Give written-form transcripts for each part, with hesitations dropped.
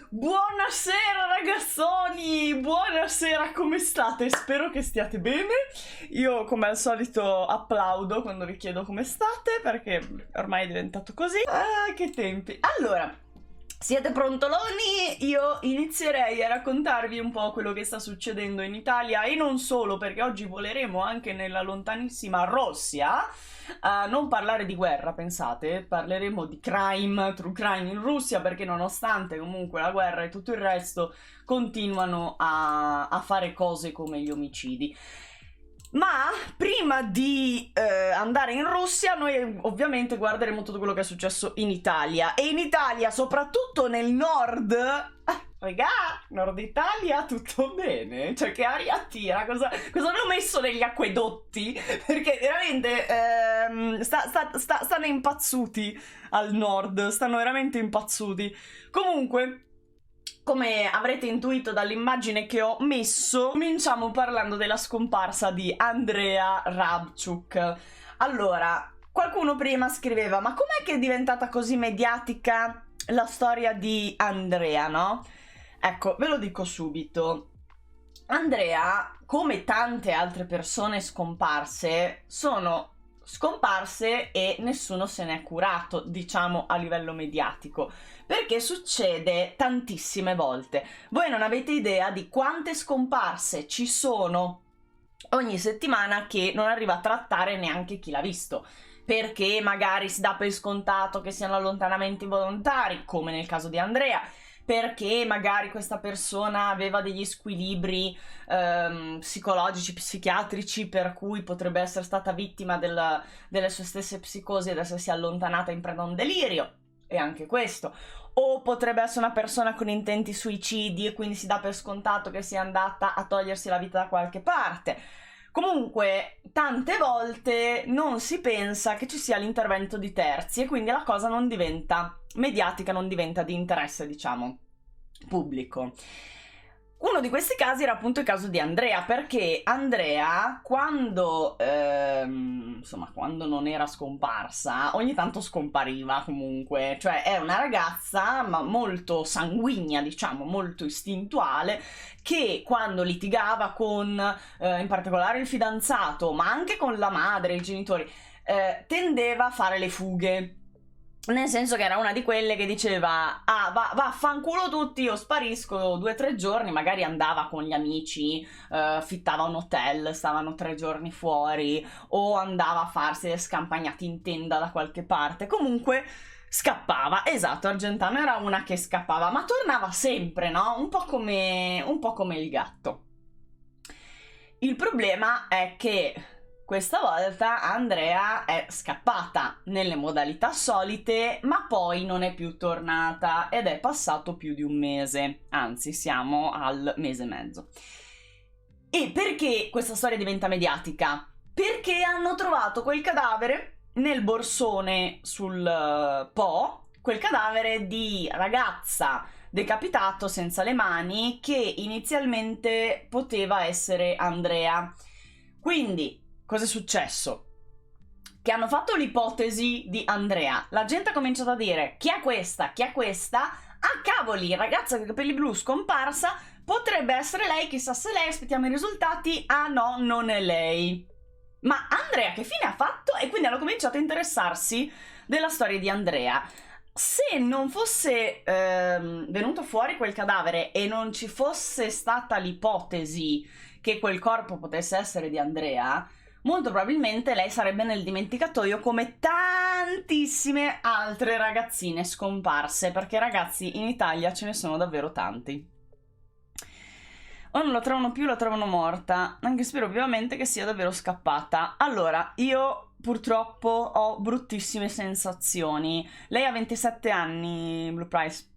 Buonasera ragazzoni, buonasera, come state? Spero che stiate bene. Io come al solito applaudo quando vi chiedo come state, perché ormai è diventato così. Ah, che tempi. Allora, siete prontoloni? Io inizierei a raccontarvi un po' quello che sta succedendo in Italia e non solo, perché oggi voleremo anche nella lontanissima Russia. A non parlare di guerra, pensate, parleremo di crime, true crime in Russia, perché nonostante comunque la guerra e tutto il resto continuano a fare cose come gli omicidi. Ma prima di andare in Russia noi ovviamente guarderemo tutto quello che è successo in Italia, e in Italia soprattutto nel nord. Regà, Nord Italia tutto bene? Cioè, che aria tira? Cosa hanno messo negli acquedotti? Perché veramente stanno impazzuti al nord, stanno veramente impazzuti. Comunque, come avrete intuito dall'immagine che ho messo, cominciamo parlando della scomparsa di Andrea Rabchuk. Allora, qualcuno prima scriveva: ma com'è che è diventata così mediatica la storia di Andrea, no? Ecco, ve lo dico subito. Andrea, come tante altre persone scomparse, sono scomparse e nessuno se n'è curato, diciamo, a livello mediatico, perché succede tantissime volte. Voi non avete idea di quante scomparse ci sono ogni settimana che non arriva a trattare neanche chi l'ha visto, perché magari si dà per scontato che siano allontanamenti volontari, come nel caso di Andrea, perché magari questa persona aveva degli squilibri psicologici, psichiatrici, per cui potrebbe essere stata vittima delle sue stesse psicosi ed essersi allontanata in preda a un delirio, e anche questo. O potrebbe essere una persona con intenti suicidi e quindi si dà per scontato che sia andata a togliersi la vita da qualche parte. Comunque, tante volte non si pensa che ci sia l'intervento di terzi e quindi la cosa non diventa mediatica, non diventa di interesse, diciamo, pubblico. Uno di questi casi era appunto il caso di Andrea, perché Andrea, quando quando non era scomparsa, ogni tanto scompariva comunque, cioè è una ragazza ma molto sanguigna, diciamo, molto istintuale, che quando litigava con in particolare il fidanzato, ma anche con la madre, i genitori, tendeva a fare le fughe. Nel senso che era una di quelle che diceva: ah, vaffanculo tutti, io sparisco 2 o 3 giorni, magari andava con gli amici, affittava un hotel, stavano 3 giorni fuori, o andava a farsi le scampagnate in tenda da qualche parte. Comunque scappava, esatto, Argentano era una che scappava, ma tornava sempre, no? Un po' come il gatto. Il problema è che questa volta Andrea è scappata nelle modalità solite, ma poi non è più tornata ed è passato più di un mese, anzi siamo al mese e mezzo. E perché questa storia diventa mediatica? Perché hanno trovato quel cadavere nel borsone sul Po, quel cadavere di ragazza decapitato senza le mani che inizialmente poteva essere Andrea. Quindi cosa è successo? Che hanno fatto l'ipotesi di Andrea. La gente ha cominciato a dire: chi è questa? Chi è questa? Ah, cavoli, ragazza con i capelli blu scomparsa, potrebbe essere lei, chissà se lei, aspettiamo i risultati. Ah no, non è lei. Ma Andrea che fine ha fatto? E quindi hanno cominciato a interessarsi della storia di Andrea. Se non fosse venuto fuori quel cadavere e non ci fosse stata l'ipotesi che quel corpo potesse essere di Andrea, molto probabilmente lei sarebbe nel dimenticatoio come tantissime altre ragazzine scomparse, perché ragazzi in Italia ce ne sono davvero tanti. O non la trovano più, la trovano morta, anche spero vivamente che sia davvero scappata. Allora, io purtroppo ho bruttissime sensazioni. Lei ha 27 anni, Blue Price.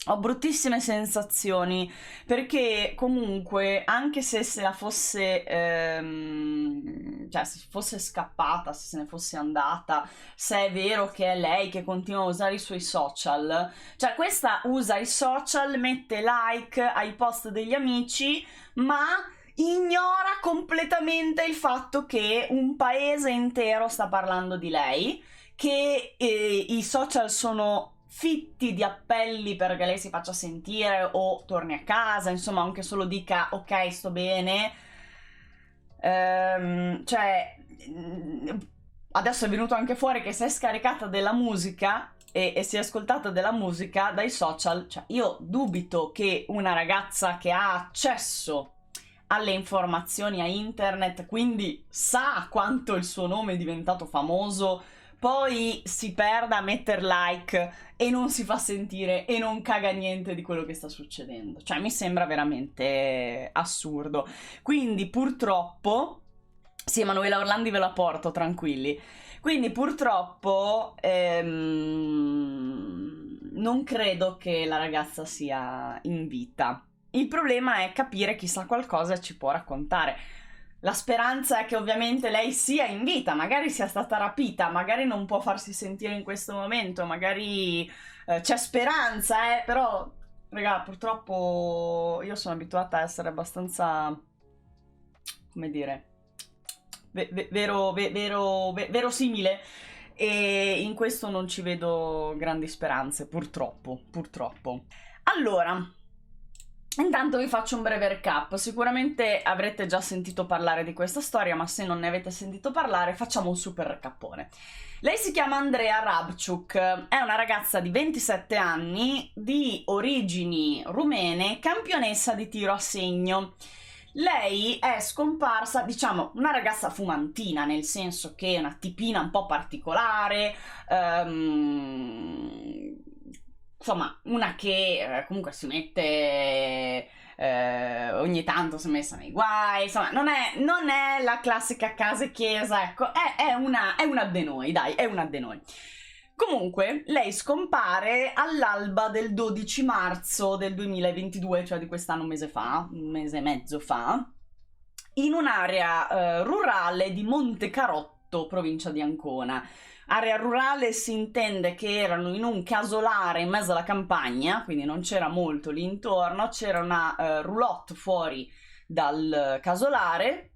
Ho bruttissime sensazioni perché comunque anche se la fosse cioè se fosse scappata, se se ne fosse andata, se è vero che è lei che continua a usare i suoi social, cioè questa usa i social, mette like ai post degli amici, ma ignora completamente il fatto che un paese intero sta parlando di lei, che i social sono fitti di appelli perché lei si faccia sentire o torni a casa, insomma, anche solo dica ok, sto bene. Cioè, adesso è venuto anche fuori che si è scaricata della musica e si è ascoltata della musica dai social. Cioè, io dubito che una ragazza che ha accesso alle informazioni a internet, quindi sa quanto il suo nome è diventato famoso, poi si perda a metter like e non si fa sentire e non caga niente di quello che sta succedendo. Cioè, mi sembra veramente assurdo. Quindi, purtroppo... Sì, Emanuela Orlandi ve la porto, tranquilli. Quindi, purtroppo, non credo che la ragazza sia in vita. Il problema è capire chi sa qualcosa e ci può raccontare. La speranza è che ovviamente lei sia in vita, magari sia stata rapita, magari non può farsi sentire in questo momento, magari c'è speranza, però, raga, purtroppo io sono abituata a essere abbastanza, come dire, verosimile, e in questo non ci vedo grandi speranze, purtroppo. Allora... Intanto vi faccio un breve recap. Sicuramente avrete già sentito parlare di questa storia, ma se non ne avete sentito parlare facciamo un super recapone. Lei si chiama Andrea Rabciuk, è una ragazza di 27 anni, di origini rumene, campionessa di tiro a segno. Lei è scomparsa, diciamo, una ragazza fumantina, nel senso che è una tipina un po' particolare, insomma, una che comunque si mette... ogni tanto si è messa nei guai, insomma, non è la classica casa e chiesa, ecco, è una de noi, dai, è una de noi. Comunque, lei scompare all'alba del 12 marzo del 2022, cioè di quest'anno, un mese e mezzo fa, in un'area rurale di Montecarotto, provincia di Ancona. Area rurale si intende che erano in un casolare in mezzo alla campagna, quindi non c'era molto lì intorno, c'era una roulotte fuori dal casolare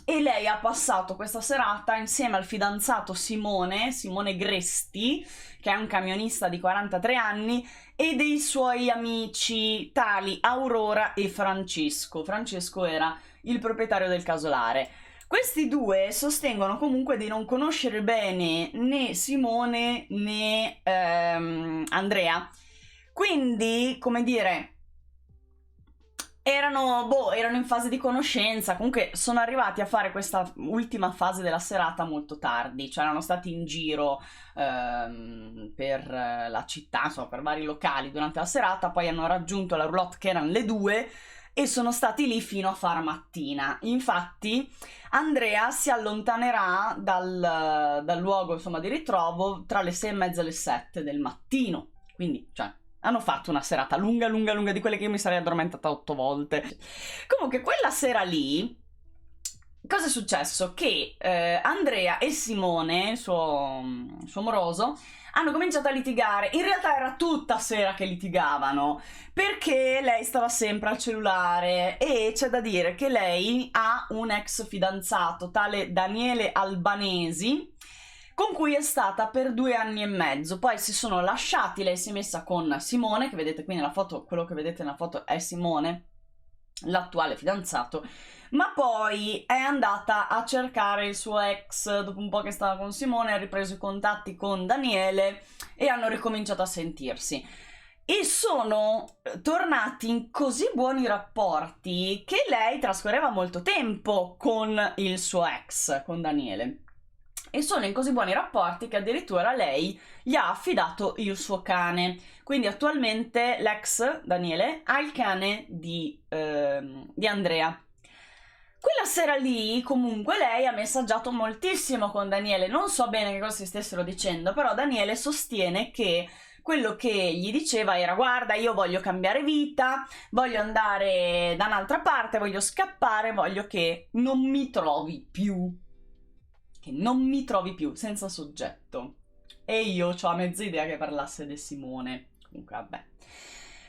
e lei ha passato questa serata insieme al fidanzato Simone Gresti, che è un camionista di 43 anni, e dei suoi amici tali Aurora e Francesco. Francesco era il proprietario del casolare. Questi due sostengono comunque di non conoscere bene né Simone né Andrea, quindi, come dire, erano in fase di conoscenza. Comunque sono arrivati a fare questa ultima fase della serata molto tardi, cioè erano stati in giro per la città, insomma per vari locali durante la serata, poi hanno raggiunto la roulotte che erano le 2 e sono stati lì fino a far mattina. Infatti Andrea si allontanerà dal luogo, insomma, di ritrovo tra le 6:30 e le 7 del mattino, quindi, cioè, hanno fatto una serata lunga di quelle che io mi sarei addormentata 8 volte. Comunque, quella sera lì, cosa è successo? Che Andrea e Simone, suo moroso, hanno cominciato a litigare. In realtà era tutta sera che litigavano, perché lei stava sempre al cellulare e c'è da dire che lei ha un ex fidanzato, tale Daniele Albanesi, con cui è stata per 2 anni e mezzo. Poi si sono lasciati, lei si è messa con Simone, che vedete qui nella foto, quello che vedete nella foto è Simone, l'attuale fidanzato, ma poi è andata a cercare il suo ex. Dopo un po' che stava con Simone ha ripreso i contatti con Daniele e hanno ricominciato a sentirsi e sono tornati in così buoni rapporti che lei trascorreva molto tempo con il suo ex, con Daniele, e sono in così buoni rapporti che addirittura lei gli ha affidato il suo cane. Quindi attualmente l'ex Daniele ha il cane di Andrea. Quella sera lì, comunque, lei ha messaggiato moltissimo con Daniele. Non so bene che cosa si stessero dicendo, però Daniele sostiene che quello che gli diceva era: guarda, io voglio cambiare vita, voglio andare da un'altra parte, voglio scappare, voglio che non mi trovi più. Che non mi trovi più, senza soggetto. E io ho mezza idea che parlasse di Simone. Comunque, vabbè.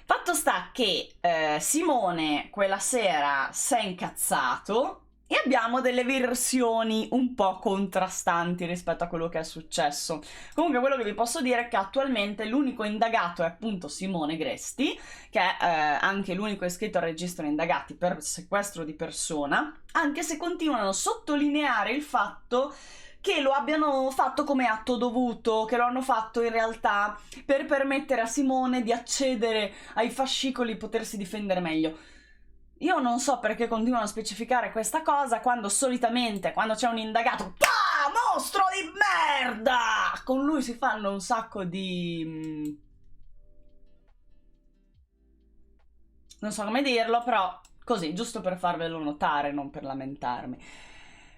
Fatto sta che Simone quella sera si è incazzato e abbiamo delle versioni un po' contrastanti rispetto a quello che è successo. Comunque quello che vi posso dire è che attualmente l'unico indagato è appunto Simone Gresti, che è anche l'unico iscritto al registro indagati per sequestro di persona, anche se continuano a sottolineare il fatto che lo abbiano fatto come atto dovuto, che lo hanno fatto in realtà per permettere a Simone di accedere ai fascicoli e potersi difendere meglio. Io non so perché continuano a specificare questa cosa quando solitamente, quando c'è un indagato, mostro di merda! Con lui si fanno un sacco di... non so come dirlo, però così, giusto per farvelo notare, non per lamentarmi.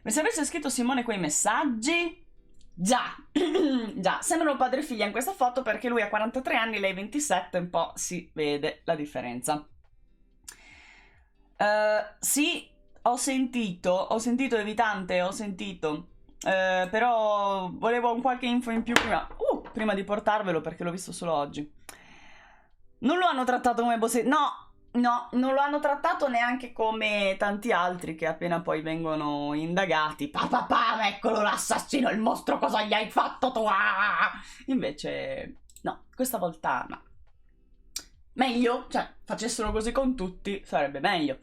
Mi se avesse scritto Simone quei messaggi... Già, già, sembrano padre e figlia in questa foto perché lui ha 43 anni, lei 27, un po' si vede la differenza. Sì, ho sentito Evitante, però volevo un qualche info in più prima di portarvelo perché l'ho visto solo oggi. Non lo hanno trattato come no, non lo hanno trattato neanche come tanti altri che appena poi vengono indagati. Eccolo l'assassino, il mostro, cosa gli hai fatto tu? Invece, no, questa volta no. Meglio, cioè, facessero così con tutti, sarebbe meglio.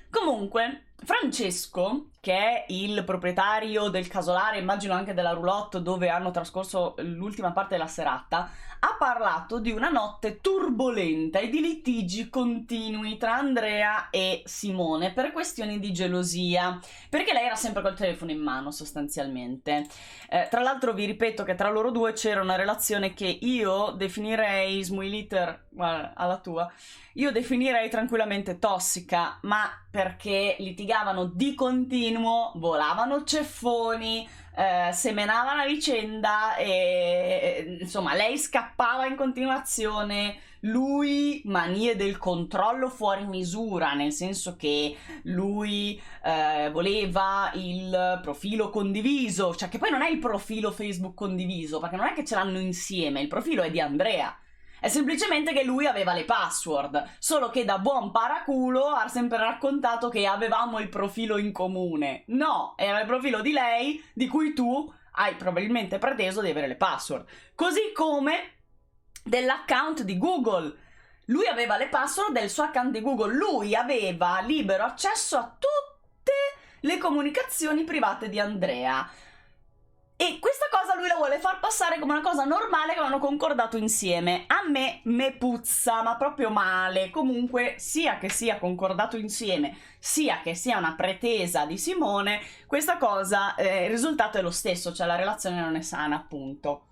Comunque, Francesco, che è il proprietario del casolare, immagino anche della roulotte dove hanno trascorso l'ultima parte della serata, ha parlato di una notte turbolenta e di litigi continui tra Andrea e Simone per questioni di gelosia, perché lei era sempre col telefono in mano sostanzialmente. Tra l'altro vi ripeto che tra loro due c'era una relazione che io definirei Smuiliter, guarda, alla tua, io definirei tranquillamente tossica, ma perché litigavano di continuo, volavano ceffoni, semenavano a vicenda e insomma lei scappava in continuazione, lui manie del controllo fuori misura, nel senso che lui voleva il profilo condiviso, cioè che poi non è il profilo Facebook condiviso, perché non è che ce l'hanno insieme, il profilo è di Andrea. È semplicemente che lui aveva le password, solo che da buon paraculo ha sempre raccontato che avevamo il profilo in comune. No, era il profilo di lei, di cui tu hai probabilmente preteso di avere le password. Così come dell'account di Google. Lui aveva le password del suo account di Google, lui aveva libero accesso a tutte le comunicazioni private di Andrea. E questa cosa lui la vuole far passare come una cosa normale che hanno concordato insieme. A me puzza, ma proprio male. Comunque, sia che sia concordato insieme, sia che sia una pretesa di Simone, questa cosa, il risultato è lo stesso, cioè la relazione non è sana, appunto.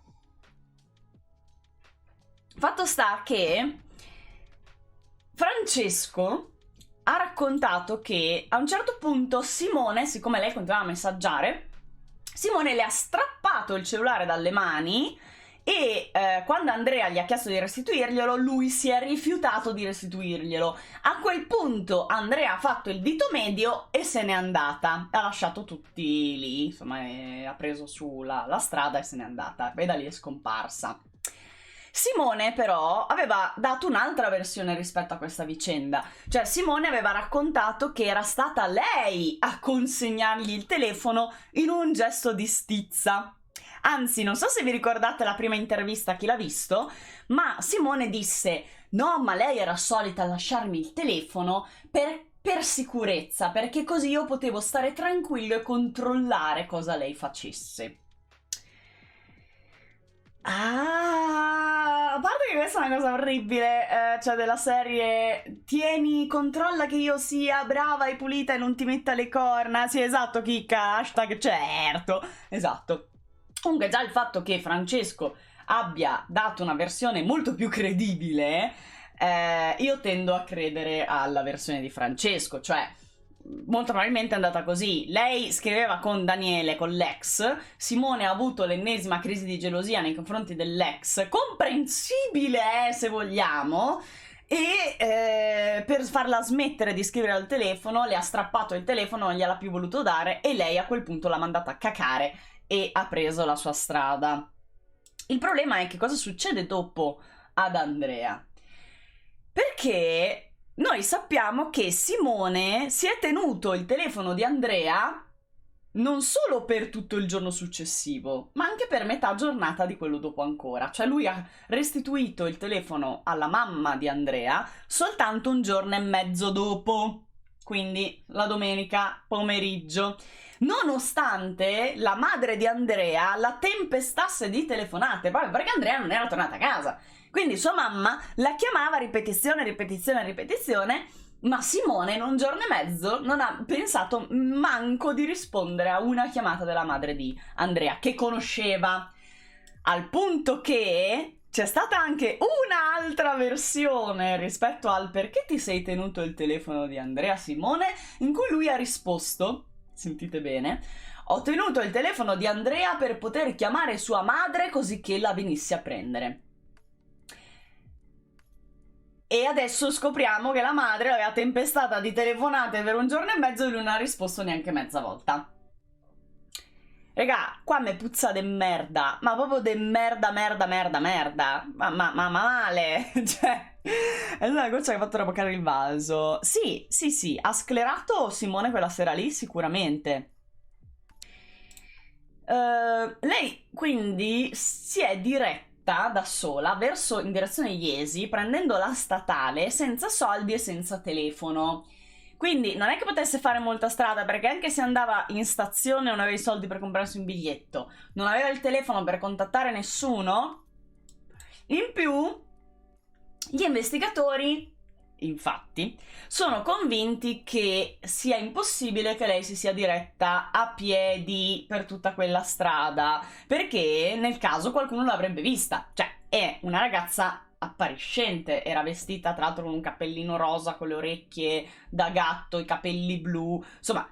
Fatto sta che Francesco ha raccontato che a un certo punto Simone, siccome lei continuava a messaggiare, Simone le ha strappato il cellulare dalle mani e quando Andrea gli ha chiesto di restituirglielo, lui si è rifiutato di restituirglielo. A quel punto Andrea ha fatto il dito medio e se n'è andata. Ha lasciato tutti lì, insomma, ha preso su la strada e se n'è andata. E da lì è scomparsa. Simone però aveva dato un'altra versione rispetto a questa vicenda, cioè Simone aveva raccontato che era stata lei a consegnargli il telefono in un gesto di stizza. Anzi, non so se vi ricordate la prima intervista a Chi l'ha visto, ma Simone disse: no, ma lei era solita lasciarmi il telefono per sicurezza, perché così io potevo stare tranquillo e controllare cosa lei facesse. A parte che questa è una cosa orribile, cioè della serie tieni, controlla che io sia brava e pulita e non ti metta le corna. Sì, esatto, chicca, hashtag certo, esatto. Comunque già il fatto che Francesco abbia dato una versione molto più credibile, io tendo a credere alla versione di Francesco, cioè molto probabilmente è andata così. Lei scriveva con Daniele, con l'ex. Simone ha avuto l'ennesima crisi di gelosia nei confronti dell'ex, comprensibile se vogliamo, e per farla smettere di scrivere al telefono le ha strappato il telefono, non gliel'ha più voluto dare e lei a quel punto l'ha mandata a cacare e ha preso la sua strada. Il problema è che cosa succede dopo ad Andrea, perché noi sappiamo che Simone si è tenuto il telefono di Andrea non solo per tutto il giorno successivo, ma anche per metà giornata di quello dopo ancora. Cioè lui ha restituito il telefono alla mamma di Andrea soltanto un giorno e mezzo dopo, quindi la domenica pomeriggio, nonostante la madre di Andrea la tempestasse di telefonate, proprio perché Andrea non era tornata a casa. Quindi sua mamma la chiamava ripetizione, ma Simone in un giorno e mezzo non ha pensato manco di rispondere a una chiamata della madre di Andrea, che conosceva. Al punto che c'è stata anche un'altra versione rispetto al perché ti sei tenuto il telefono di Andrea, Simone, in cui lui ha risposto, sentite bene: ho tenuto il telefono di Andrea per poter chiamare sua madre così che la venissi a prendere. E adesso scopriamo che la madre l'aveva tempestata di telefonate per un giorno e mezzo e lui non ha risposto neanche mezza volta. Regà, qua me puzza de merda, ma proprio de merda, ma male, cioè, è una goccia che ha fatto traboccare il vaso. Sì, ha sclerato Simone quella sera lì, sicuramente. Lei quindi si è diretta da sola in direzione Iesi, prendendo la statale senza soldi e senza telefono. Quindi non è che potesse fare molta strada, perché anche se andava in stazione non aveva i soldi per comprarsi un biglietto, non aveva il telefono per contattare nessuno. In più, gli investigatori, infatti, sono convinti che sia impossibile che lei si sia diretta a piedi per tutta quella strada, perché nel caso qualcuno l'avrebbe vista. Cioè, è una ragazza appariscente, era vestita tra l'altro con un cappellino rosa con le orecchie da gatto, i capelli blu, insomma,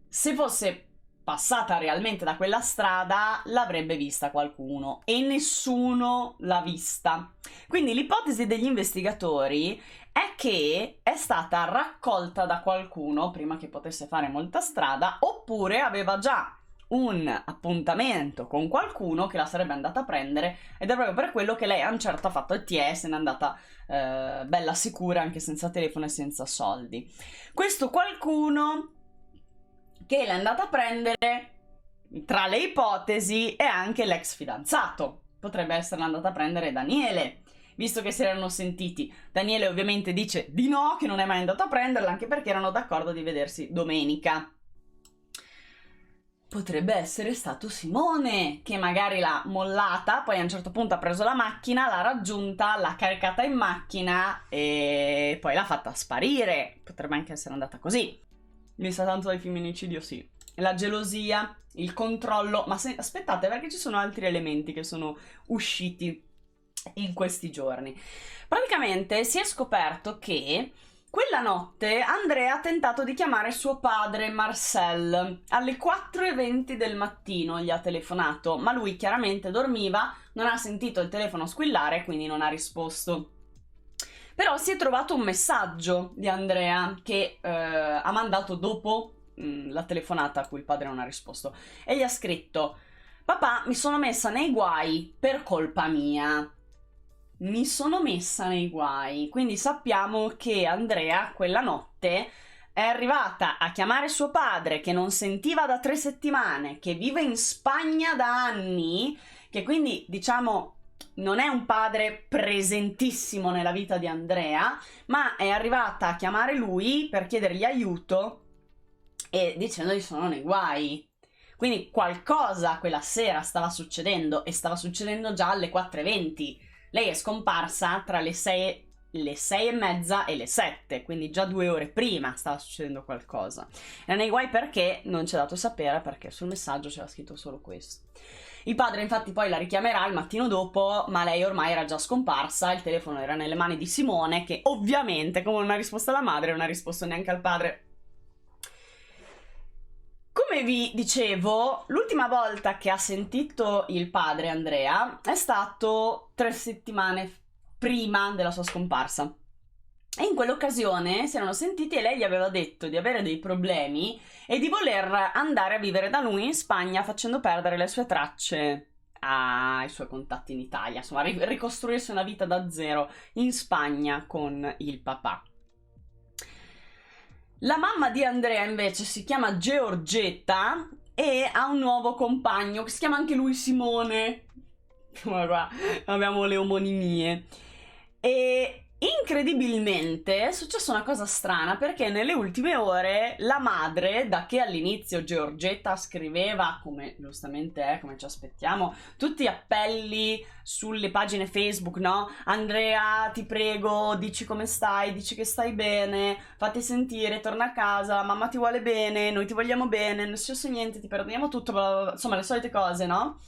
se fosse passata realmente da quella strada l'avrebbe vista qualcuno e nessuno l'ha vista. Quindi l'ipotesi degli investigatori è che è stata raccolta da qualcuno prima che potesse fare molta strada, oppure aveva già un appuntamento con qualcuno che la sarebbe andata a prendere, ed è proprio per quello che lei a un certo ha fatto il TE, se n'è andata bella sicura, anche senza telefono e senza soldi. Questo qualcuno che l'è andata a prendere, tra le ipotesi, è anche l'ex fidanzato. Potrebbe essere andata a prendere Daniele, visto che si erano sentiti. Daniele ovviamente dice di no, che non è mai andato a prenderla, anche perché erano d'accordo di vedersi domenica. Potrebbe essere stato Simone, che magari l'ha mollata, poi a un certo punto ha preso la macchina, l'ha raggiunta, l'ha caricata in macchina e poi l'ha fatta sparire. Potrebbe anche essere andata così. Mi sa tanto del femminicidio, sì. La gelosia, il controllo. Ma aspettate, perché ci sono altri elementi che sono usciti in questi giorni. Praticamente si è scoperto che quella notte Andrea ha tentato di chiamare suo padre Marcel. Alle 4:20 del mattino gli ha telefonato, ma lui chiaramente dormiva, non ha sentito il telefono squillare, quindi non ha risposto. Però si è trovato un messaggio di Andrea che ha mandato dopo la telefonata a cui il padre non ha risposto, e gli ha scritto: papà, mi sono messa nei guai per colpa mia. Mi sono messa nei guai. Quindi sappiamo che Andrea quella notte è arrivata a chiamare suo padre, che non sentiva da 3 settimane, che vive in Spagna da anni, che quindi diciamo non è un padre presentissimo nella vita di Andrea, ma è arrivata a chiamare lui per chiedergli aiuto e dicendogli sono nei guai. Quindi qualcosa quella sera stava succedendo, e stava succedendo già alle 4:20. Lei è scomparsa tra le 6:30 e le 7, quindi già 2 ore prima stava succedendo qualcosa. Era nei guai perché non ci è dato sapere, perché sul messaggio c'era scritto solo questo. Il padre infatti poi la richiamerà il mattino dopo, ma lei ormai era già scomparsa, il telefono era nelle mani di Simone, che ovviamente, come non ha risposto alla madre, non ha risposto neanche al padre. Come vi dicevo, l'ultima volta che ha sentito il padre Andrea è stato 3 settimane prima della sua scomparsa. E in quell'occasione si erano sentiti e lei gli aveva detto di avere dei problemi e di voler andare a vivere da lui in Spagna, facendo perdere le sue tracce ai suoi contatti in Italia, insomma ricostruirsi una vita da zero in Spagna con il papà. La mamma di Andrea invece si chiama Georgetta e ha un nuovo compagno che si chiama anche lui Simone. Guarda, abbiamo le omonimie. E incredibilmente è successa una cosa strana, perché nelle ultime ore la madre, da che all'inizio Georgetta scriveva, come giustamente è, come ci aspettiamo, tutti appelli sulle pagine Facebook, no? Andrea, ti prego, dici come stai, dici che stai bene, fatti sentire, torna a casa, mamma ti vuole bene, noi ti vogliamo bene, non è successo niente, ti perdoniamo tutto, bla bla bla, insomma le solite cose, no?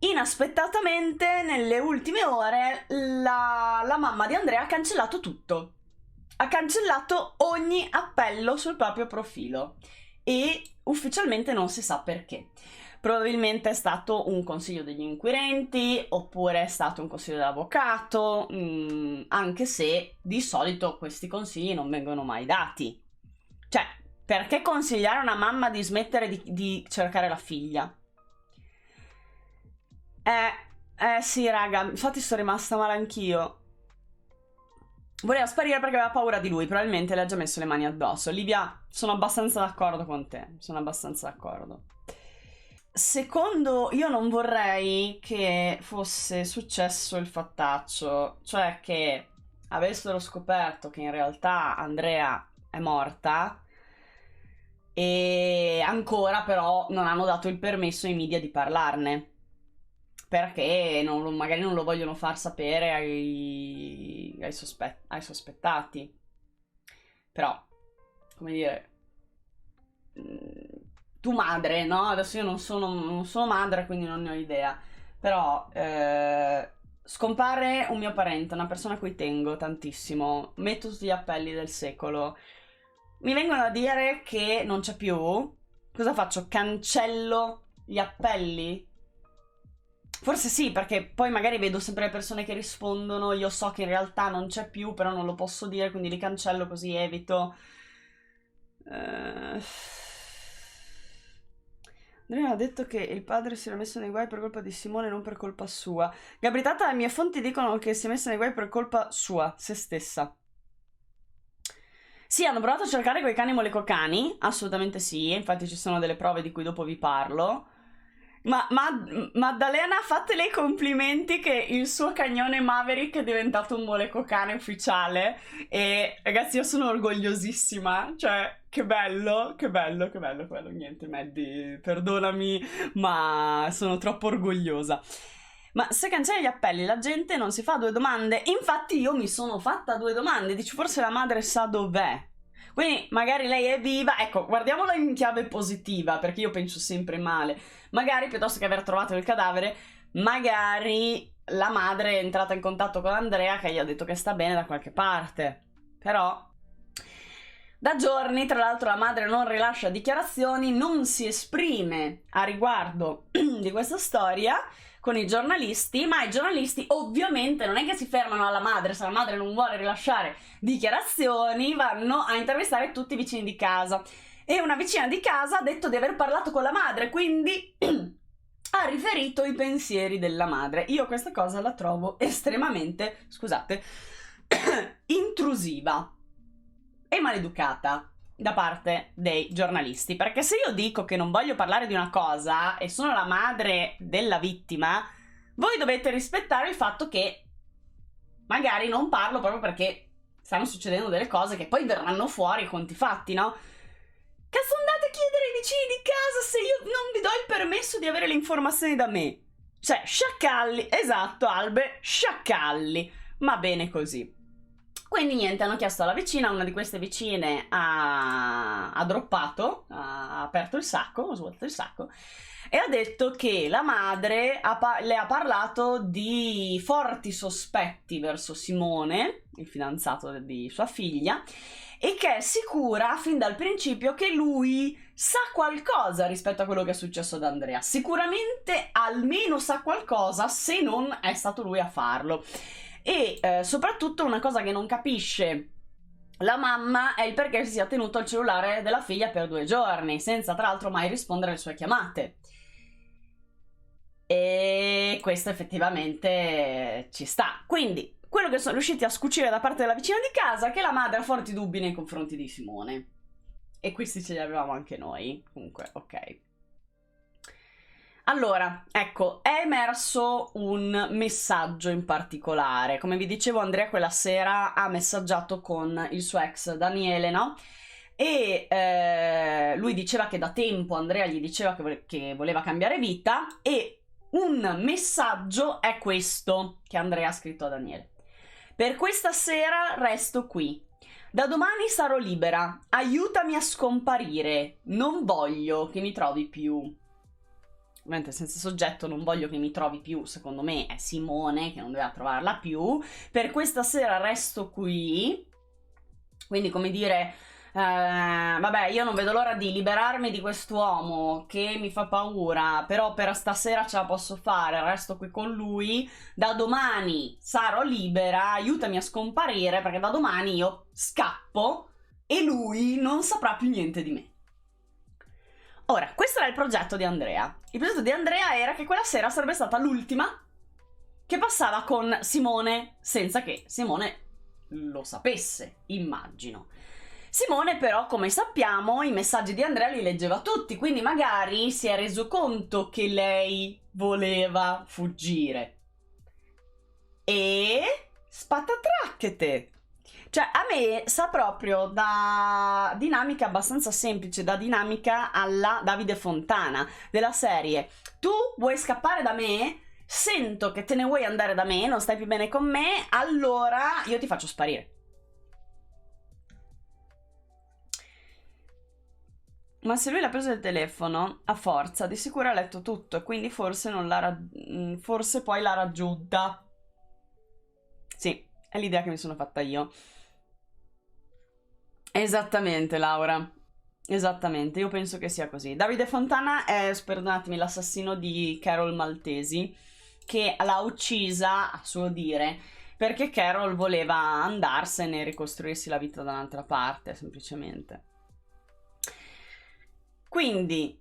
Inaspettatamente, nelle ultime ore, la mamma di Andrea ha cancellato tutto. Ha cancellato ogni appello sul proprio profilo e ufficialmente non si sa perché. Probabilmente è stato un consiglio degli inquirenti oppure è stato un consiglio dell'avvocato, anche se di solito questi consigli non vengono mai dati. Cioè, perché consigliare a una mamma di smettere di cercare la figlia? Sì, raga, infatti sono rimasta male anch'io. Voleva sparire perché aveva paura di lui, probabilmente le ha già messo le mani addosso. Livia, sono abbastanza d'accordo con te, sono abbastanza d'accordo. Secondo, io non vorrei che fosse successo il fattaccio, cioè che avessero scoperto che in realtà Andrea è morta e ancora però non hanno dato il permesso ai media di parlarne. Perché magari non lo vogliono far sapere ai sospettati. Però, come dire, tu madre, no? Adesso io non sono madre, quindi non ne ho idea. Però, scompare un mio parente, una persona a cui tengo tantissimo, metto tutti gli appelli del secolo, mi vengono a dire che non c'è più. Cosa faccio? Cancello gli appelli? Forse sì, perché poi magari vedo sempre le persone che rispondono, io so che in realtà non c'è più, però non lo posso dire, quindi li cancello così evito. Andrea ha detto che il padre si era messo nei guai per colpa di Simone, non per colpa sua. Gabritata, le mie fonti dicono che si è messa nei guai per colpa sua, se stessa. Sì, hanno provato a cercare quei cani molecocani, assolutamente sì, infatti ci sono delle prove di cui dopo vi parlo. Ma Maddalena, fatele i complimenti che il suo cagnone Maverick è diventato un molecocane ufficiale e ragazzi io sono orgogliosissima, cioè che bello, che bello, che bello, che bello, niente Maddie, perdonami ma sono troppo orgogliosa. Ma se cancelli gli appelli la gente non si fa 2 domande, infatti io mi sono fatta 2 domande, dici forse la madre sa dov'è. Quindi magari lei è viva, ecco, guardiamola in chiave positiva, perché io penso sempre male. Magari piuttosto che aver trovato il cadavere, magari la madre è entrata in contatto con Andrea che gli ha detto che sta bene da qualche parte. Però da giorni, tra l'altro, la madre non rilascia dichiarazioni, non si esprime a riguardo di questa storia con i giornalisti, ma i giornalisti ovviamente non è che si fermano alla madre, se la madre non vuole rilasciare dichiarazioni vanno a intervistare tutti i vicini di casa e una vicina di casa ha detto di aver parlato con la madre, quindi ha riferito i pensieri della madre. Io questa cosa la trovo estremamente, scusate, intrusiva e maleducata da parte dei giornalisti, perché se io dico che non voglio parlare di una cosa e sono la madre della vittima, voi dovete rispettare il fatto che magari non parlo proprio perché stanno succedendo delle cose che poi verranno fuori a conti fatti, no? Cazzo andate a chiedere ai vicini di casa se io non vi do il permesso di avere le informazioni da me? Cioè, sciacalli, esatto, Albe, sciacalli, ma bene così. Quindi niente, hanno chiesto alla vicina, una di queste vicine ha droppato, ha aperto il sacco, ha svuotato il sacco e ha detto che la madre le ha parlato di forti sospetti verso Simone, il fidanzato di sua figlia, e che è sicura fin dal principio che lui sa qualcosa rispetto a quello che è successo ad Andrea. Sicuramente almeno sa qualcosa, se non è stato lui a farlo. E soprattutto una cosa che non capisce la mamma è il perché si sia tenuto al cellulare della figlia per 2 giorni, senza tra l'altro mai rispondere alle sue chiamate. E questo effettivamente ci sta. Quindi, quello che sono riusciti a scucire da parte della vicina di casa è che la madre ha forti dubbi nei confronti di Simone. E questi ce li avevamo anche noi. Comunque, ok. Allora, ecco, è emerso un messaggio in particolare. Come vi dicevo, Andrea quella sera ha messaggiato con il suo ex Daniele, no? E lui diceva che da tempo Andrea gli diceva che voleva cambiare vita, e un messaggio è questo che Andrea ha scritto a Daniele. Per questa sera resto qui. Da domani sarò libera. Aiutami a scomparire. Non voglio che mi trovi più. Ovviamente senza soggetto, non voglio che mi trovi più, secondo me è Simone che non doveva trovarla più. Per questa sera resto qui. Quindi, come dire, vabbè, io non vedo l'ora di liberarmi di quest'uomo che mi fa paura, però per stasera ce la posso fare, resto qui con lui. Da domani sarò libera, aiutami a scomparire, perché da domani io scappo e lui non saprà più niente di me. Ora, questo era il progetto di Andrea. Il progetto di Andrea era che quella sera sarebbe stata l'ultima che passava con Simone, senza che Simone lo sapesse, immagino. Simone però, come sappiamo, i messaggi di Andrea li leggeva tutti, quindi magari si è reso conto che lei voleva fuggire. E spatatracchete! Cioè, a me sa proprio da dinamica abbastanza semplice, da dinamica alla Davide Fontana, della serie: tu vuoi scappare da me? Sento che te ne vuoi andare da me, non stai più bene con me, allora io ti faccio sparire. Ma se lui l'ha preso il telefono a forza, di sicuro ha letto tutto e quindi forse forse poi l'ha raggiunta. Sì, è l'idea che mi sono fatta io. Esattamente, Laura. Esattamente, io penso che sia così. Davide Fontana è, perdonatemi, l'assassino di Carol Maltesi, che l'ha uccisa, a suo dire, perché Carol voleva andarsene e ricostruirsi la vita da un'altra parte, semplicemente. Quindi,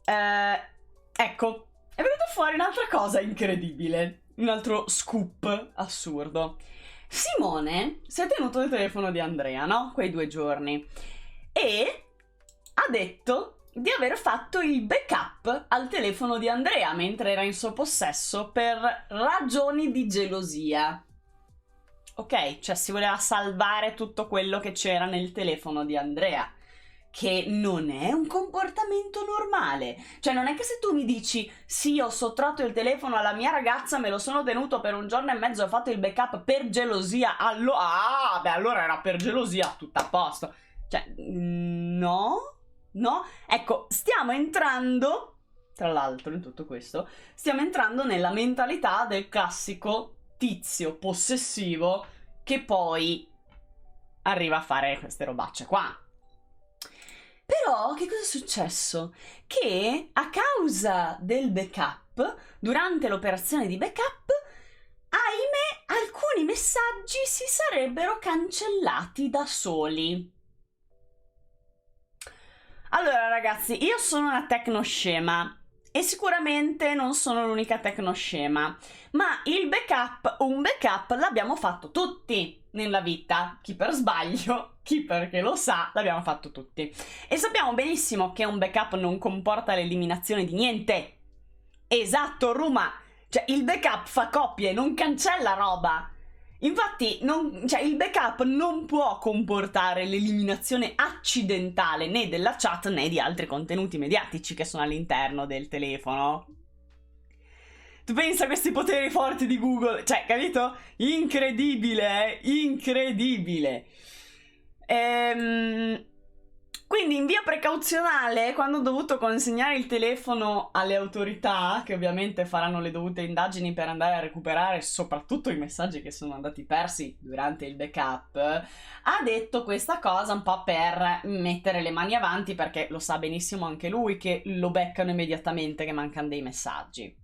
ecco, è venuta fuori un'altra cosa incredibile, un altro scoop assurdo. Simone si è tenuto il telefono di Andrea, no? Quei 2 giorni. E ha detto di aver fatto il backup al telefono di Andrea mentre era in suo possesso per ragioni di gelosia. Ok? Cioè si voleva salvare tutto quello che c'era nel telefono di Andrea, che non è un comportamento normale. Cioè non è che se tu mi dici sì, ho sottratto il telefono alla mia ragazza, me lo sono tenuto per 1 giorno e mezzo e ho fatto il backup per gelosia, allora era per gelosia, tutto a posto. Cioè no, ecco, stiamo entrando, tra l'altro in tutto questo, stiamo entrando nella mentalità del classico tizio possessivo che poi arriva a fare queste robacce qua. Però che cosa è successo? Che a causa del backup, durante l'operazione di backup, ahimè, alcuni messaggi si sarebbero cancellati da soli. Allora ragazzi, io sono una tecnoscema e sicuramente non sono l'unica tecnoscema, ma un backup l'abbiamo fatto tutti nella vita, chi per sbaglio, chi perché lo sa, l'abbiamo fatto tutti. E sappiamo benissimo che un backup non comporta l'eliminazione di niente. Esatto, Ruma, cioè il backup fa copie, non cancella roba. Infatti, il backup non può comportare l'eliminazione accidentale né della chat né di altri contenuti mediatici che sono all'interno del telefono. Tu pensa a questi poteri forti di Google, cioè, capito? Incredibile, incredibile. Quindi in via precauzionale, quando ho dovuto consegnare il telefono alle autorità, che ovviamente faranno le dovute indagini per andare a recuperare soprattutto i messaggi che sono andati persi durante il backup, ha detto questa cosa un po' per mettere le mani avanti, perché lo sa benissimo anche lui che lo beccano immediatamente che mancano dei messaggi.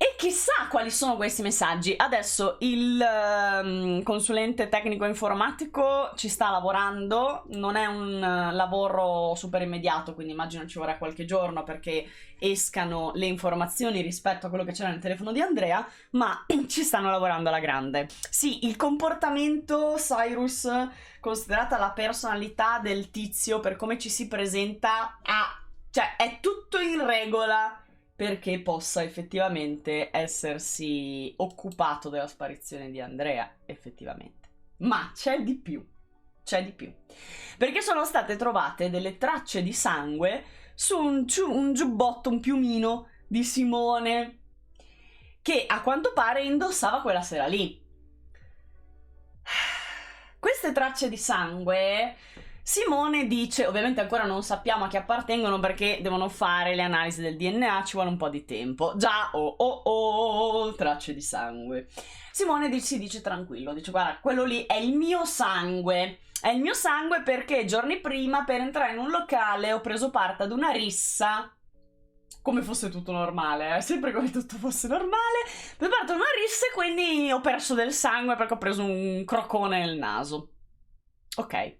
E chissà quali sono questi messaggi. Adesso il consulente tecnico informatico ci sta lavorando, non è un lavoro super immediato, quindi immagino ci vorrà qualche giorno perché escano le informazioni rispetto a quello che c'era nel telefono di Andrea, ma ci stanno lavorando alla grande. Sì, il comportamento Cyrus, considerata la personalità del tizio per come ci si presenta, cioè è tutto in regola perché possa effettivamente essersi occupato della sparizione di Andrea, effettivamente. Ma c'è di più, perché sono state trovate delle tracce di sangue su un giubbotto, un piumino di Simone, che a quanto pare indossava quella sera lì. Queste tracce di sangue, Simone dice, ovviamente ancora non sappiamo a chi appartengono perché devono fare le analisi del DNA, ci vuole un po' di tempo. Già, tracce di sangue. Simone si dice tranquillo, dice guarda, quello lì è il mio sangue. È il mio sangue perché giorni prima per entrare in un locale ho preso parte ad una rissa, come fosse tutto normale, sempre come tutto fosse normale, ho preso parte ad una rissa e quindi ho perso del sangue perché ho preso un croccone nel naso. Ok.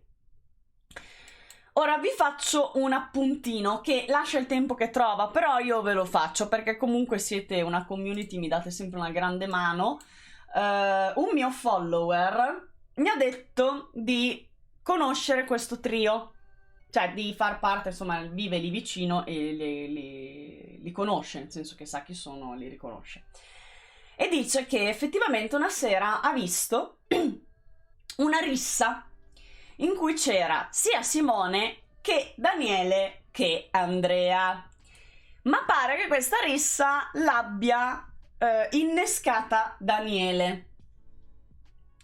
Ora vi faccio un appuntino che lascia il tempo che trova, però io ve lo faccio perché comunque siete una community, mi date sempre una grande mano. Un mio follower mi ha detto di conoscere questo trio, cioè di far parte, insomma, vive lì vicino e li conosce, nel senso che sa chi sono, li riconosce. E dice che effettivamente una sera ha visto una rissa in cui c'era sia Simone che Daniele che Andrea. Ma pare che questa rissa l'abbia innescata Daniele.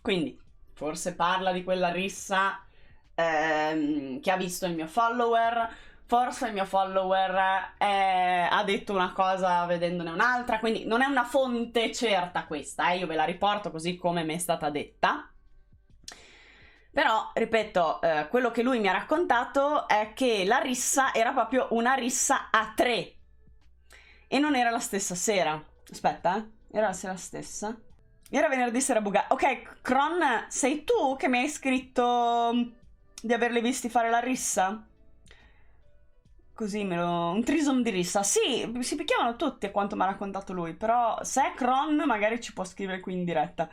Quindi, forse parla di quella rissa che ha visto il mio follower, forse il mio follower ha detto una cosa vedendone un'altra, quindi non è una fonte certa questa, io ve la riporto così come mi è stata detta. Però, ripeto, quello che lui mi ha raccontato è che la rissa era proprio una rissa a 3 e non era la stessa sera. Aspetta, era la sera stessa? Era venerdì sera bugato. Ok, Cron, sei tu che mi hai scritto di averli visti fare la rissa? Così un trisom di rissa. Sì, si picchiavano tutti a quanto mi ha raccontato lui, però se è Cron magari ci può scrivere qui in diretta.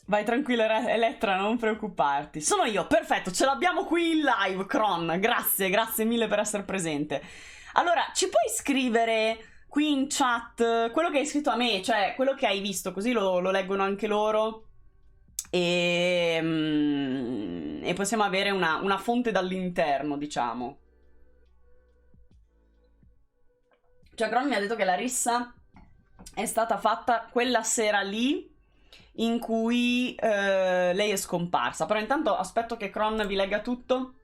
Vai tranquilla Elettra, non preoccuparti. Sono io, perfetto, ce l'abbiamo qui in live, Cron. Grazie mille per essere presente. Allora, ci puoi scrivere qui in chat quello che hai scritto a me, cioè quello che hai visto, così lo leggono anche loro e possiamo avere una fonte dall'interno, diciamo. Cioè, Cron mi ha detto che la rissa è stata fatta quella sera lì in cui lei è scomparsa. Però intanto aspetto che Cron vi legga tutto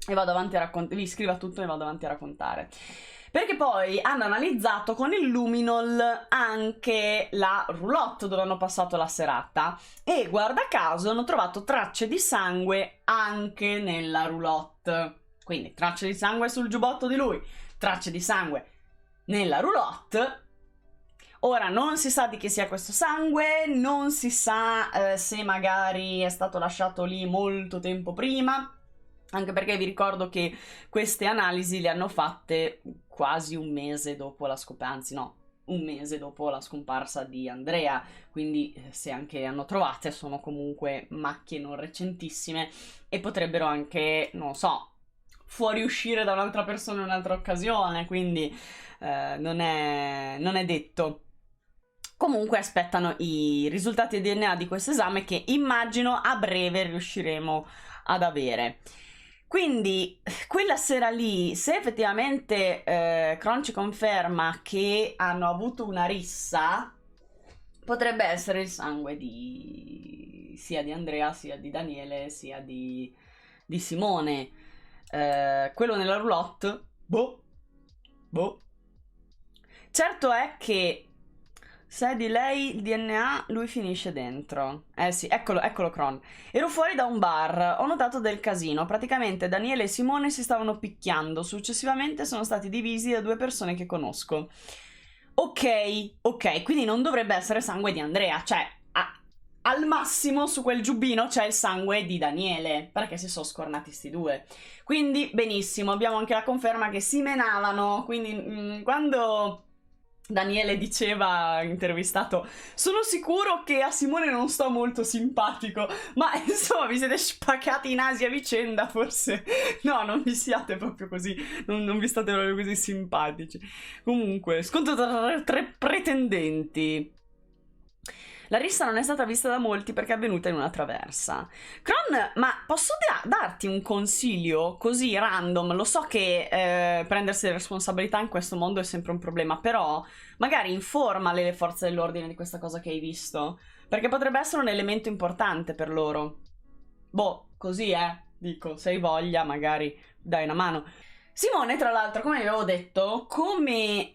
e vado avanti a raccontare, vi scriva tutto e vado avanti a raccontare. Perché poi hanno analizzato con il luminol anche la roulotte dove hanno passato la serata e guarda caso hanno trovato tracce di sangue anche nella roulotte. Quindi tracce di sangue sul giubbotto di lui, tracce di sangue nella roulotte. Ora non si sa di chi sia questo sangue, non si sa se magari è stato lasciato lì molto tempo prima, anche perché vi ricordo che queste analisi le hanno fatte quasi un mese dopo la scomparsa, anzi no, un mese dopo la scomparsa di Andrea, quindi se anche hanno trovate sono comunque macchie non recentissime e potrebbero anche, non so, fuoriuscire da un'altra persona in un'altra occasione, quindi non è detto. Comunque aspettano i risultati di DNA di questo esame che immagino a breve riusciremo ad avere. Quindi quella sera lì, se effettivamente Cron ci conferma che hanno avuto una rissa, potrebbe essere il sangue di sia di Andrea, sia di Daniele, sia di Simone. Quello nella roulotte, boh. Certo è che se è di lei il DNA, lui finisce dentro. Eh sì, eccolo Kron. Ero fuori da un bar, ho notato del casino. Praticamente Daniele e Simone si stavano picchiando. Successivamente sono stati divisi da 2 persone che conosco. Ok, quindi non dovrebbe essere sangue di Andrea. Cioè, al massimo su quel giubbino c'è il sangue di Daniele, perché si sono scornati sti 2. Quindi, benissimo, abbiamo anche la conferma che si menavano. Quindi, quando Daniele diceva, intervistato, sono sicuro che a Simone non sto molto simpatico, ma insomma vi siete spaccati in Asia a vicenda, forse no, non vi siate proprio così, non vi state proprio così simpatici. Comunque, scontro tra 3 pretendenti. La rissa non è stata vista da molti perché è avvenuta in una traversa. Kron, ma posso darti un consiglio così random? Lo so che prendersi le responsabilità in questo mondo è sempre un problema, però magari informale le forze dell'ordine di questa cosa che hai visto, perché potrebbe essere un elemento importante per loro. Boh, così dico, se hai voglia magari dai una mano. Simone, tra l'altro, come avevo detto, come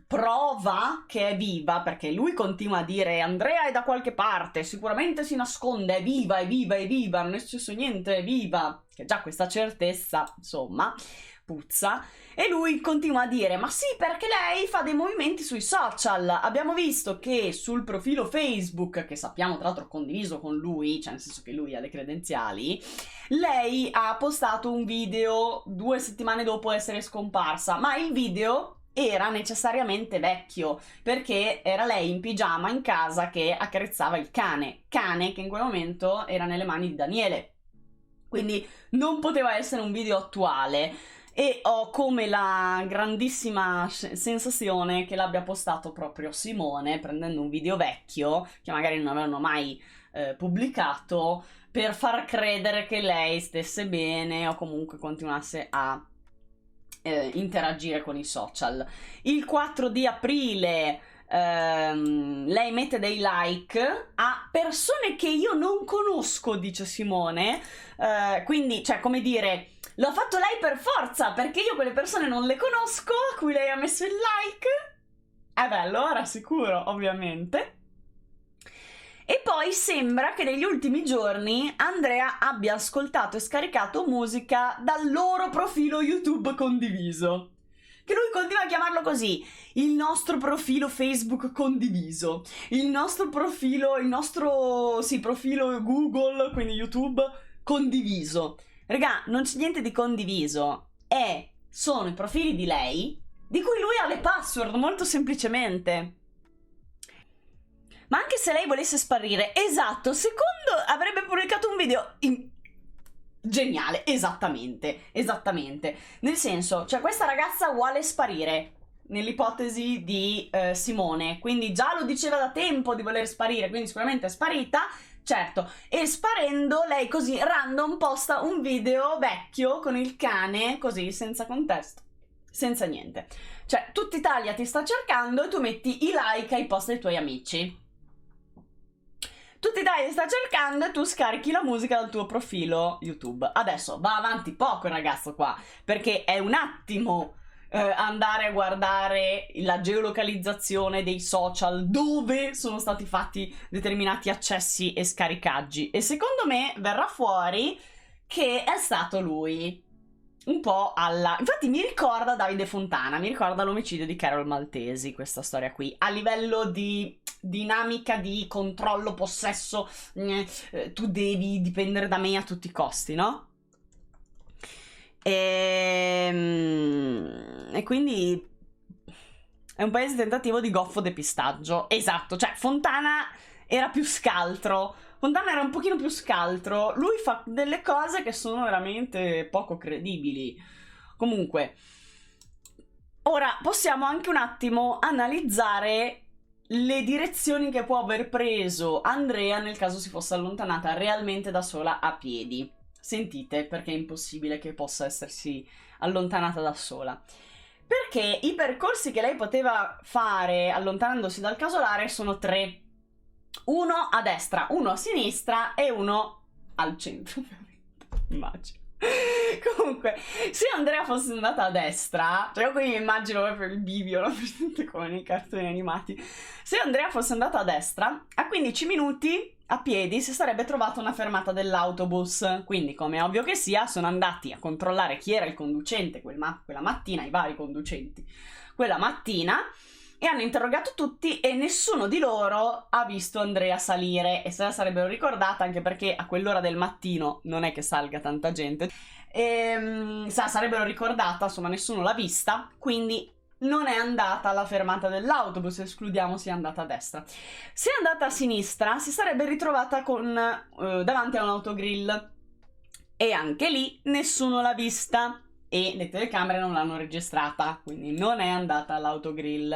prova che è viva, perché lui continua a dire Andrea è da qualche parte, sicuramente si nasconde, è viva, non è successo niente, è viva, che già questa certezza, insomma, puzza, e lui continua a dire ma sì, perché lei fa dei movimenti sui social, abbiamo visto che sul profilo Facebook, che sappiamo tra l'altro condiviso con lui, cioè nel senso che lui ha le credenziali, lei ha postato un video 2 settimane dopo essere scomparsa, ma il video era necessariamente vecchio, perché era lei in pigiama in casa che accarezzava il cane che in quel momento era nelle mani di Daniele, quindi non poteva essere un video attuale. E ho come la grandissima sensazione che l'abbia postato proprio Simone, prendendo un video vecchio che magari non avevano mai pubblicato, per far credere che lei stesse bene o comunque continuasse a interagire con i social. Il 4 di aprile lei mette dei like a persone che io non conosco, dice Simone, quindi, cioè, come dire, l'ha fatto lei per forza, perché io quelle persone non le conosco, a cui lei ha messo il like. Beh, allora sicuro, ovviamente. E poi sembra che negli ultimi giorni Andrea abbia ascoltato e scaricato musica dal loro profilo YouTube condiviso, che lui continua a chiamarlo così, il nostro profilo Facebook condiviso, il nostro profilo Google, quindi YouTube, condiviso. Regà, non c'è niente di condiviso, sono i profili di lei, di cui lui ha le password, molto semplicemente. Ma anche se lei volesse sparire, esatto, secondo avrebbe pubblicato un video geniale, esattamente. Nel senso, cioè questa ragazza vuole sparire, nell'ipotesi di Simone, quindi già lo diceva da tempo di voler sparire, quindi sicuramente è sparita, certo, e sparendo lei così random posta un video vecchio con il cane, così, senza contesto, senza niente. Cioè, tutta Italia ti sta cercando e tu metti i like ai post dei tuoi amici. Tutta Italia ti sta cercando e tu scarichi la musica dal tuo profilo YouTube. Adesso va avanti poco il ragazzo qua, perché è un attimo andare a guardare la geolocalizzazione dei social dove sono stati fatti determinati accessi e scaricaggi, e secondo me verrà fuori che è stato lui. Un po' infatti mi ricorda Davide Fontana, mi ricorda l'omicidio di Carol Maltesi, questa storia qui, a livello di dinamica di controllo, possesso, tu devi dipendere da me a tutti i costi, no? E quindi è un paese tentativo di goffo depistaggio, esatto, cioè Fontana era più scaltro, Fontana era un pochino più scaltro, lui fa delle cose che sono veramente poco credibili. Comunque, ora possiamo anche un attimo analizzare le direzioni che può aver preso Andrea nel caso si fosse allontanata realmente da sola a piedi. Sentite, perché è impossibile che possa essersi allontanata da sola. Perché i percorsi che lei poteva fare allontanandosi dal casolare sono 3. Uno a destra, uno a sinistra e uno al centro, ovviamente. Immagino. Comunque, se Andrea fosse andata a destra, cioè io qui mi immagino proprio il bivio, no? Come nei cartoni animati. Se Andrea fosse andata a destra, a 15 minuti a piedi si sarebbe trovata una fermata dell'autobus. Quindi, come è ovvio che sia, sono andati a controllare chi era il conducente quella mattina, i vari conducenti quella mattina, e hanno interrogato tutti e nessuno di loro ha visto Andrea salire, e se la sarebbero ricordata, anche perché a quell'ora del mattino non è che salga tanta gente, se la sarebbero ricordata, insomma nessuno l'ha vista, quindi non è andata alla fermata dell'autobus, escludiamo sia andata a destra. Se è andata a sinistra si sarebbe ritrovata davanti a un autogrill, e anche lì nessuno l'ha vista e le telecamere non l'hanno registrata, quindi non è andata all'autogrill.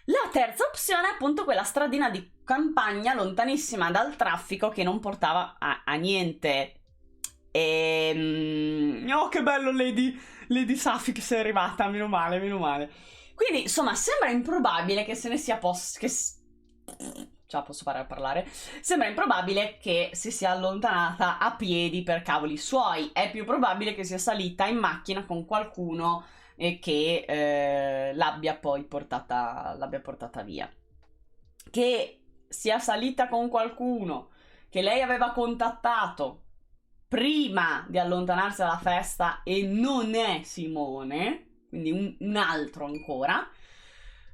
La terza opzione è appunto quella stradina di campagna lontanissima dal traffico che non portava a niente. Oh, che bello, Lady Safi che sei arrivata, meno male, meno male. Quindi, insomma, sembra improbabile che se ne sia ce la posso fare a parlare? Sembra improbabile che si sia allontanata a piedi per cavoli suoi. È più probabile che sia salita in macchina con qualcuno e che l'abbia poi portata via. Che sia salita con qualcuno che lei aveva contattato prima di allontanarsi dalla festa e non è Simone, quindi un altro ancora,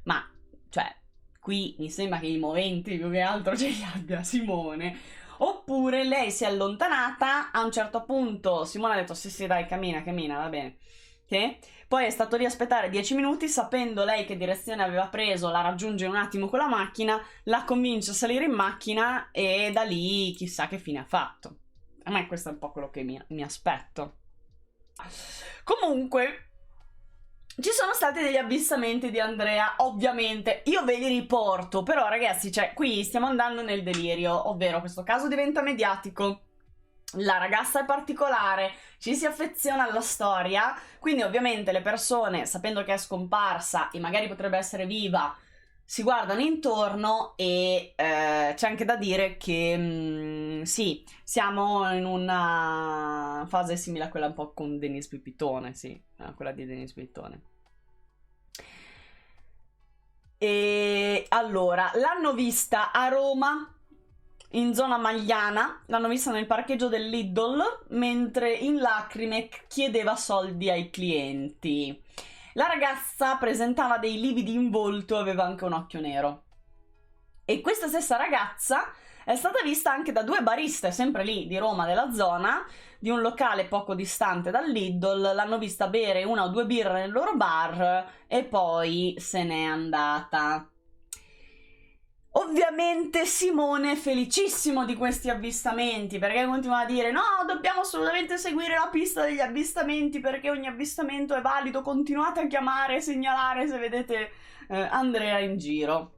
ma cioè qui mi sembra che i moventi più che altro ce li abbia Simone. Oppure lei si è allontanata, a un certo punto Simone ha detto sì dai cammina, va bene, okay? Poi è stato lì a aspettare 10 minuti, sapendo lei che direzione aveva preso, la raggiunge un attimo con la macchina, la convince a salire in macchina e da lì chissà che fine ha fatto. A me questo è un po' quello che mi aspetto. Comunque ci sono stati degli avvistamenti di Andrea, ovviamente, io ve li riporto, però ragazzi, cioè, qui stiamo andando nel delirio, ovvero questo caso diventa mediatico, la ragazza è particolare, ci si affeziona alla storia, quindi ovviamente le persone, sapendo che è scomparsa e magari potrebbe essere viva, si guardano intorno e c'è anche da dire che sì, siamo in una fase simile a quella un po' con Denise Pipitone, sì, quella di Denise Pipitone. E allora, l'hanno vista a Roma, in zona Magliana, l'hanno vista nel parcheggio del Lidl, mentre in lacrime chiedeva soldi ai clienti. La ragazza presentava dei lividi in volto e aveva anche un occhio nero. E questa stessa ragazza è stata vista anche da 2 bariste, sempre lì di Roma, della zona, di un locale poco distante dal Lidl. L'hanno vista bere 1 o 2 birre nel loro bar e poi se n'è andata. Ovviamente Simone è felicissimo di questi avvistamenti, perché continua a dire no, dobbiamo assolutamente seguire la pista degli avvistamenti perché ogni avvistamento è valido, continuate a chiamare e segnalare se vedete Andrea in giro.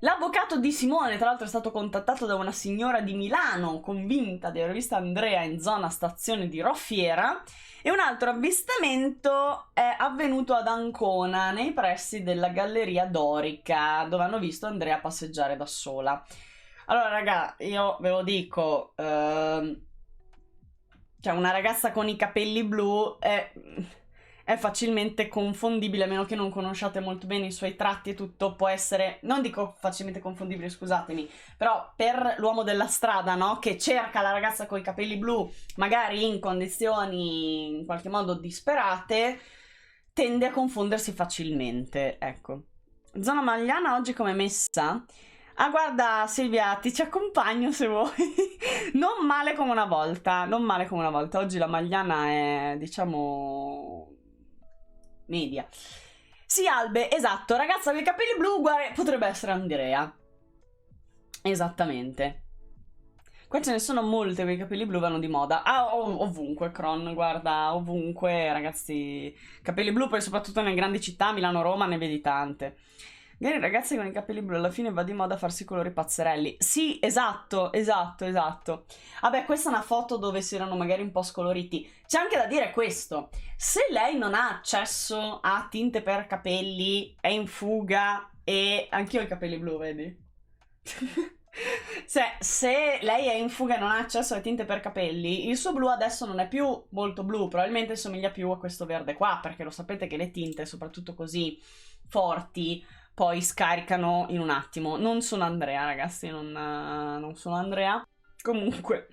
L'avvocato di Simone, tra l'altro, è stato contattato da una signora di Milano convinta di aver visto Andrea in zona stazione di Roffiera, e un altro avvistamento è avvenuto ad Ancona, nei pressi della Galleria Dorica, dove hanno visto Andrea passeggiare da sola. Allora, raga, io ve lo dico, cioè una ragazza con i capelli blu è facilmente confondibile, a meno che non conosciate molto bene i suoi tratti e tutto, può essere, non dico facilmente confondibile, scusatemi, però per l'uomo della strada, no, che cerca la ragazza con i capelli blu, magari in condizioni in qualche modo disperate, tende a confondersi facilmente, ecco. Zona Magliana oggi come messa? Ah, guarda Silvia, ti ci accompagno se vuoi. Non male come una volta, non male come una volta. Oggi la Magliana è, diciamo, media. Sì, Albe, esatto, ragazza con i capelli blu, guarda, potrebbe essere Andrea. Esattamente. Qua ce ne sono molte, quei capelli blu vanno di moda. Ah, ovunque, Cron, guarda, ovunque, ragazzi. Capelli blu, poi soprattutto nelle grandi città, Milano, Roma, ne vedi tante. Magari ragazzi con i capelli blu alla fine va di moda farsi i colori pazzerelli. Sì, esatto. Vabbè, questa è una foto dove si erano magari un po' scoloriti. C'è anche da dire questo: se lei non ha accesso a tinte per capelli, è in fuga, e anch'io ho i capelli blu, vedi? Se lei è in fuga e non ha accesso alle tinte per capelli, il suo blu adesso non è più molto blu, probabilmente somiglia più a questo verde qua, perché lo sapete che le tinte, soprattutto così forti, poi scaricano in un attimo. Non sono Andrea, ragazzi, non sono Andrea. Comunque,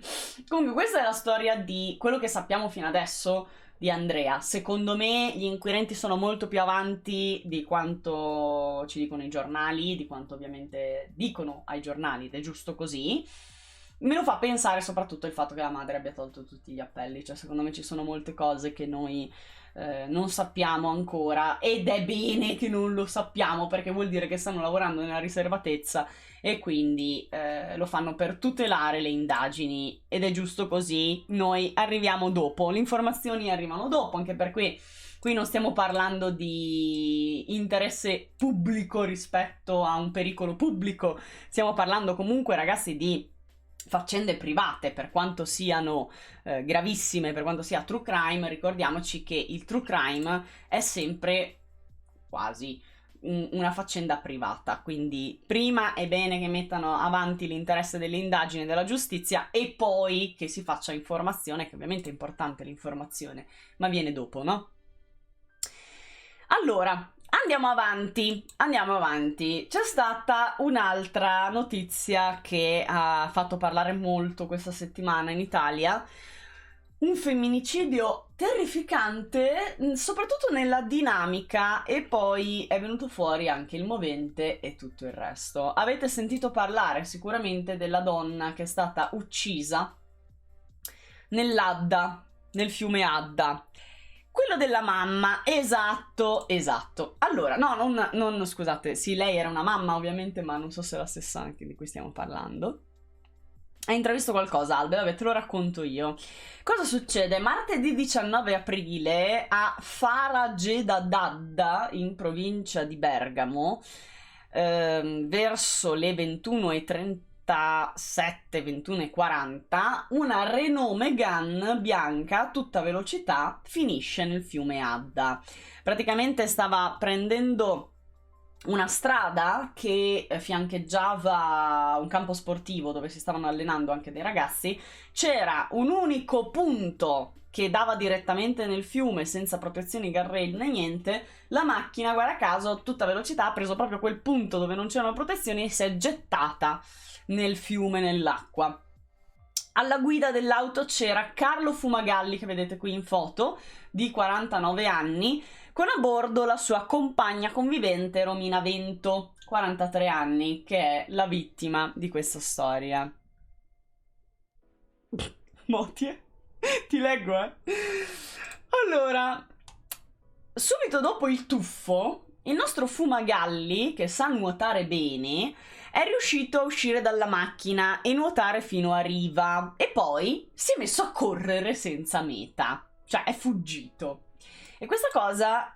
questa è la storia di quello che sappiamo fino adesso di Andrea. Secondo me gli inquirenti sono molto più avanti di quanto ci dicono i giornali, di quanto ovviamente dicono ai giornali, ed è giusto così. Me lo fa pensare soprattutto il fatto che la madre abbia tolto tutti gli appelli, cioè secondo me ci sono molte cose che noi non sappiamo ancora, ed è bene che non lo sappiamo, perché vuol dire che stanno lavorando nella riservatezza e quindi lo fanno per tutelare le indagini, ed è giusto così. Noi arriviamo dopo, le informazioni arrivano dopo, anche per qui non stiamo parlando di interesse pubblico rispetto a un pericolo pubblico, stiamo parlando comunque, ragazzi, di faccende private, per quanto siano gravissime, per quanto sia true crime. Ricordiamoci che il true crime è sempre quasi una faccenda privata, quindi prima è bene che mettano avanti l'interesse delle indagini e della giustizia, e poi che si faccia informazione, che ovviamente è importante l'informazione, ma viene dopo, no? Allora, andiamo avanti. C'è stata un'altra notizia che ha fatto parlare molto questa settimana in Italia. Un femminicidio terrificante, soprattutto nella dinamica, e poi è venuto fuori anche il movente e tutto il resto. Avete sentito parlare sicuramente della donna che è stata uccisa nell'Adda, nel fiume Adda. Quello della mamma, esatto. Allora, no, non scusate, sì, lei era una mamma ovviamente, ma non so se è la stessa anche di cui stiamo parlando. Hai intravisto qualcosa, Albe? Vabbè, te lo racconto io. Cosa succede? Martedì 19 aprile a Faragedadadda, in provincia di Bergamo, verso le 21:37, 21:40, una Renault Megane bianca a tutta velocità finisce nel fiume Adda. Praticamente stava prendendo una strada che fiancheggiava un campo sportivo dove si stavano allenando anche dei ragazzi. C'era un unico punto che dava direttamente nel fiume, senza protezioni, guardrail né niente. La macchina, guarda caso, a tutta velocità ha preso proprio quel punto dove non c'erano protezioni e si è gettata nel fiume, nell'acqua. Alla guida dell'auto c'era Carlo Fumagalli, che vedete qui in foto, di 49 anni, con a bordo la sua compagna convivente Romina Vento, 43 anni, che è la vittima di questa storia. Motie? Ti leggo, Allora, subito dopo il tuffo, il nostro Fumagalli, che sa nuotare bene, è riuscito a uscire dalla macchina e nuotare fino a riva, e poi si è messo a correre senza meta, cioè è fuggito. E questa cosa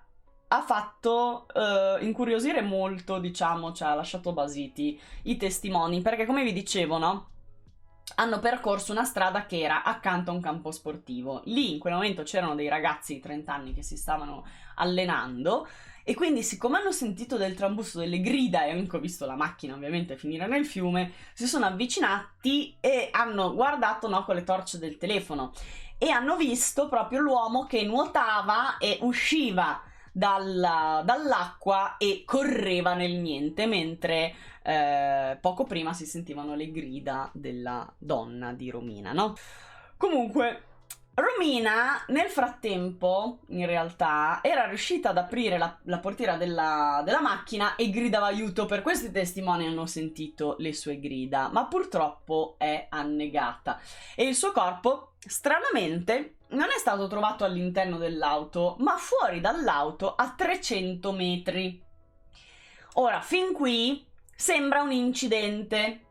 ha fatto incuriosire molto, diciamo, cioè ha lasciato basiti i testimoni, perché come vi dicevo, no? Hanno percorso una strada che era accanto a un campo sportivo. Lì in quel momento c'erano dei ragazzi di 30 anni che si stavano allenando, e quindi, siccome hanno sentito del trambusto, delle grida, e anche ho visto la macchina ovviamente finire nel fiume, si sono avvicinati e hanno guardato, no, con le torce del telefono, e hanno visto proprio l'uomo che nuotava e usciva dall'acqua e correva nel niente, mentre poco prima si sentivano le grida della donna di Romina, no? Comunque, Romina nel frattempo in realtà era riuscita ad aprire la portiera della macchina e gridava aiuto. Per questo i testimoni hanno sentito le sue grida, ma purtroppo è annegata, e il suo corpo stranamente non è stato trovato all'interno dell'auto, ma fuori dall'auto a 300 metri. Ora, fin qui sembra un incidente,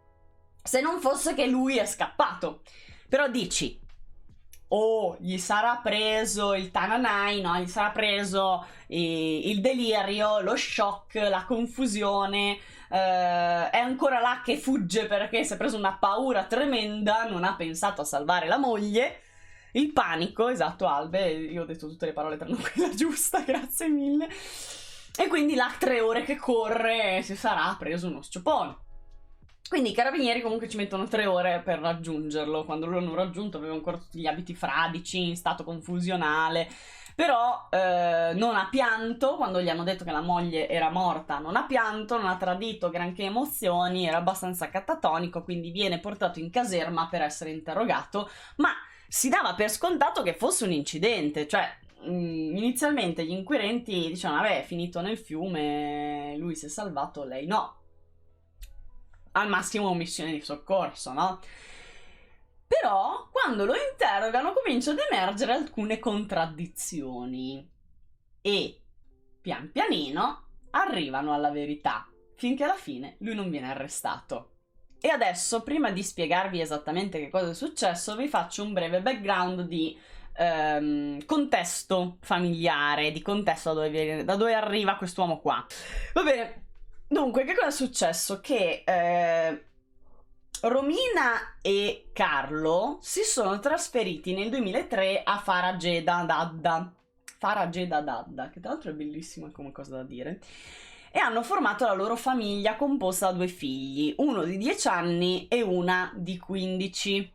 se non fosse che lui è scappato. Però dici, oh, gli sarà preso il tananai, no? Gli sarà preso il delirio, lo shock, la confusione, è ancora là che fugge perché si è preso una paura tremenda, non ha pensato a salvare la moglie. Il panico, esatto, Albe, io ho detto tutte le parole tranne quella giusta, grazie mille. E quindi là 3 ore che corre si sarà preso uno sciopone. Quindi i carabinieri comunque ci mettono 3 ore per raggiungerlo. Quando lo hanno raggiunto aveva ancora tutti gli abiti fradici, in stato confusionale. Però non ha pianto, quando gli hanno detto che la moglie era morta non ha pianto, non ha tradito granché emozioni, era abbastanza catatonico, quindi viene portato in caserma per essere interrogato, ma si dava per scontato che fosse un incidente, cioè inizialmente gli inquirenti dicevano vabbè è finito nel fiume, lui si è salvato, lei no. Al massimo omissione di soccorso, no? Però, quando lo interrogano, cominciano ad emergere alcune contraddizioni e, pian pianino, arrivano alla verità, finché alla fine lui non viene arrestato. E adesso, prima di spiegarvi esattamente che cosa è successo, vi faccio un breve background di contesto familiare, di contesto da dove arriva quest'uomo qua. Va bene, dunque, che cosa è successo? Che Romina e Carlo si sono trasferiti nel 2003 a Farageda Dadda, che tra l'altro è bellissima come cosa da dire, e hanno formato la loro famiglia composta da 2 figli, uno di 10 anni e una di 15.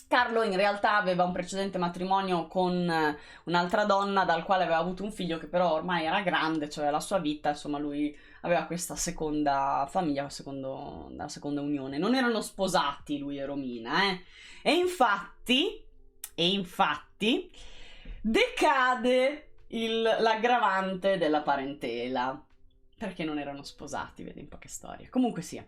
Carlo in realtà aveva un precedente matrimonio con un'altra donna dal quale aveva avuto un figlio che però ormai era grande, cioè la sua vita, insomma lui aveva questa seconda famiglia, la seconda unione. Non erano sposati lui e Romina, E infatti decade l'aggravante della parentela, perché non erano sposati, vedi in poche storie. Comunque sia.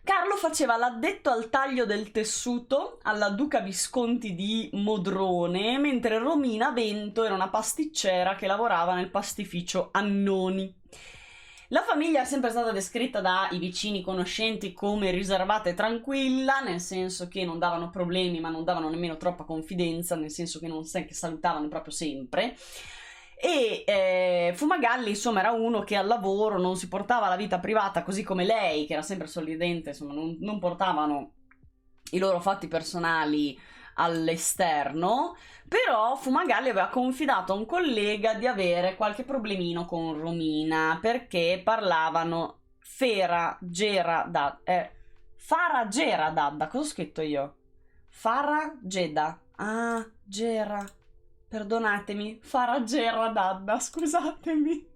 Carlo faceva l'addetto al taglio del tessuto alla Duca Visconti di Modrone, mentre Romina Bento era una pasticcera che lavorava nel pastificio Annoni. La famiglia è sempre stata descritta dai vicini conoscenti come riservata e tranquilla, nel senso che non davano problemi ma non davano nemmeno troppa confidenza, nel senso che non sai che salutavano proprio sempre. E Fumagalli insomma era uno che al lavoro non si portava la vita privata, così come lei che era sempre sorridente, insomma non portavano i loro fatti personali all'esterno. Però Fumagalli aveva confidato a un collega di avere qualche problemino con Romina perché parlavano Farageda, cosa ho scritto io? Farageda, Gera, perdonatemi, Faragera Dadda, scusatemi,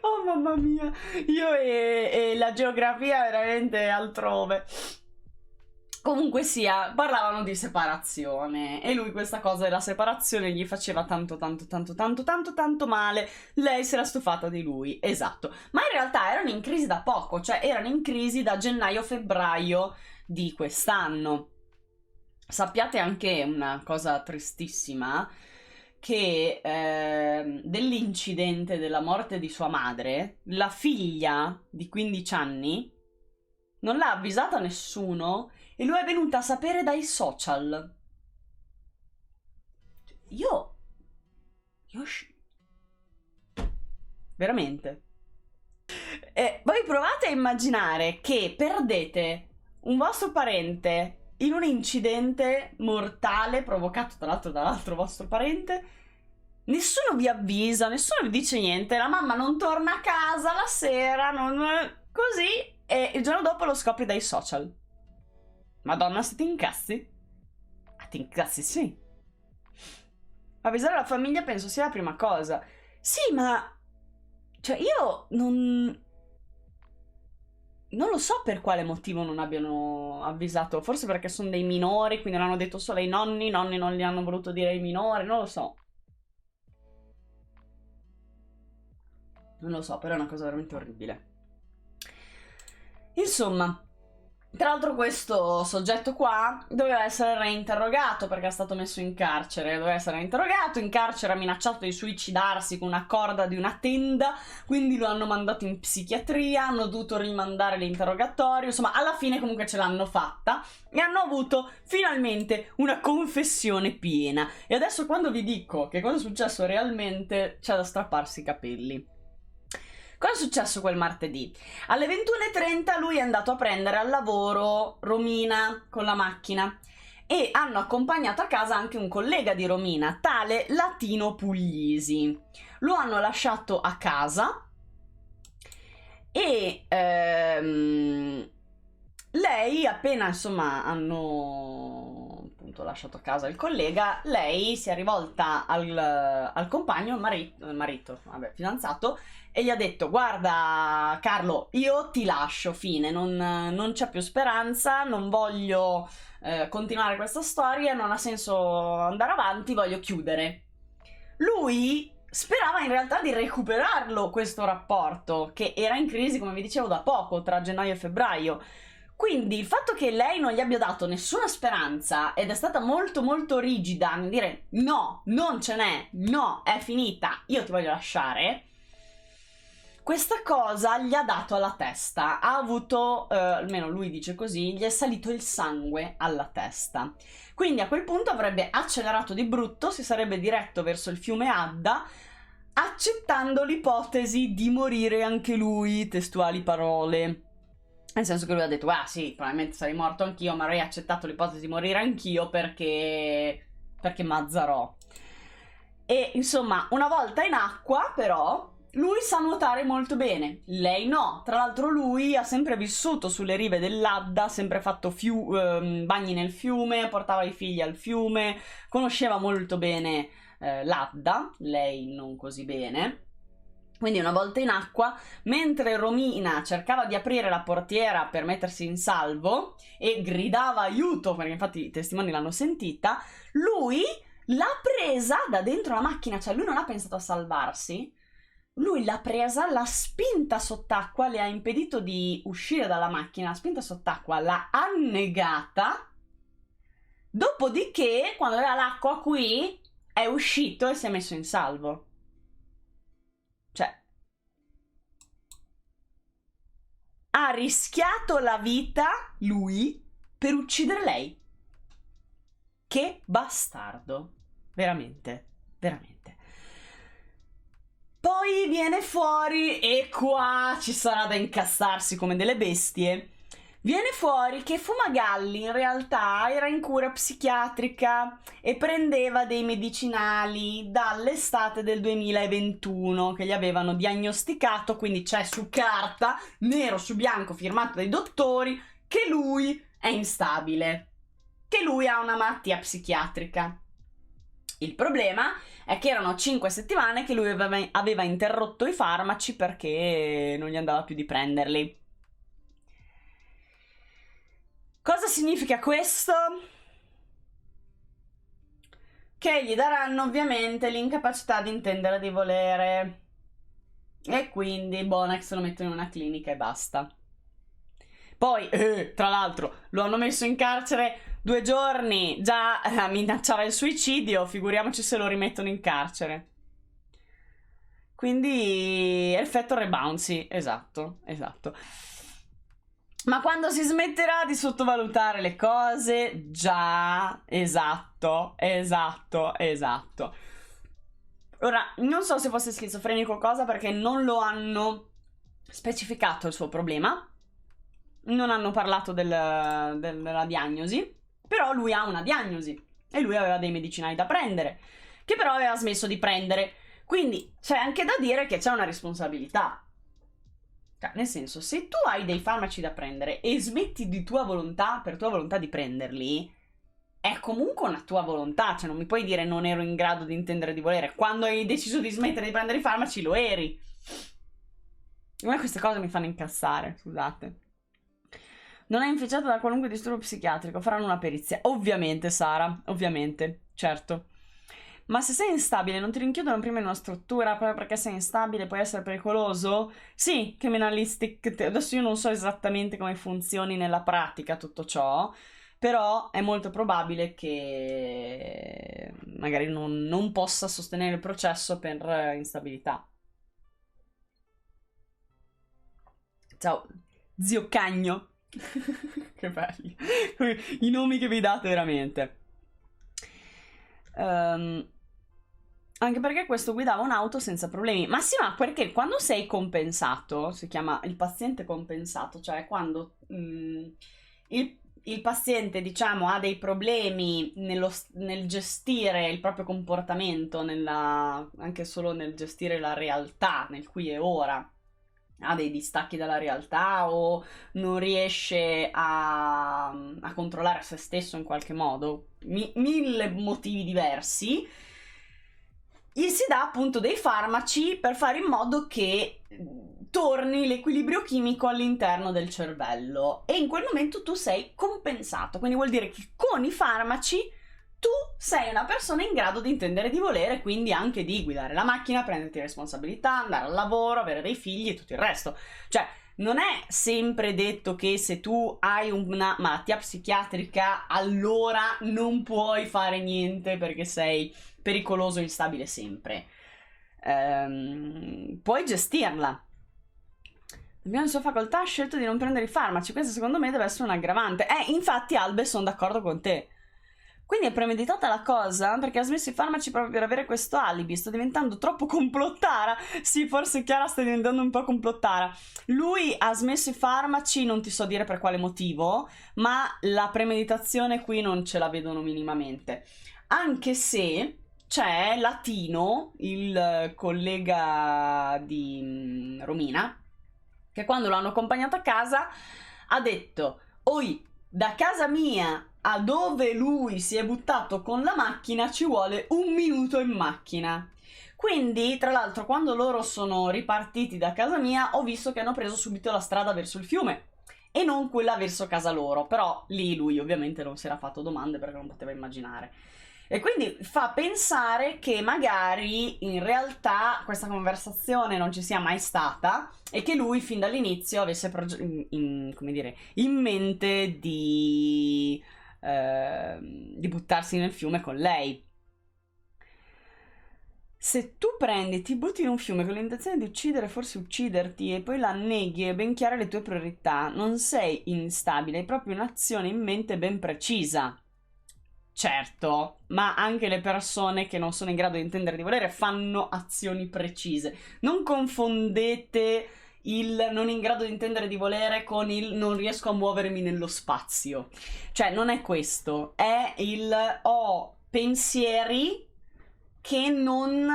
oh mamma mia, io e la geografia veramente altrove. Comunque sia, parlavano di separazione e lui questa cosa della separazione gli faceva tanto male, lei si era stufata di lui, esatto. Ma in realtà erano in crisi da poco, cioè erano in crisi da gennaio-febbraio di quest'anno. Sappiate anche una cosa tristissima, che dell'incidente della morte di sua madre, la figlia di 15 anni non l'ha avvisata nessuno e lui è venuta a sapere dai social. Io veramente. Voi provate a immaginare che perdete un vostro parente in un incidente mortale provocato tra l'altro dall'altro vostro parente, nessuno vi avvisa, nessuno vi dice niente, la mamma non torna a casa la sera, così, e il giorno dopo lo scopri dai social. Madonna, se ti incazzi? Ti incazzi, sì. Avvisare la famiglia penso sia la prima cosa. Sì, ma cioè io non lo so per quale motivo non abbiano avvisato. Forse perché sono dei minori, quindi l'hanno detto solo ai nonni non gli hanno voluto dire ai minori, non lo so. Non lo so, però è una cosa veramente orribile. Insomma, tra l'altro questo soggetto qua doveva essere reinterrogato perché è stato messo in carcere, doveva essere reinterrogato, in carcere ha minacciato di suicidarsi con una corda di una tenda, quindi lo hanno mandato in psichiatria, hanno dovuto rimandare l'interrogatorio, insomma alla fine comunque ce l'hanno fatta e hanno avuto finalmente una confessione piena. E adesso quando vi dico che cosa è successo realmente c'è da strapparsi i capelli. Cosa è successo quel martedì? Alle 21:30 lui è andato a prendere al lavoro Romina con la macchina e hanno accompagnato a casa anche un collega di Romina, tale Latino Puglisi. Lo hanno lasciato a casa E lei, appena insomma hanno appunto lasciato a casa il collega, lei si è rivolta al compagno, marito, vabbè, fidanzato, e gli ha detto: guarda Carlo, io ti lascio, fine, non c'è più speranza, non voglio continuare questa storia, non ha senso andare avanti, voglio chiudere. Lui sperava in realtà di recuperarlo questo rapporto, che era in crisi, come vi dicevo, da poco, tra gennaio e febbraio. Quindi il fatto che lei non gli abbia dato nessuna speranza ed è stata molto molto rigida nel dire no, non ce n'è, no, è finita, io ti voglio lasciare, questa cosa gli ha dato alla testa, ha avuto, almeno lui dice così, gli è salito il sangue alla testa. Quindi a quel punto avrebbe accelerato di brutto, si sarebbe diretto verso il fiume Adda, accettando l'ipotesi di morire anche lui, testuali parole. Nel senso che lui ha detto: ah sì, probabilmente sarei morto anch'io, ma avrei accettato l'ipotesi di morire anch'io perché Mazzarò. E insomma, una volta in acqua, però, lui sa nuotare molto bene, lei no. Tra l'altro lui ha sempre vissuto sulle rive dell'Adda, ha sempre fatto bagni nel fiume, portava i figli al fiume, conosceva molto bene l'Adda, lei non così bene. Quindi una volta in acqua, mentre Romina cercava di aprire la portiera per mettersi in salvo e gridava aiuto, perché infatti i testimoni l'hanno sentita, lui l'ha presa da dentro la macchina, cioè lui non ha pensato a salvarsi, lui l'ha presa, l'ha spinta sott'acqua, le ha impedito di uscire dalla macchina, l'ha spinta sott'acqua, l'ha annegata, dopodiché, quando aveva l'acqua qui, è uscito e si è messo in salvo. Cioè, ha rischiato la vita, lui, per uccidere lei. Che bastardo. Veramente, veramente. Poi viene fuori, e qua ci sarà da incassarsi come delle bestie, viene fuori che Fumagalli in realtà era in cura psichiatrica e prendeva dei medicinali dall'estate del 2021 che gli avevano diagnosticato, quindi c'è su carta, nero su bianco, firmato dai dottori, che lui è instabile, che lui ha una malattia psichiatrica. Il problema è che erano 5 settimane che lui aveva interrotto i farmaci perché non gli andava più di prenderli. Cosa significa questo? Che gli daranno ovviamente l'incapacità di intendere di volere e quindi Bonex lo mettono in una clinica e basta. Poi, tra l'altro, lo hanno messo in carcere 2 giorni già a minacciare il suicidio, figuriamoci se lo rimettono in carcere. Quindi effetto rebouncy, esatto. Ma quando si smetterà di sottovalutare le cose, già, esatto. Ora, non so se fosse schizofrenico o cosa, perché non lo hanno specificato il suo problema, non hanno parlato della diagnosi, però lui ha una diagnosi e lui aveva dei medicinali da prendere, che però aveva smesso di prendere. Quindi c'è anche da dire che c'è una responsabilità. Nel senso, se tu hai dei farmaci da prendere e smetti di tua volontà, per tua volontà di prenderli, è comunque una tua volontà, cioè non mi puoi dire non ero in grado di intendere di volere. Quando hai deciso di smettere di prendere i farmaci lo eri. A me queste cose mi fanno incassare, scusate. Non è inficiato da qualunque disturbo psichiatrico, faranno una perizia. Ovviamente, Sara, ovviamente, certo. Ma se sei instabile non ti rinchiudono prima in una struttura proprio perché sei instabile, puoi essere pericoloso? Sì, criminalistic. Adesso io non so esattamente come funzioni nella pratica tutto ciò, però è molto probabile che magari non possa sostenere il processo per instabilità. Ciao, zio Cagno. Che belli. I nomi che vi date veramente. Anche perché questo guidava un'auto senza problemi. Ma sì, ma perché quando sei compensato, si chiama il paziente compensato, cioè quando il paziente, diciamo, ha dei problemi nel gestire il proprio comportamento, anche solo nel gestire la realtà, nel qui e ora, ha dei distacchi dalla realtà o non riesce a controllare se stesso in qualche modo, mille motivi diversi, gli si dà appunto dei farmaci per fare in modo che torni l'equilibrio chimico all'interno del cervello, e in quel momento tu sei compensato, quindi vuol dire che con i farmaci tu sei una persona in grado di intendere di volere, quindi anche di guidare la macchina, prenderti responsabilità, andare al lavoro, avere dei figli e tutto il resto. Cioè, non è sempre detto che se tu hai una malattia psichiatrica allora non puoi fare niente perché sei pericoloso e instabile sempre. Puoi gestirla. Abbiamo in sua facoltà ha scelto di non prendere i farmaci. Questo secondo me deve essere un aggravante. Infatti, Albe, sono d'accordo con te. Quindi è premeditata la cosa, perché ha smesso i farmaci proprio per avere questo alibi. Sto diventando troppo complottara. Sì, forse Chiara sta diventando un po' complottara. Lui ha smesso i farmaci, non ti so dire per quale motivo, ma la premeditazione qui non ce la vedono minimamente. Anche se c'è Latino, il collega di Romina, che quando l'hanno accompagnato a casa ha detto: oi, da casa mia a dove lui si è buttato con la macchina ci vuole 1 minuto in macchina. Quindi, tra l'altro, quando loro sono ripartiti da casa mia ho visto che hanno preso subito la strada verso il fiume e non quella verso casa loro, però lì lui ovviamente non si era fatto domande perché non poteva immaginare. E quindi fa pensare che magari in realtà questa conversazione non ci sia mai stata e che lui fin dall'inizio avesse in mente di buttarsi nel fiume con lei. Se tu prendi, ti butti in un fiume con l'intenzione di uccidere, forse ucciderti, e poi la neghi e ben chiare le tue priorità, non sei instabile, hai proprio un'azione in mente ben precisa. Certo, ma anche le persone che non sono in grado di intendere di volere fanno azioni precise. Non confondete il non in grado di intendere di volere con il non riesco a muovermi nello spazio. Cioè, non è questo, è il ho pensieri che non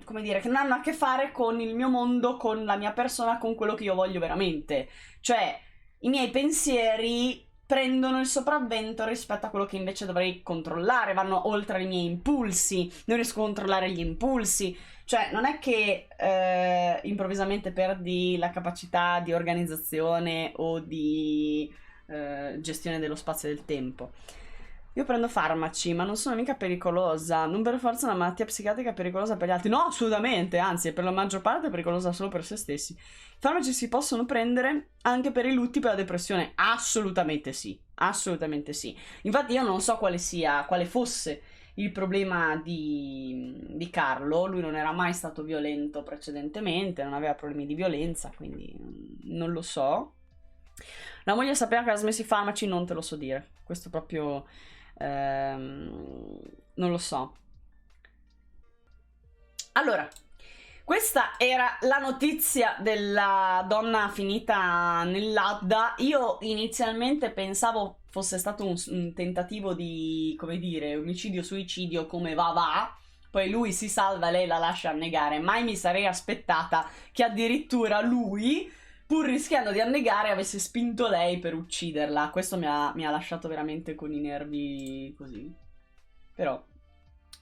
come dire, che non hanno a che fare con il mio mondo, con la mia persona, con quello che io voglio veramente. Cioè, i miei pensieri prendono il sopravvento rispetto a quello che invece dovrei controllare, vanno oltre i miei impulsi, non riesco a controllare gli impulsi. Cioè, non è che improvvisamente perdi la capacità di organizzazione o di gestione dello spazio e del tempo. Io prendo farmaci, ma non sono mica pericolosa. Non per forza una malattia psichiatrica è pericolosa per gli altri. No, assolutamente, anzi, per la maggior parte è pericolosa solo per se stessi. I farmaci si possono prendere anche per i lutti, per la depressione. Assolutamente sì, assolutamente sì. Infatti io non so quale fosse il problema di Carlo. Lui non era mai stato violento precedentemente, non aveva problemi di violenza, quindi non lo so. La moglie sapeva che aveva smesso i farmaci, non te lo so dire. Questo proprio non lo so. Allora, questa era la notizia della donna finita nell'Adda. Io inizialmente pensavo fosse stato un tentativo di, come dire, omicidio-suicidio, come va. Poi lui si salva, lei la lascia annegare. Mai mi sarei aspettata che addirittura lui, pur rischiando di annegare, avesse spinto lei per ucciderla. Questo mi ha lasciato veramente con i nervi così. Però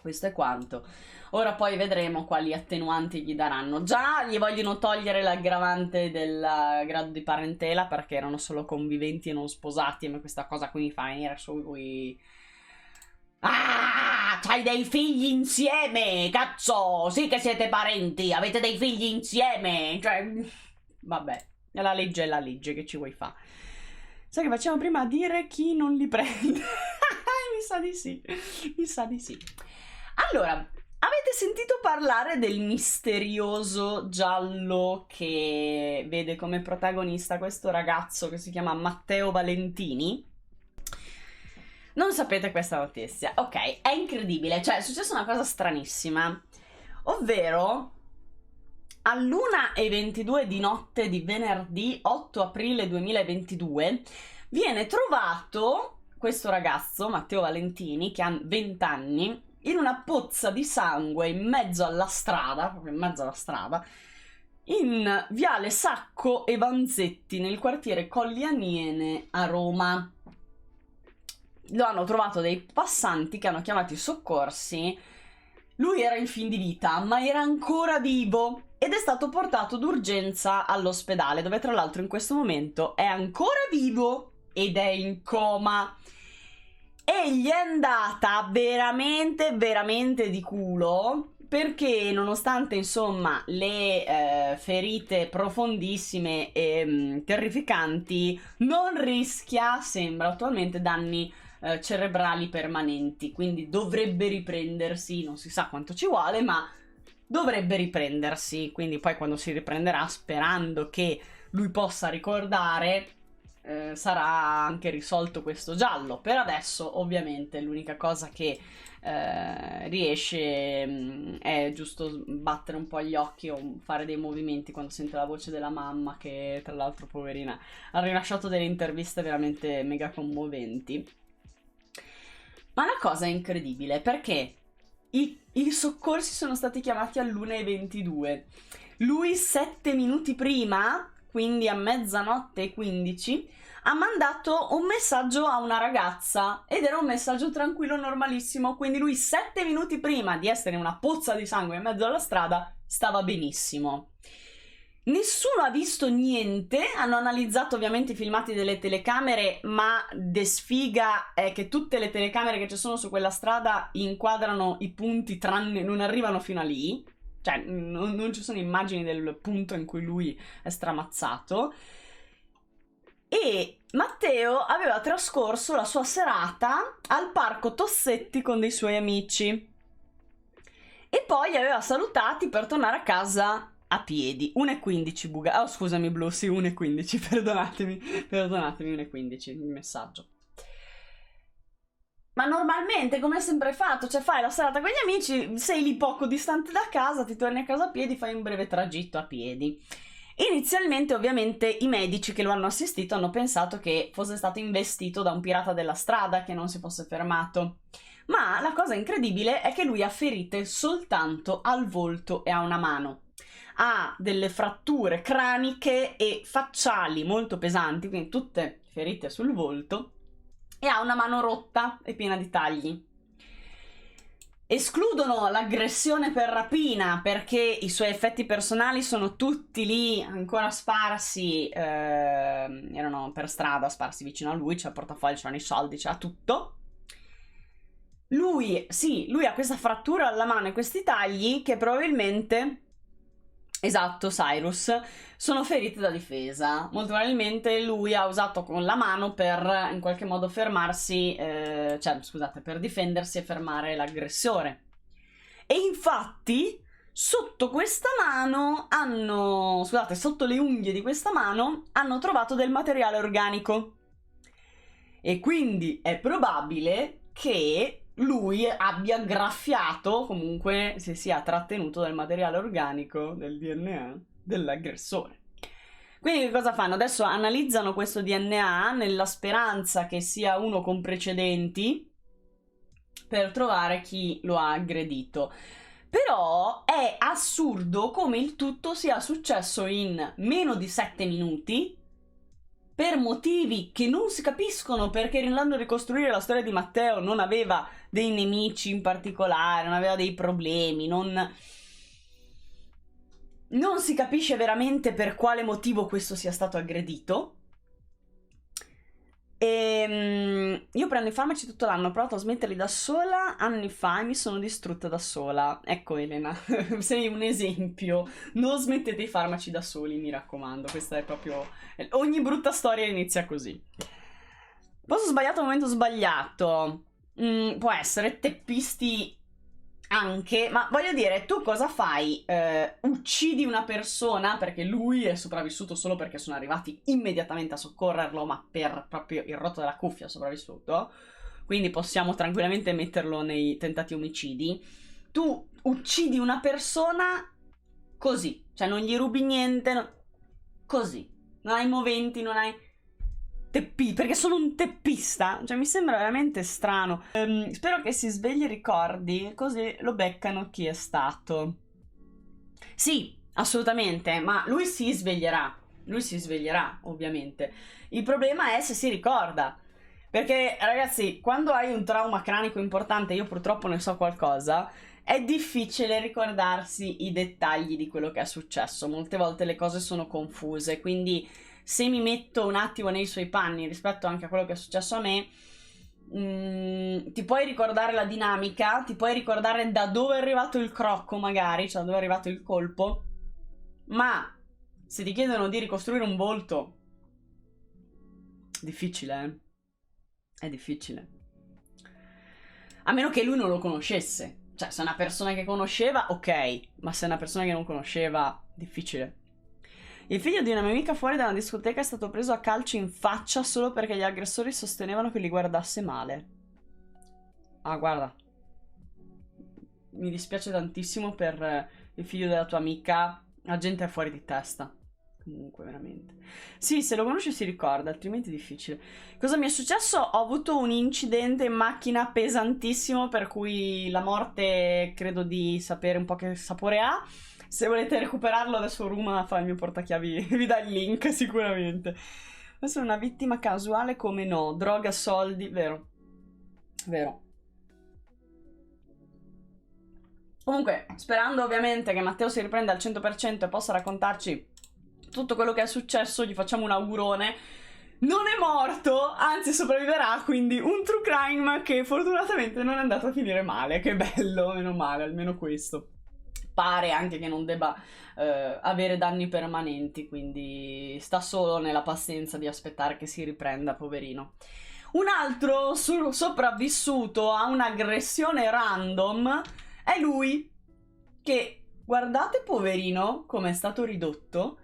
questo è quanto. Ora poi vedremo quali attenuanti gli daranno. Già gli vogliono togliere l'aggravante del grado di parentela perché erano solo conviventi e non sposati, e questa cosa qui mi fa venire sui... c'hai dei figli insieme, cazzo! Sì che siete parenti, avete dei figli insieme! Cioè, vabbè. La legge è la legge, che ci vuoi fa? Sai che facciamo prima a dire chi non li prende? Mi sa di sì. Mi sa di sì. Allora, avete sentito parlare del misterioso giallo che vede come protagonista questo ragazzo che si chiama Matteo Valentini? Non sapete questa notizia? Ok, è incredibile. Cioè, è successa una cosa stranissima. Ovvero, all'1:22 di notte di venerdì 8 aprile 2022 viene trovato questo ragazzo, Matteo Valentini, che ha 20 anni, in una pozza di sangue in mezzo alla strada, proprio in mezzo alla strada, in Viale Sacco e Vanzetti, nel quartiere Colli Aniene a Roma. Lo hanno trovato dei passanti che hanno chiamato i soccorsi. Lui era in fin di vita, ma era ancora vivo ed è stato portato d'urgenza all'ospedale, dove tra l'altro in questo momento è ancora vivo ed è in coma. E gli è andata veramente, veramente di culo, perché nonostante insomma le ferite profondissime e terrificanti, non rischia, sembra attualmente, danni cerebrali permanenti, quindi dovrebbe riprendersi, non si sa quanto ci vuole, ma dovrebbe riprendersi, quindi poi quando si riprenderà, sperando che lui possa ricordare, sarà anche risolto questo giallo. Per adesso ovviamente l'unica cosa che riesce è giusto battere un po' gli occhi o fare dei movimenti quando sente la voce della mamma, che tra l'altro poverina ha rilasciato delle interviste veramente mega commoventi. Ma la cosa è incredibile perché i soccorsi sono stati chiamati all'1:22. Lui 7 minuti prima, quindi a 00:15, ha mandato un messaggio a una ragazza ed era un messaggio tranquillo, normalissimo. Quindi lui 7 minuti prima di essere in una pozza di sangue in mezzo alla strada stava benissimo. Nessuno ha visto niente, hanno analizzato ovviamente i filmati delle telecamere, ma de sfiga è che tutte le telecamere che ci sono su quella strada inquadrano i punti tranne, non arrivano fino a lì, cioè non ci sono immagini del punto in cui lui è stramazzato. E Matteo aveva trascorso la sua serata al parco Tossetti con dei suoi amici e poi li aveva salutati per tornare a casa a piedi. 1:15 buga. Oh, scusami Blu, sì, 1:15, perdonatemi, 1:15 il messaggio. Ma normalmente, come hai sempre fatto, cioè fai la serata con gli amici, sei lì poco distante da casa, ti torni a casa a piedi, fai un breve tragitto a piedi. Inizialmente, ovviamente, i medici che lo hanno assistito hanno pensato che fosse stato investito da un pirata della strada, che non si fosse fermato. Ma la cosa incredibile è che lui ha ferite soltanto al volto e a una mano. Ha delle fratture craniche e facciali molto pesanti, quindi tutte ferite sul volto, e ha una mano rotta e piena di tagli. Escludono l'aggressione per rapina perché i suoi effetti personali sono tutti lì ancora sparsi, erano per strada, sparsi vicino a lui, c'è il portafoglio, c'erano i soldi, c'era tutto. Lui ha questa frattura alla mano e questi tagli che probabilmente, esatto, Cyrus, sono ferite da difesa. Molto probabilmente lui ha usato con la mano per in qualche modo fermarsi, per difendersi e fermare l'aggressore. E infatti sotto questa mano sotto le unghie di questa mano hanno trovato del materiale organico. E quindi è probabile che lui abbia graffiato, comunque si sia trattenuto del materiale organico, del DNA dell'aggressore. Quindi che cosa fanno? Adesso analizzano questo DNA nella speranza che sia uno con precedenti per trovare chi lo ha aggredito. Però è assurdo come il tutto sia successo in meno di 7 minuti per motivi che non si capiscono, perché andando a ricostruire la storia di Matteo non aveva dei nemici in particolare, non aveva dei problemi, non si capisce veramente per quale motivo questo sia stato aggredito. Io prendo i farmaci tutto l'anno, ho provato a smetterli da sola anni fa e mi sono distrutta da sola. Ecco Elena, sei un esempio. Non smettete i farmaci da soli, mi raccomando. Questa è proprio... ogni brutta storia inizia così. Posto sbagliato, momento sbagliato. Può essere, teppisti anche, ma voglio dire, tu cosa fai? Uccidi una persona perché lui è sopravvissuto solo perché sono arrivati immediatamente a soccorrerlo, ma per proprio il rotto della cuffia è sopravvissuto, quindi possiamo tranquillamente metterlo nei tentati omicidi. Tu uccidi una persona così, cioè non gli rubi niente, così, non hai moventi, non hai... perché sono un teppista, cioè mi sembra veramente strano. Spero che si svegli e ricordi, così lo beccano chi è stato. Sì, assolutamente, ma lui si sveglierà, ovviamente. Il problema è se si ricorda, perché ragazzi, quando hai un trauma cranico importante, io purtroppo ne so qualcosa, è difficile ricordarsi i dettagli di quello che è successo, molte volte le cose sono confuse, quindi se mi metto un attimo nei suoi panni rispetto anche a quello che è successo a me, ti puoi ricordare la dinamica, ti puoi ricordare da dove è arrivato il crocco magari, cioè da dove è arrivato il colpo, ma se ti chiedono di ricostruire un volto, difficile, È difficile. A meno che lui non lo conoscesse. Cioè, se è una persona che conosceva, ok, ma se è una persona che non conosceva, difficile. Il figlio di una mia amica fuori da una discoteca è stato preso a calci in faccia solo perché gli aggressori sostenevano che li guardasse male. Ah, guarda. Mi dispiace tantissimo per il figlio della tua amica. La gente è fuori di testa. Comunque, veramente. Sì, se lo conosci si ricorda, altrimenti è difficile. Cosa mi è successo? Ho avuto un incidente in macchina pesantissimo, per cui la morte credo di sapere un po' che sapore ha. Se volete recuperarlo, adesso Ruma fa il mio portachiavi, vi dà il link sicuramente. Essere una vittima casuale come no, droga, soldi, vero. Vero. Comunque, sperando ovviamente che Matteo si riprenda al 100% e possa raccontarci tutto quello che è successo, gli facciamo un augurone. Non è morto, anzi sopravviverà, quindi un true crime che fortunatamente non è andato a finire male. Che bello, meno male, almeno questo. Pare anche che non debba avere danni permanenti, quindi sta solo nella pazienza di aspettare che si riprenda, poverino. Un altro sopravvissuto a un'aggressione random è lui, che guardate poverino come è stato ridotto.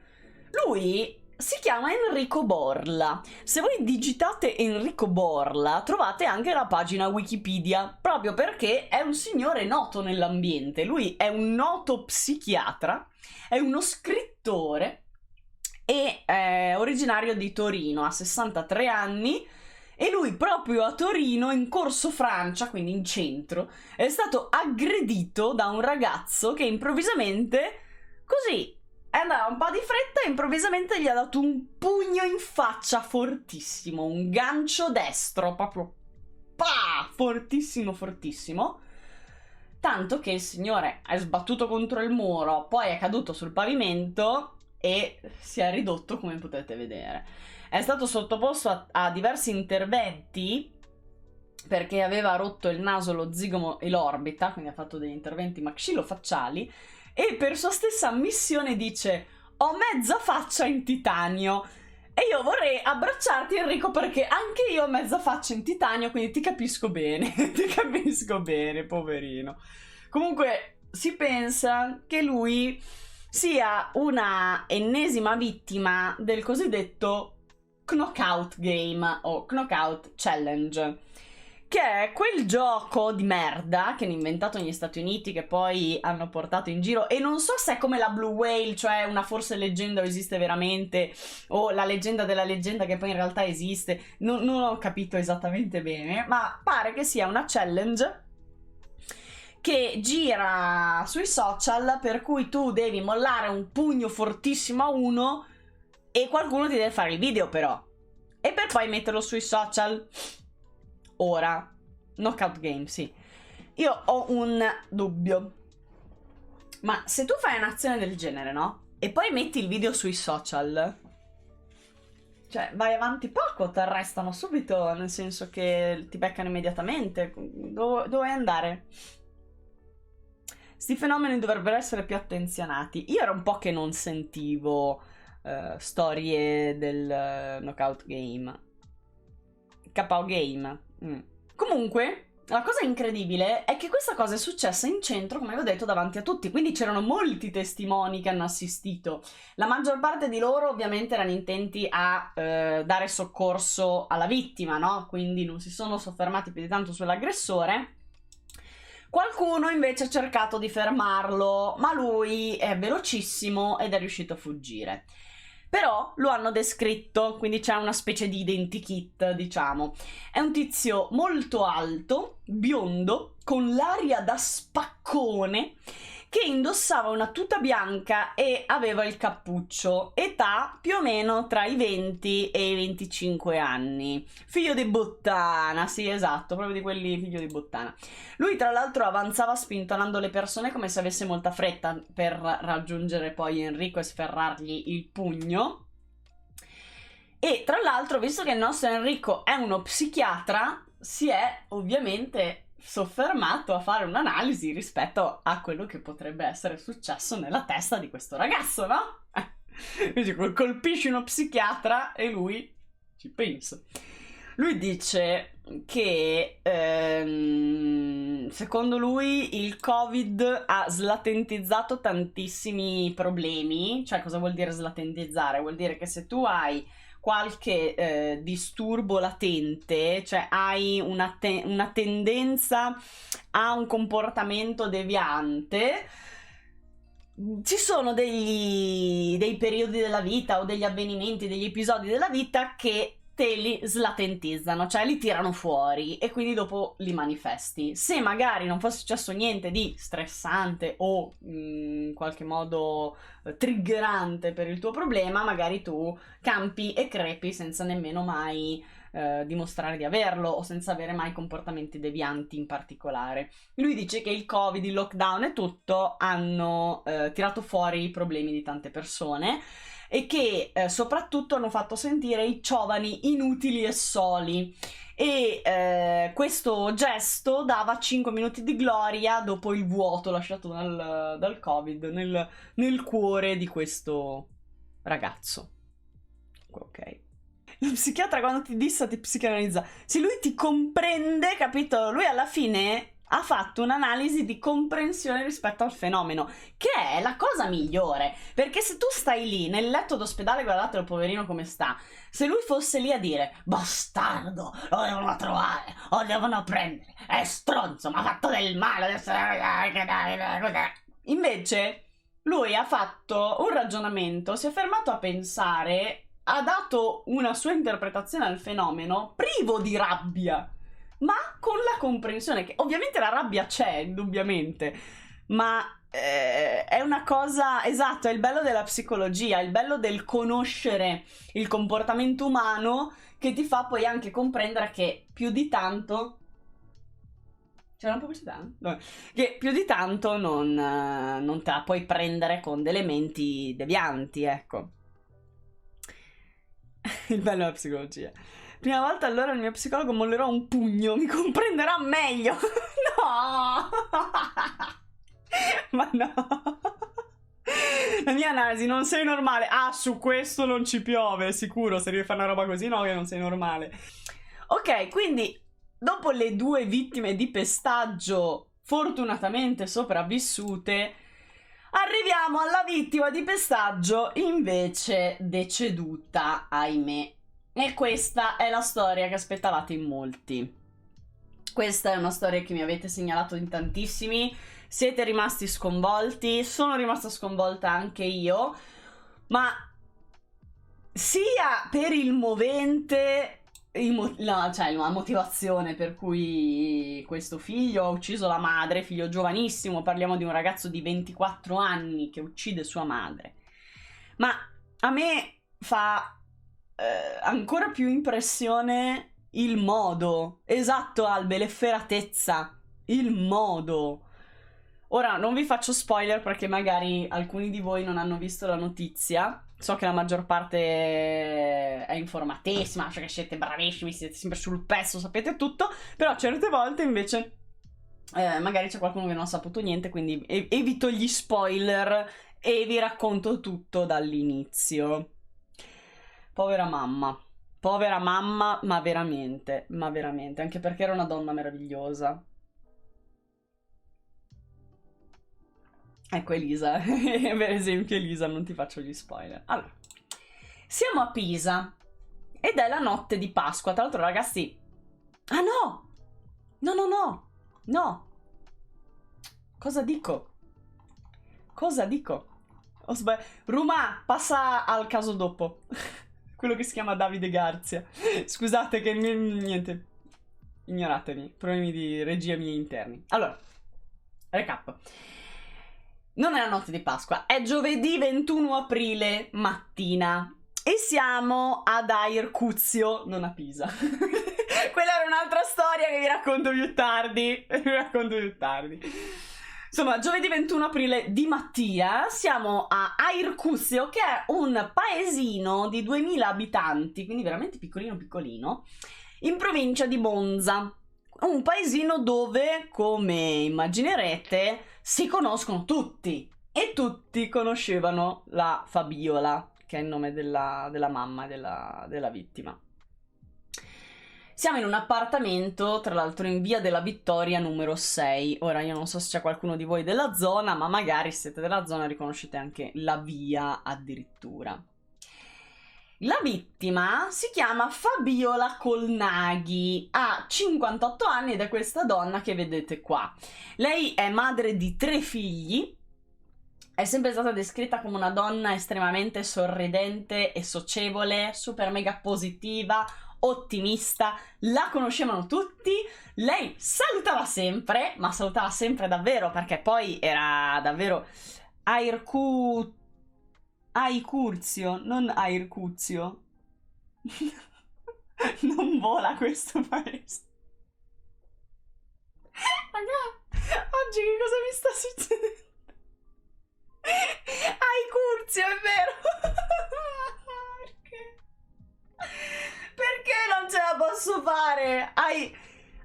Lui si chiama Enrico Borla. Se voi digitate Enrico Borla trovate anche la pagina Wikipedia, proprio perché è un signore noto nell'ambiente. Lui è un noto psichiatra, è uno scrittore e è originario di Torino, ha 63 anni e lui proprio a Torino, in Corso Francia, quindi in centro, è stato aggredito da un ragazzo che improvvisamente, così, andava un po' di fretta e improvvisamente gli ha dato un pugno in faccia fortissimo, un gancio destro, proprio fortissimo, fortissimo, tanto che il signore è sbattuto contro il muro, poi è caduto sul pavimento e si è ridotto, come potete vedere. È stato sottoposto a diversi interventi perché aveva rotto il naso, lo zigomo e l'orbita, quindi ha fatto degli interventi maxillofacciali. E per sua stessa ammissione dice: ho mezza faccia in titanio. E io vorrei abbracciarti, Enrico, perché anche io ho mezza faccia in titanio, quindi ti capisco bene. Ti capisco bene, poverino. Comunque si pensa che lui sia una ennesima vittima del cosiddetto Knockout Game o Knockout Challenge, che è quel gioco di merda che hanno inventato negli Stati Uniti, che poi hanno portato in giro, e non so se è come la Blue Whale, cioè una forse leggenda o esiste veramente, o la leggenda della leggenda che poi in realtà esiste, non ho capito esattamente bene, ma pare che sia una challenge che gira sui social, per cui tu devi mollare un pugno fortissimo a uno e qualcuno ti deve fare il video però, e per poi metterlo sui social. Ora, Knockout Game, sì. Io ho un dubbio. Ma se tu fai un'azione del genere, no? E poi metti il video sui social, cioè vai avanti poco, ti arrestano subito, nel senso che ti beccano immediatamente. Dove vuoi andare? Sti fenomeni dovrebbero essere più attenzionati. Io era un po' che non sentivo storie del Knockout Game. KO Game. Comunque, la cosa incredibile è che questa cosa è successa in centro, come vi ho detto, davanti a tutti, quindi c'erano molti testimoni che hanno assistito. La maggior parte di loro ovviamente erano intenti a dare soccorso alla vittima, no? Quindi non si sono soffermati più di tanto sull'aggressore. Qualcuno invece ha cercato di fermarlo, ma lui è velocissimo ed è riuscito a fuggire. Però lo hanno descritto, quindi c'è una specie di identikit, diciamo. È un tizio molto alto, biondo, con l'aria da spaccone, che indossava una tuta bianca e aveva il cappuccio. Età più o meno tra i 20 e i 25 anni. Figlio di bottana, sì, esatto, proprio di quelli figlio di bottana. Lui tra l'altro avanzava spintonando le persone come se avesse molta fretta per raggiungere poi Enrico e sferrargli il pugno. E tra l'altro, visto che il nostro Enrico è uno psichiatra, si è ovviamente soffermato a fare un'analisi rispetto a quello che potrebbe essere successo nella testa di questo ragazzo, no? Quindi colpisci uno psichiatra e lui ci pensa. Lui dice che secondo lui il Covid ha slatentizzato tantissimi problemi. Cioè, cosa vuol dire slatentizzare? Vuol dire che se tu hai qualche disturbo latente, cioè hai una tendenza a un comportamento deviante, ci sono dei periodi della vita o degli avvenimenti, degli episodi della vita che te li slatentizzano, cioè li tirano fuori e quindi dopo li manifesti. Se magari non fosse successo niente di stressante o in qualche modo triggerante per il tuo problema, magari tu campi e crepi senza nemmeno mai dimostrare di averlo o senza avere mai comportamenti devianti in particolare. Lui dice che il Covid, il lockdown e tutto hanno tirato fuori i problemi di tante persone e che soprattutto hanno fatto sentire i giovani inutili e soli. E questo gesto dava 5 minuti di gloria dopo il vuoto lasciato dal Covid nel cuore di questo ragazzo. Ok. Lo psichiatra quando ti dissa ti psicanalizza. Se lui ti comprende, capito? Lui alla fine ha fatto un'analisi di comprensione rispetto al fenomeno, che è la cosa migliore, perché se tu stai lì nel letto d'ospedale, guardatelo poverino come sta, se lui fosse lì a dire bastardo, lo devono trovare, lo devono prendere, è stronzo, mi ha fatto del male, adesso invece lui ha fatto un ragionamento, si è fermato a pensare, ha dato una sua interpretazione al fenomeno privo di rabbia, ma con la comprensione che ovviamente la rabbia c'è, indubbiamente, ma è una cosa, esatto, è il bello della psicologia, il bello del conoscere il comportamento umano che ti fa poi anche comprendere che più di tanto c'era una pubblicità? No. Che più di tanto non te la puoi prendere con delle menti devianti, ecco. Il bello della psicologia. Prima volta allora il mio psicologo mollerò un pugno, mi comprenderà meglio. No! Ma no! La mia analisi, non sei normale. Ah, su questo non ci piove, sicuro. Se devi fare una roba così, no, che non sei normale. Ok, quindi dopo le 2 vittime di pestaggio fortunatamente sopravvissute, arriviamo alla vittima di pestaggio invece deceduta, ahimè. E questa è la storia che aspettavate in molti. Questa è una storia che mi avete segnalato in tantissimi. Siete rimasti sconvolti, sono rimasta sconvolta anche io, ma sia per il movente, cioè la motivazione per cui questo figlio ha ucciso la madre, figlio giovanissimo, parliamo di un ragazzo di 24 anni che uccide sua madre, ma a me fa ancora più impressione il modo, esatto Albe, l'efferatezza, il modo. Ora non vi faccio spoiler perché magari alcuni di voi non hanno visto la notizia. So che la maggior parte è informatissima, cioè che siete bravissimi, siete sempre sul pezzo, sapete tutto, però certe volte invece magari c'è qualcuno che non ha saputo niente, quindi evito gli spoiler e vi racconto tutto dall'inizio. Povera mamma, ma veramente, anche perché era una donna meravigliosa. Ecco Elisa, per esempio Elisa, non ti faccio gli spoiler. Allora, siamo a Pisa ed è la notte di Pasqua. Tra l'altro ragazzi... Ah no! No! Cosa dico? Ruma, passa al caso dopo. Quello che si chiama Davide Garzia. Scusate che niente. Ignoratemi. Problemi di regia miei interni. Allora, recap. Non è la notte di Pasqua, è giovedì 21 aprile mattina. E siamo ad Irkutsk, non a Pisa. Quella era un'altra storia che vi racconto più tardi. Insomma, giovedì 21 aprile di mattina siamo a Irkutsk, che è un paesino di 2000 abitanti, quindi veramente piccolino piccolino, in provincia di Monza. Un paesino dove, come immaginerete, si conoscono tutti. E tutti conoscevano la Fabiola, che è il nome della mamma della vittima. Siamo in un appartamento, tra l'altro in via della Vittoria numero 6. Ora io non so se c'è qualcuno di voi della zona, ma magari se siete della zona riconoscete anche la via addirittura. La vittima si chiama Fabiola Colnaghi, ha 58 anni ed è questa donna che vedete qua. Lei è madre di 3 figli, è sempre stata descritta come una donna estremamente sorridente e socievole, super mega positiva, ottimista, la conoscevano tutti, lei salutava sempre, ma salutava sempre davvero, perché poi era davvero Aicurzio, non Irkutsk. Non vola questo paese. Raga, oggi che cosa mi sta succedendo? Aicurzio, è vero. Perché non ce la posso fare?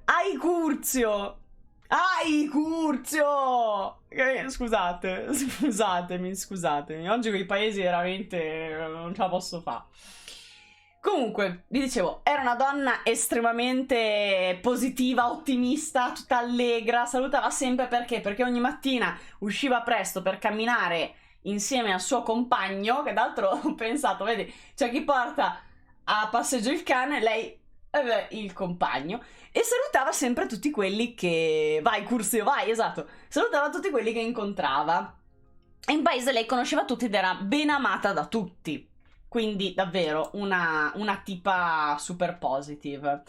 Aicurzio. Scusatemi. Oggi quei paesi veramente non ce la posso fare. Comunque, vi dicevo, era una donna estremamente positiva, ottimista, tutta allegra, salutava sempre perché ogni mattina usciva presto per camminare insieme al suo compagno, che d'altro ho pensato, vedi, c'è chi porta a passeggio il cane, lei il compagno, e salutava sempre tutti quelli che... Vai, Curzio, vai, esatto! Salutava tutti quelli che incontrava. E in paese lei conosceva tutti ed era ben amata da tutti. Quindi davvero una tipa super positive.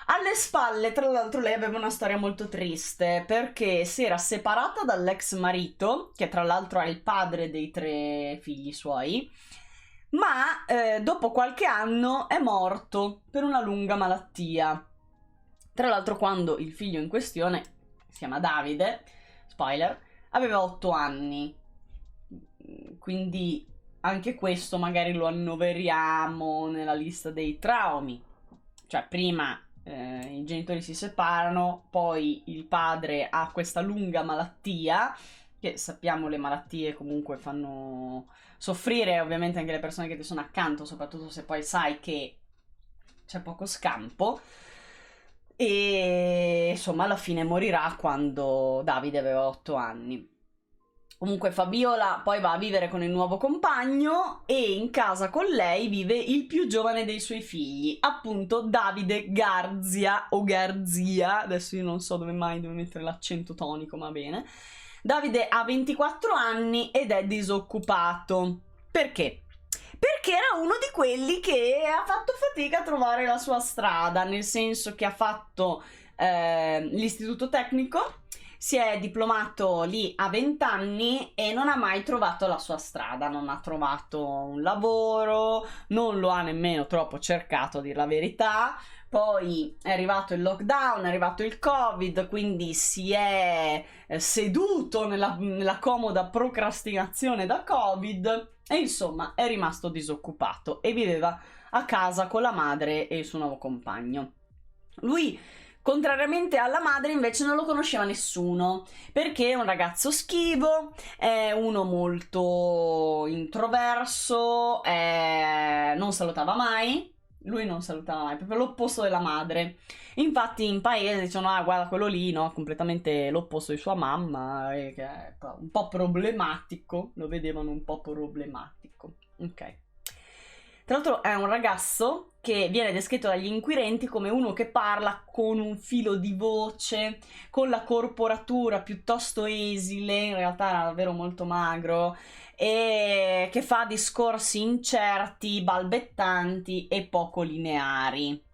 Alle spalle, tra l'altro, lei aveva una storia molto triste perché si era separata dall'ex marito, che tra l'altro è il padre dei 3 figli suoi, ma dopo qualche anno è morto per una lunga malattia. Tra l'altro, quando il figlio in questione, si chiama Davide, spoiler, aveva 8 anni. Quindi anche questo magari lo annoveriamo nella lista dei traumi. Cioè, prima i genitori si separano, poi il padre ha questa lunga malattia, che sappiamo le malattie comunque fanno soffrire ovviamente anche le persone che ti sono accanto, soprattutto se poi sai che c'è poco scampo. E insomma alla fine morirà quando Davide aveva 8 anni. Comunque Fabiola poi va a vivere con il nuovo compagno e in casa con lei vive il più giovane dei suoi figli, appunto Davide Garzia o Garzia, adesso io non so dove mai devo mettere l'accento tonico, ma bene. Davide ha 24 anni ed è disoccupato. Perché? Perché era uno di quelli che ha fatto fatica a trovare la sua strada, nel senso che ha fatto l'istituto tecnico, si è diplomato lì a 20 anni e non ha mai trovato la sua strada, non ha trovato un lavoro, non lo ha nemmeno troppo cercato, a dir la verità. Poi è arrivato il lockdown, è arrivato il Covid, quindi si è seduto nella comoda procrastinazione da Covid e insomma è rimasto disoccupato e viveva a casa con la madre e il suo nuovo compagno. Lui, contrariamente alla madre, invece non lo conosceva nessuno, perché è un ragazzo schivo, è uno molto introverso, non salutava mai. Lui non salutava mai, proprio l'opposto della madre. Infatti in paese dicevano, ah guarda quello lì, no? Completamente l'opposto di sua mamma, che è un po' problematico, lo vedevano un po' problematico. Ok. Tra l'altro è un ragazzo che viene descritto dagli inquirenti come uno che parla con un filo di voce, con la corporatura piuttosto esile, in realtà era davvero molto magro, e che fa discorsi incerti, balbettanti e poco lineari.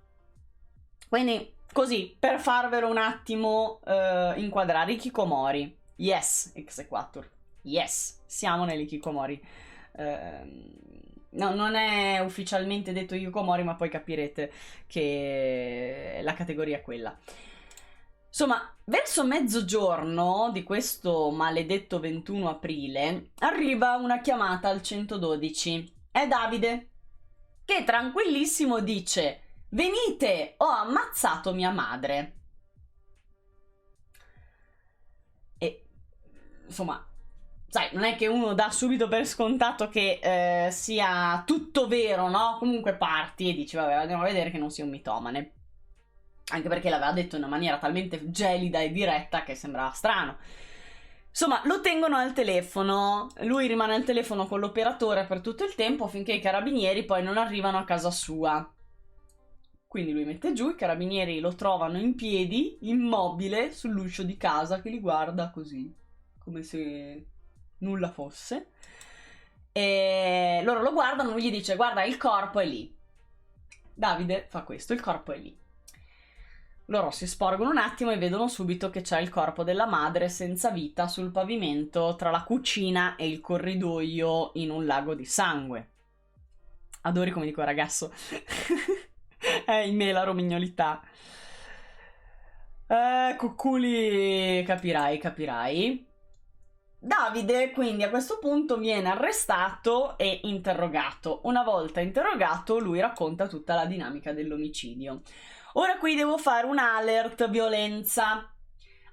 Quindi, così, per farvelo un attimo inquadrare, Hikikomori. Yes, Exequatur. Yes, siamo nell'Hikikomori. No, non è ufficialmente detto Hikikomori, ma poi capirete che la categoria è quella. Insomma, verso mezzogiorno di questo maledetto 21 aprile arriva una chiamata al 112. È Davide, che tranquillissimo dice: venite, ho ammazzato mia madre. E, insomma, sai, non è che uno dà subito per scontato che sia tutto vero, no? Comunque parti e dici, vabbè, andiamo a vedere che non sia un mitomane. Anche perché l'aveva detto in una maniera talmente gelida e diretta che sembrava strano. Insomma, lo tengono al telefono, lui rimane al telefono con l'operatore per tutto il tempo finché i carabinieri poi non arrivano a casa sua. Quindi lui mette giù, i carabinieri lo trovano in piedi, immobile, sull'uscio di casa, che li guarda così, come se nulla fosse. E loro lo guardano, lui gli dice: guarda, il corpo è lì. Davide fa questo, il corpo è lì. Loro si sporgono un attimo e vedono subito che c'è il corpo della madre senza vita sul pavimento tra la cucina e il corridoio in un lago di sangue. Adori come dico ragazzo. È in me la romignolità. Cucculi, capirai. Davide quindi a questo punto viene arrestato e interrogato. Una volta interrogato lui racconta tutta la dinamica dell'omicidio. Ora qui devo fare un alert violenza.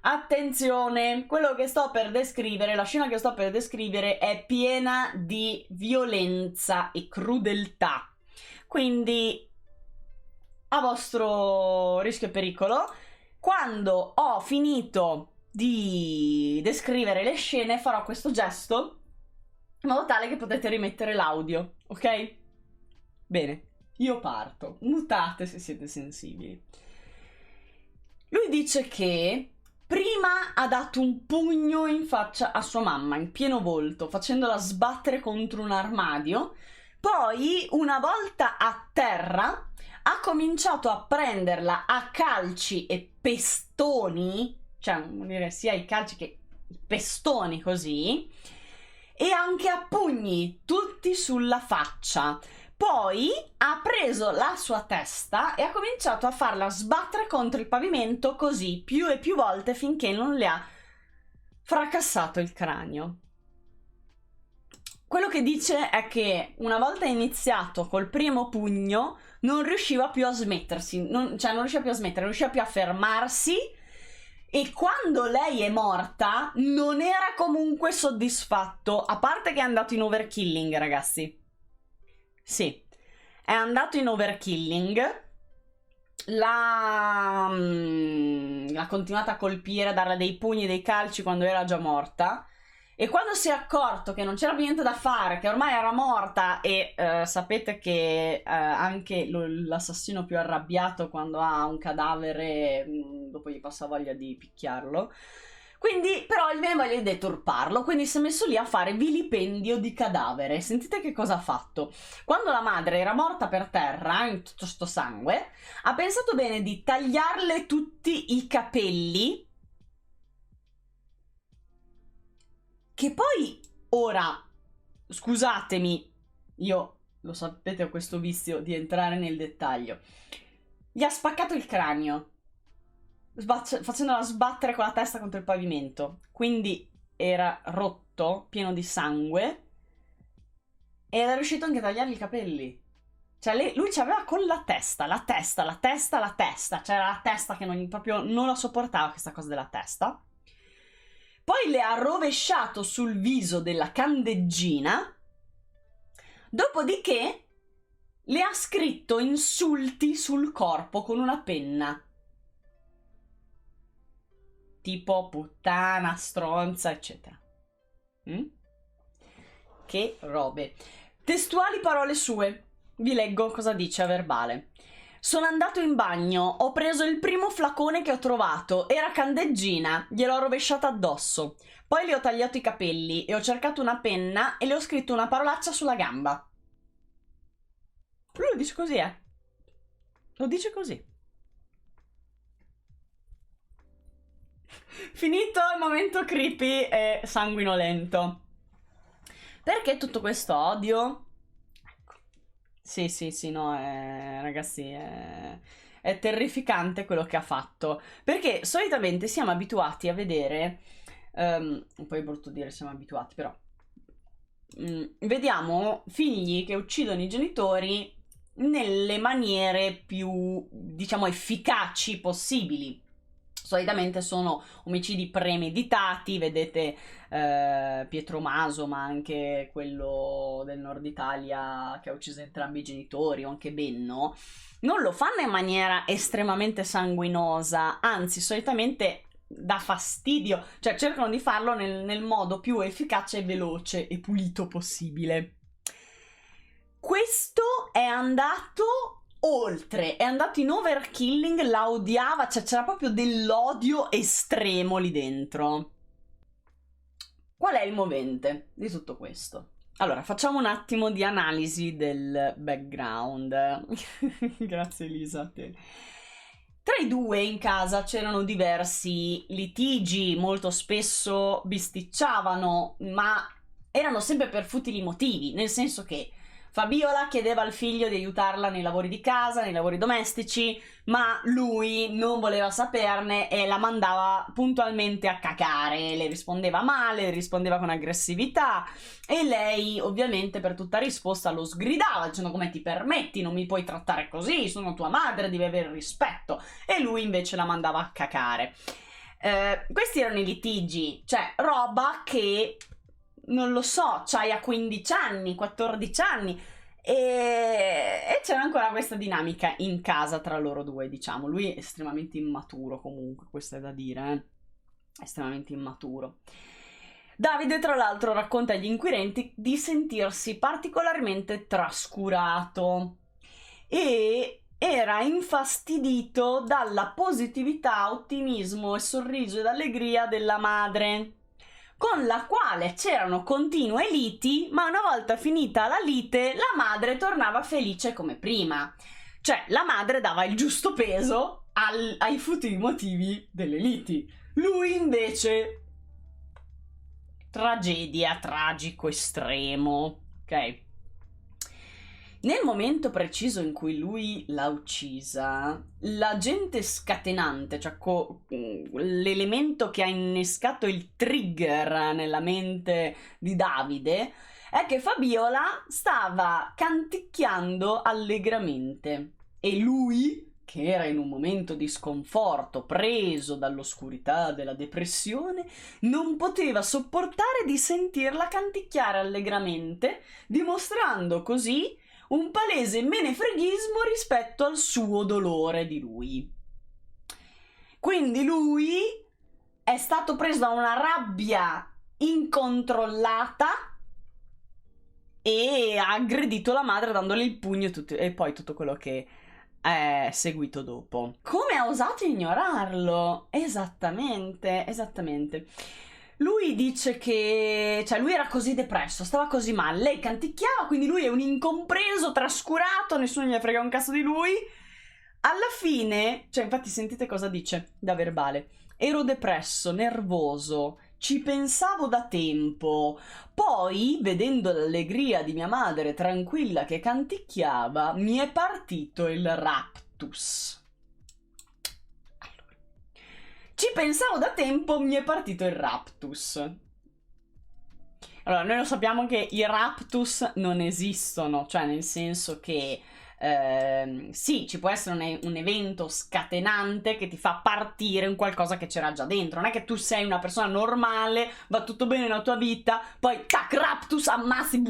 Attenzione, quello che sto per descrivere, la scena che sto per descrivere è piena di violenza e crudeltà. Quindi, a vostro rischio e pericolo, quando ho finito di descrivere le scene farò questo gesto in modo tale che potete rimettere l'audio, ok? Bene. Io parto, mutate se siete sensibili. Lui dice che prima ha dato un pugno in faccia a sua mamma, in pieno volto, facendola sbattere contro un armadio. Poi, una volta a terra, ha cominciato a prenderla a calci e pestoni, cioè vuol dire sia i calci che i pestoni così, e anche a pugni, tutti sulla faccia. Poi ha preso la sua testa e ha cominciato a farla sbattere contro il pavimento così, più e più volte, finché non le ha fracassato il cranio. Quello che dice è che una volta iniziato col primo pugno non riusciva più a smettersi, non riusciva più a smettere, non riusciva più a fermarsi, e quando lei è morta non era comunque soddisfatto, a parte che è andato in overkilling, ragazzi. Sì, è andato in overkilling, l'ha continuata a colpire, a darle dei pugni, dei calci quando era già morta, e quando si è accorto che non c'era più niente da fare, che ormai era morta, e sapete che anche l'assassino più arrabbiato quando ha un cadavere dopo gli passa voglia di picchiarlo. Quindi, però, il viene voglia di deturparlo, quindi si è messo lì a fare vilipendio di cadavere. Sentite che cosa ha fatto. Quando la madre era morta per terra, in tutto sto sangue, ha pensato bene di tagliarle tutti i capelli, che poi, ora, scusatemi, io, lo sapete, ho questo vizio di entrare nel dettaglio, gli ha spaccato il cranio, facendola sbattere con la testa contro il pavimento, quindi era rotto, pieno di sangue, e era riuscito anche a tagliargli i capelli. Cioè lui ci aveva con la testa, c'era la testa che non la sopportava, questa cosa della testa. Poi le ha rovesciato sul viso della candeggina, dopodiché le ha scritto insulti sul corpo con una penna. Tipo puttana, stronza, eccetera. Che robe. Testuali parole sue. Vi leggo cosa dice a verbale. Sono andato in bagno, ho preso il primo flacone che ho trovato, era candeggina, gliel'ho rovesciata addosso. Poi le ho tagliato i capelli e ho cercato una penna e le ho scritto una parolaccia sulla gamba. Lui lo dice così, Lo dice così. Finito il momento creepy e sanguinolento. Perché tutto questo odio? Ecco. Sì, no, ragazzi, è terrificante quello che ha fatto. Perché solitamente siamo abituati a vedere, poi è brutto dire siamo abituati, però, vediamo figli che uccidono i genitori nelle maniere più, diciamo, efficaci possibili. Solitamente sono omicidi premeditati, vedete Pietro Maso, ma anche quello del nord Italia che ha ucciso entrambi i genitori, o anche Benno, non lo fanno in maniera estremamente sanguinosa, anzi solitamente dà fastidio, cioè cercano di farlo nel modo più efficace, veloce e pulito possibile. Questo è andato oltre, è andato in overkilling, la odiava, cioè c'era proprio dell'odio estremo lì dentro. Qual è il movente di tutto questo? Allora, facciamo un attimo di analisi del background. Grazie Elisa, a te. Tra i due in casa c'erano diversi litigi, molto spesso bisticciavano, ma erano sempre per futili motivi, nel senso che Fabiola chiedeva al figlio di aiutarla nei lavori di casa, nei lavori domestici, ma lui non voleva saperne e la mandava puntualmente a cacare. Le rispondeva male, le rispondeva con aggressività e lei ovviamente per tutta risposta lo sgridava dicendo: come ti permetti, non mi puoi trattare così, sono tua madre, devi avere rispetto. E lui invece la mandava a cacare. Questi erano i litigi, cioè roba che non lo so, c'hai a 15 anni, 14 anni e c'era ancora questa dinamica in casa tra loro due, diciamo. Lui è estremamente immaturo comunque, questo è da dire, estremamente immaturo. Davide tra l'altro racconta agli inquirenti di sentirsi particolarmente trascurato e era infastidito dalla positività, ottimismo e sorriso ed allegria della madre, con la quale c'erano continue liti, ma una volta finita la lite la madre tornava felice come prima. Cioè la madre dava il giusto peso ai futili motivi delle liti. Lui invece tragedia, tragico estremo, ok? Nel momento preciso in cui lui l'ha uccisa, l'agente scatenante, cioè l'elemento che ha innescato il trigger nella mente di Davide, è che Fabiola stava canticchiando allegramente e lui, che era in un momento di sconforto, preso dall'oscurità della depressione, non poteva sopportare di sentirla canticchiare allegramente, dimostrando così un palese menefreghismo rispetto al suo dolore di lui. Quindi lui è stato preso da una rabbia incontrollata e ha aggredito la madre dandole il pugno e poi tutto quello che è seguito dopo. Come ha osato ignorarlo? Esattamente. Lui dice che, cioè lui era così depresso, stava così male, lei canticchiava, quindi lui è un incompreso, trascurato, nessuno gli frega un cazzo di lui. Alla fine, cioè infatti sentite cosa dice da verbale: ero depresso, nervoso, ci pensavo da tempo, poi vedendo l'allegria di mia madre tranquilla che canticchiava mi è partito il raptus. Ci pensavo da tempo, mi è partito il raptus. Allora, noi lo sappiamo che i raptus non esistono, cioè nel senso che sì, ci può essere un evento scatenante che ti fa partire un qualcosa che c'era già dentro. Non è che tu sei una persona normale, va tutto bene nella tua vita, poi tac, raptus, ammassi,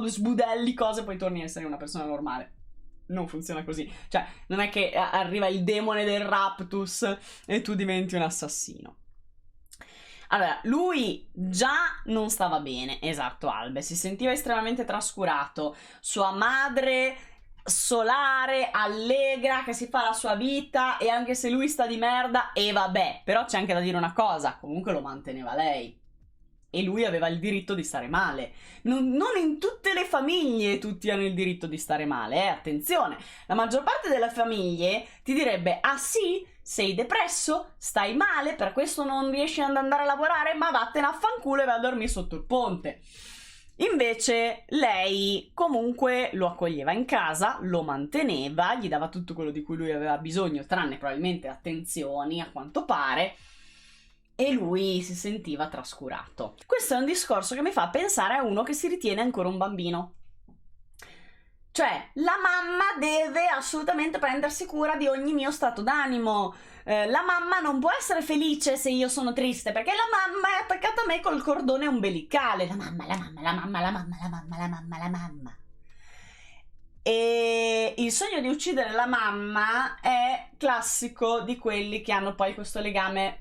sbudelli, cose, poi torni a essere una persona normale. Non funziona così, cioè non è che arriva il demone del raptus e tu diventi un assassino. Allora, lui già non stava bene, esatto, Albe, si sentiva estremamente trascurato. Sua madre solare, allegra, che si fa la sua vita, e anche se lui sta di merda, e vabbè, però c'è anche da dire una cosa, comunque lo manteneva lei. E lui aveva il diritto di stare male. Non in tutte le famiglie tutti hanno il diritto di stare male, attenzione. La maggior parte delle famiglie ti direbbe: ah sì? Sei depresso? Stai male? Per questo non riesci ad andare a lavorare? Ma vattene a fanculo e vai a dormire sotto il ponte. Invece lei comunque lo accoglieva in casa, lo manteneva, gli dava tutto quello di cui lui aveva bisogno, tranne probabilmente attenzioni, a quanto pare, e lui si sentiva trascurato. Questo è un discorso che mi fa pensare a uno che si ritiene ancora un bambino. Cioè, la mamma deve assolutamente prendersi cura di ogni mio stato d'animo. La mamma non può essere felice se io sono triste, perché la mamma è attaccata a me col cordone ombelicale. La mamma, la mamma, la mamma, la mamma, la mamma, la mamma, la mamma. E il sogno di uccidere la mamma è classico di quelli che hanno poi questo legame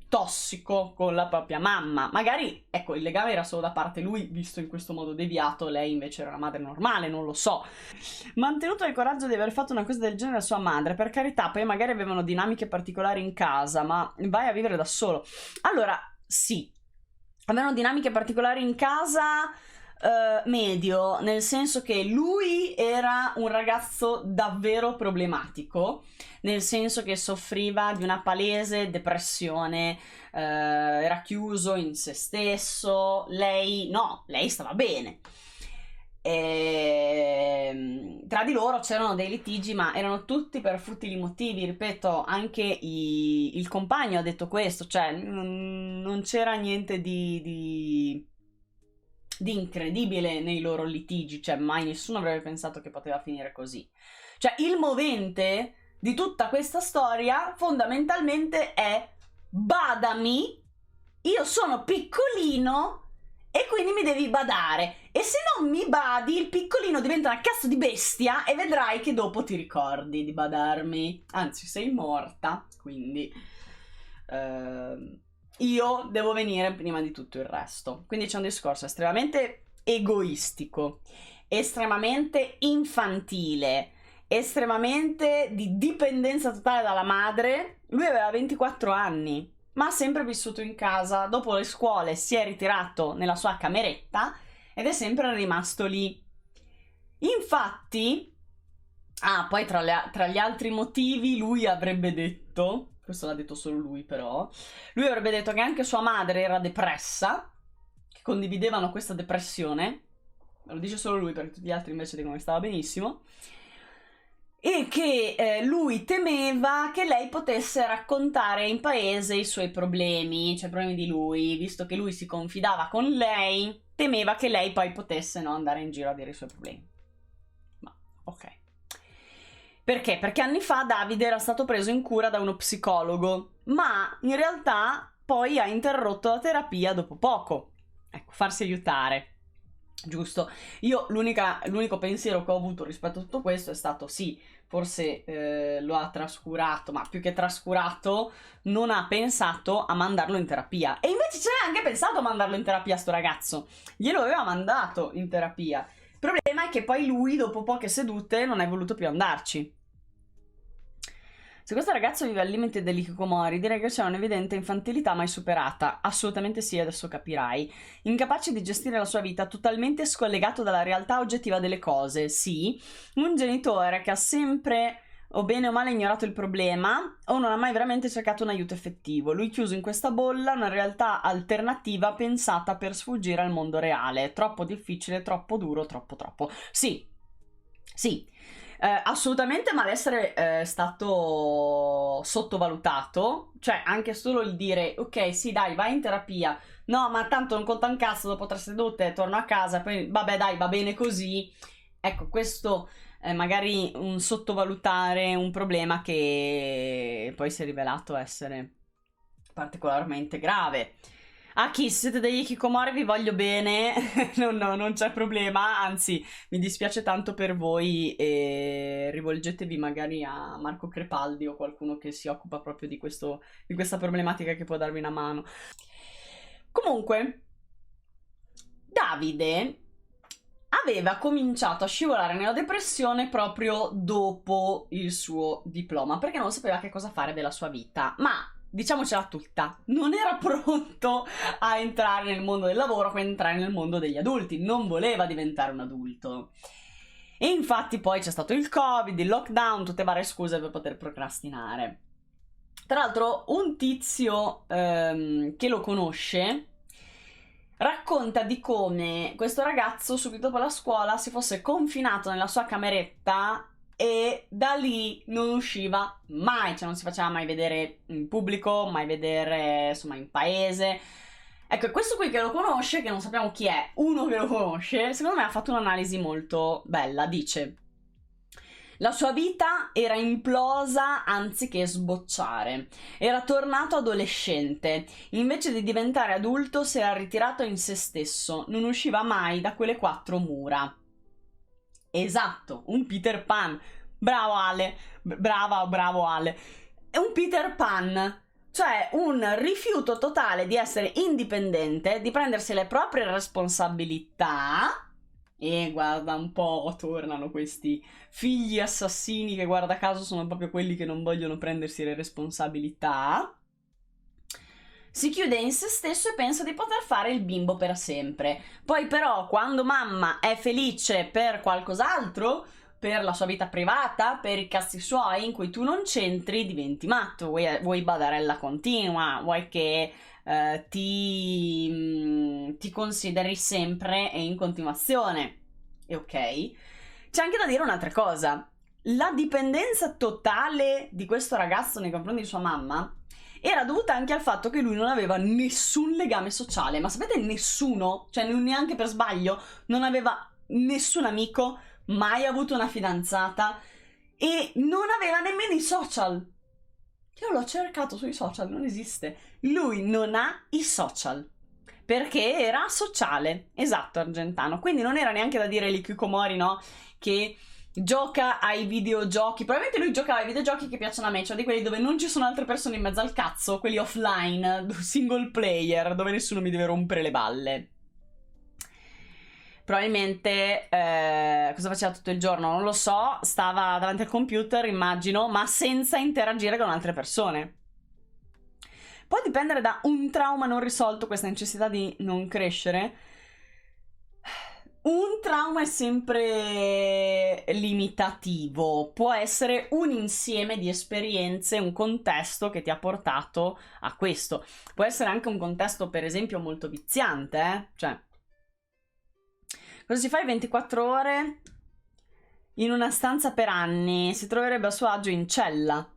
tossico con la propria mamma. Magari, ecco, il legame era solo da parte lui, visto in questo modo deviato, lei invece era una madre normale, non lo so. Mantenuto il coraggio di aver fatto una cosa del genere a sua madre, per carità, poi magari avevano dinamiche particolari in casa, ma vai a vivere da solo. Allora, sì, avevano dinamiche particolari in casa, medio, nel senso che lui era un ragazzo davvero problematico, nel senso che soffriva di una palese depressione, era chiuso in se stesso, lei no, lei stava bene. Tra di loro c'erano dei litigi, ma erano tutti per futili motivi, ripeto, anche il compagno ha detto questo, cioè non c'era niente di incredibile nei loro litigi, cioè mai nessuno avrebbe pensato che poteva finire così. Cioè il movente di tutta questa storia fondamentalmente è: badami, io sono piccolino e quindi mi devi badare, e se non mi badi il piccolino diventa una cazzo di bestia e vedrai che dopo ti ricordi di badarmi, anzi sei morta, quindi io devo venire prima di tutto il resto. Quindi c'è un discorso estremamente egoistico, estremamente infantile, estremamente di dipendenza totale dalla madre. Lui aveva 24 anni, ma ha sempre vissuto in casa. Dopo le scuole si è ritirato nella sua cameretta ed è sempre rimasto lì. Infatti, poi tra gli altri motivi lui avrebbe detto, questo l'ha detto solo lui però, lui avrebbe detto che anche sua madre era depressa, che condividevano questa depressione, lo dice solo lui perché tutti gli altri invece dicono che stava benissimo, e che lui temeva che lei potesse raccontare in paese i suoi problemi, cioè i problemi di lui, visto che lui si confidava con lei, temeva che lei poi potesse, no, andare in giro a dire i suoi problemi. Ma ok. Perché? Perché anni fa Davide era stato preso in cura da uno psicologo, ma in realtà poi ha interrotto la terapia dopo poco. Ecco, farsi aiutare. Giusto. Io l'unico pensiero che ho avuto rispetto a tutto questo è stato: sì, forse lo ha trascurato, ma più che trascurato non ha pensato a mandarlo in terapia. E invece ce l'ha anche pensato a mandarlo in terapia sto ragazzo. Glielo aveva mandato in terapia. Il problema è che poi lui, dopo poche sedute, non è voluto più andarci. Se questo ragazzo vive al limite dell'ikikomori, direi che c'è un'evidente infantilità mai superata. Assolutamente sì, adesso capirai. Incapace di gestire la sua vita, totalmente scollegato dalla realtà oggettiva delle cose. Sì, un genitore che ha sempre, o bene o male, ignorato il problema, o non ha mai veramente cercato un aiuto effettivo. Lui chiuso in questa bolla, una realtà alternativa pensata per sfuggire al mondo reale. Troppo difficile, troppo duro, troppo. Sì. Assolutamente malessere stato sottovalutato, cioè anche solo il dire ok sì dai vai in terapia, no ma tanto non conta un cazzo, dopo 3 sedute torno a casa, poi vabbè dai va bene così, ecco questo è magari un sottovalutare un problema che poi si è rivelato essere particolarmente grave. A chi siete degli hikikomori vi voglio bene, non c'è problema, anzi mi dispiace tanto per voi e rivolgetevi magari a Marco Crepaldi o qualcuno che si occupa proprio di questa problematica che può darvi una mano. Comunque, Davide aveva cominciato a scivolare nella depressione proprio dopo il suo diploma, perché non sapeva che cosa fare della sua vita, ma diciamocela tutta, non era pronto a entrare nel mondo del lavoro, a entrare nel mondo degli adulti, non voleva diventare un adulto. E infatti poi c'è stato il Covid, il lockdown, tutte varie scuse per poter procrastinare. Tra l'altro un tizio che lo conosce racconta di come questo ragazzo subito dopo la scuola si fosse confinato nella sua cameretta e da lì non usciva mai, cioè non si faceva mai vedere in pubblico, mai vedere insomma in paese. Ecco, questo qui che lo conosce, che non sappiamo chi è, uno che lo conosce, secondo me ha fatto un'analisi molto bella. Dice: la sua vita era implosa anziché sbocciare. Era tornato adolescente. Invece di diventare adulto si era ritirato in se stesso. Non usciva mai da quelle 4 mura. Esatto, un Peter Pan. Bravo Ale. Bravo Ale. È un Peter Pan. Cioè un rifiuto totale di essere indipendente, di prendersi le proprie responsabilità. E guarda un po', tornano questi figli assassini che guarda caso sono proprio quelli che non vogliono prendersi le responsabilità. Si chiude in se stesso e pensa di poter fare il bimbo per sempre. Poi però quando mamma è felice per qualcos'altro, per la sua vita privata, per i cazzi suoi in cui tu non c'entri, diventi matto, vuoi badarella continua, vuoi che ti consideri sempre e in continuazione. E ok, c'è anche da dire un'altra cosa: la dipendenza totale di questo ragazzo nei confronti di sua mamma era dovuta anche al fatto che lui non aveva nessun legame sociale. Ma sapete, nessuno, cioè neanche per sbaglio, non aveva nessun amico, mai avuto una fidanzata e non aveva nemmeno i social. Io l'ho cercato sui social, non esiste. Lui non ha i social perché era sociale. Esatto, Argentano. Quindi non era neanche da dire l'Hikikomori, no? Che gioca ai videogiochi. Probabilmente lui giocava ai videogiochi che piacciono a me, cioè di quelli dove non ci sono altre persone in mezzo al cazzo, quelli offline, single player, dove nessuno mi deve rompere le balle. Probabilmente cosa faceva tutto il giorno? Non lo so, stava davanti al computer, immagino, ma senza interagire con altre persone. Può dipendere da un trauma non risolto, questa necessità di non crescere. Un trauma è sempre limitativo, può essere un insieme di esperienze, un contesto che ti ha portato a questo. Può essere anche un contesto, per esempio, molto viziante, Cioè, cosa si fa in 24 ore? In una stanza per anni, si troverebbe a suo agio in cella.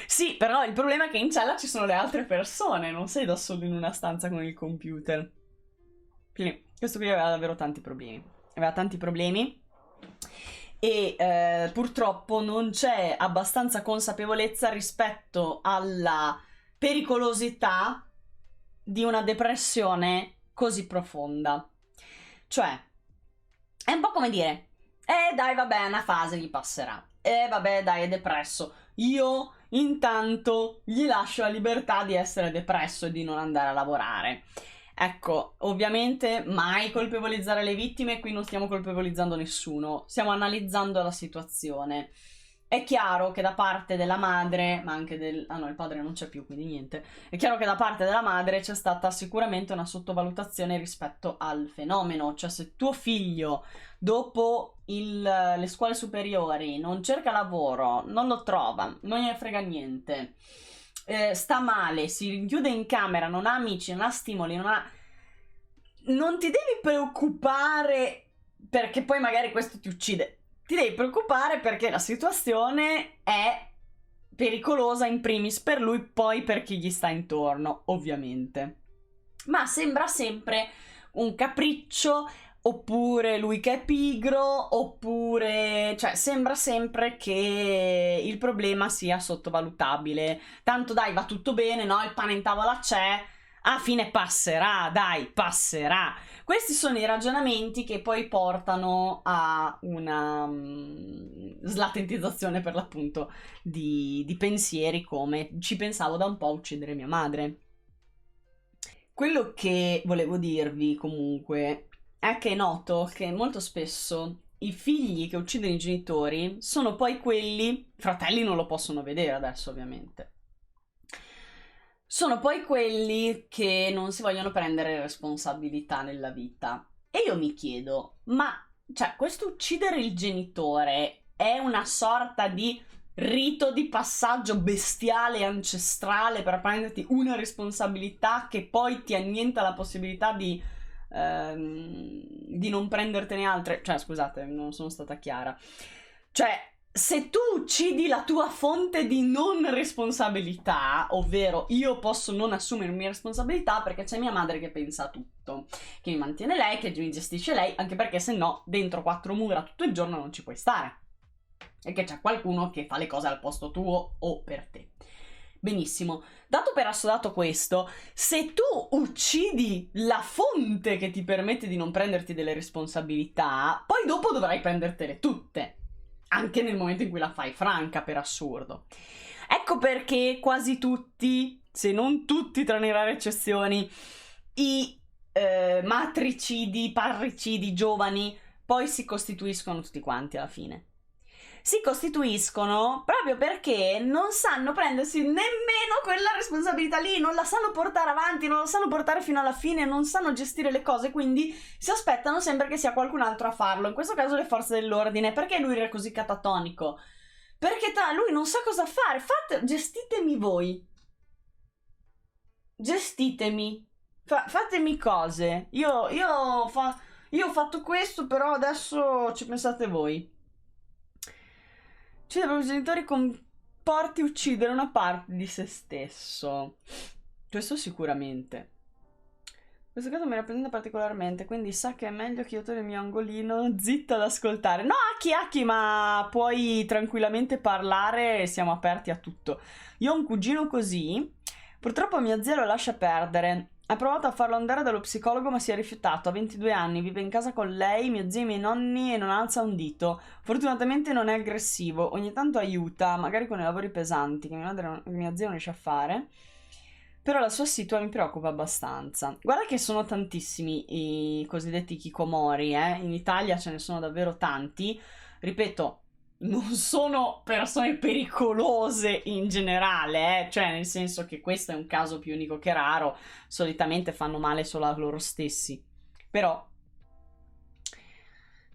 Sì, però il problema è che in cella ci sono le altre persone, non sei da solo in una stanza con il computer. Quindi questo qui aveva davvero tanti problemi. Aveva tanti problemi e purtroppo non c'è abbastanza consapevolezza rispetto alla pericolosità di una depressione così profonda. Cioè, è un po' come dire: dai, vabbè, è una fase, gli passerà. Vabbè, dai, è depresso. Io intanto gli lascio la libertà di essere depresso e di non andare a lavorare. Ecco, ovviamente mai colpevolizzare le vittime, qui non stiamo colpevolizzando nessuno, stiamo analizzando la situazione. È chiaro che da parte della madre, ma anche ah no, il padre non c'è più, quindi niente. È chiaro che da parte della madre c'è stata sicuramente una sottovalutazione rispetto al fenomeno. Cioè, se tuo figlio dopo le scuole superiori non cerca lavoro, non lo trova, non gliene frega niente, sta male, si rinchiude in camera, non ha amici, non ha stimoli, non ti devi preoccupare perché poi magari questo ti uccide. Ti devi preoccupare perché la situazione è pericolosa in primis per lui, poi per chi gli sta intorno, ovviamente. Ma sembra sempre un capriccio, oppure lui che è pigro, oppure... cioè sembra sempre che il problema sia sottovalutabile. Tanto dai, va tutto bene, no? Il pane in tavola c'è, a fine passerà, dai, passerà. Questi sono i ragionamenti che poi portano a una slatentizzazione, per l'appunto, di pensieri come: ci pensavo da un po' a uccidere mia madre. Quello che volevo dirvi comunque è che noto che molto spesso i figli che uccidono i genitori sono poi quelli, i fratelli non lo possono vedere adesso ovviamente, sono poi quelli che non si vogliono prendere responsabilità nella vita. E io mi chiedo, ma cioè, questo uccidere il genitore è una sorta di rito di passaggio bestiale e ancestrale per prenderti una responsabilità che poi ti annienta la possibilità di non prendertene altre? Cioè, scusate, non sono stata chiara. Cioè, se tu uccidi la tua fonte di non responsabilità, ovvero io posso non assumermi responsabilità perché c'è mia madre che pensa a tutto, che mi mantiene lei, che mi gestisce lei, anche perché se no dentro quattro mura tutto il giorno non ci puoi stare. E che c'è qualcuno che fa le cose al posto tuo o per te. Benissimo, dato per assodato questo, se tu uccidi la fonte che ti permette di non prenderti delle responsabilità, poi dopo dovrai prendertele tutte, anche nel momento in cui la fai franca, per assurdo. Ecco perché quasi tutti, se non tutti tranne rare eccezioni, i matricidi, parricidi giovani poi si costituiscono tutti quanti alla fine. Si costituiscono proprio perché non sanno prendersi nemmeno quella responsabilità lì, non la sanno portare avanti, non la sanno portare fino alla fine, non sanno gestire le cose, quindi si aspettano sempre che sia qualcun altro a farlo, in questo caso le forze dell'ordine. Perché lui era così catatonico? Perché lui non sa cosa fare, gestitemi voi, gestitemi, fatemi cose, io ho fatto questo, però adesso ci pensate voi. Uccidere i propri genitori comporti uccidere una parte di se stesso. Questo sicuramente. Questo caso mi rappresenta particolarmente, quindi sa che è meglio che io torni il mio angolino zitta ad ascoltare. No, Aki, ma puoi tranquillamente parlare, siamo aperti a tutto. Io ho un cugino così, purtroppo mia zia lo lascia perdere. Ha provato a farlo andare dallo psicologo ma si è rifiutato, ha 22 anni, vive in casa con lei, mio zio e i miei nonni e non alza un dito. Fortunatamente non è aggressivo, ogni tanto aiuta, magari con i lavori pesanti che mia zia non riesce a fare. Però la sua situazione mi preoccupa abbastanza. Guarda che sono tantissimi i cosiddetti hikikomori, in Italia ce ne sono davvero tanti. Ripeto, non sono persone pericolose in generale, cioè nel senso che questo è un caso più unico che raro, solitamente fanno male solo a loro stessi. Però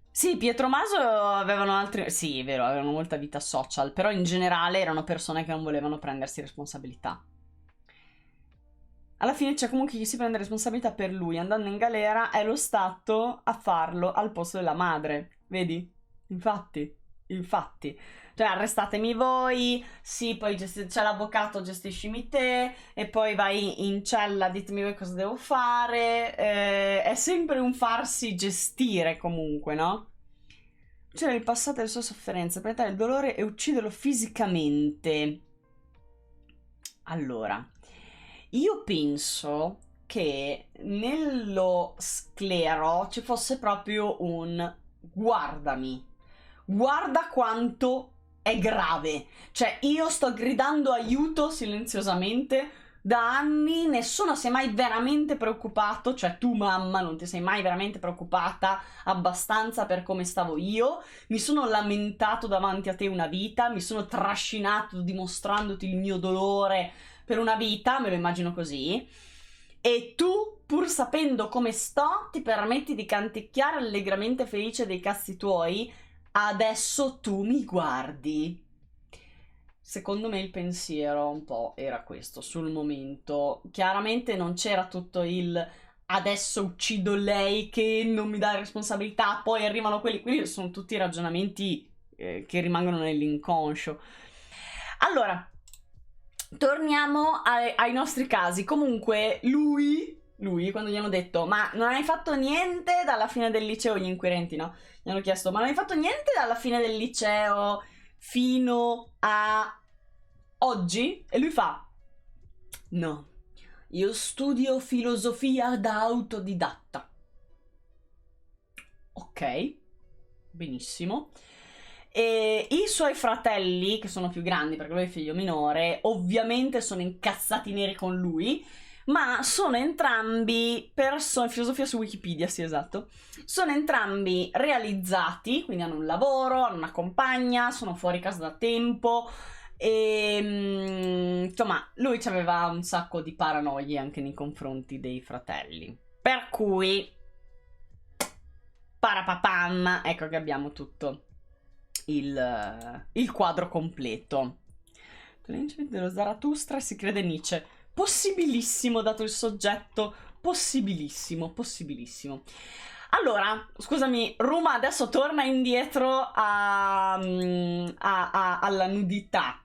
sì, Pietro Maso avevano altri, sì, è vero, avevano molta vita social, però in generale erano persone che non volevano prendersi responsabilità. Alla fine c'è comunque chi si prende responsabilità per lui, andando in galera è lo Stato a farlo al posto della madre, vedi? Infatti, cioè arrestatemi voi, sì, poi c'è l'avvocato, gestiscimi te, e poi vai in cella, ditemi voi cosa devo fare, è sempre un farsi gestire comunque, no? Cioè il passato e le sue sofferenze, prendere il dolore e ucciderlo fisicamente. Allora, io penso che nello sclero ci fosse proprio un guardami, guarda quanto è grave. Cioè, io sto gridando aiuto silenziosamente da anni, nessuno si è mai veramente preoccupato, cioè tu mamma non ti sei mai veramente preoccupata abbastanza per come stavo io, mi sono lamentato davanti a te una vita, mi sono trascinato dimostrandoti il mio dolore per una vita, me lo immagino così, e tu, pur sapendo come sto, ti permetti di canticchiare allegramente felice dei cazzi tuoi. Adesso tu mi guardi. Secondo me il pensiero un po' era questo sul momento. Chiaramente non c'era tutto il adesso uccido lei che non mi dà responsabilità, poi arrivano quelli sono tutti ragionamenti che rimangono nell'inconscio. Allora, torniamo ai nostri casi. Comunque lui, quando gli hanno detto ma non hai fatto niente dalla fine del liceo, gli inquirenti, no? Gli hanno chiesto ma non hai fatto niente dalla fine del liceo fino a oggi? E lui fa no, io studio filosofia da autodidatta. Ok, benissimo. E i suoi fratelli, che sono più grandi perché lui è figlio minore, ovviamente sono incazzati neri con lui ma sono entrambi filosofia su Wikipedia, sì, esatto. Sono entrambi realizzati, quindi hanno un lavoro, hanno una compagna, sono fuori casa da tempo e insomma, lui aveva un sacco di paranoie anche nei confronti dei fratelli. Per cui parapapam, ecco che abbiamo tutto il quadro completo. Dello Zarathustra si crede Nietzsche. Possibilissimo, dato il soggetto. Possibilissimo. Allora, scusami, Ruma adesso torna indietro alla nudità.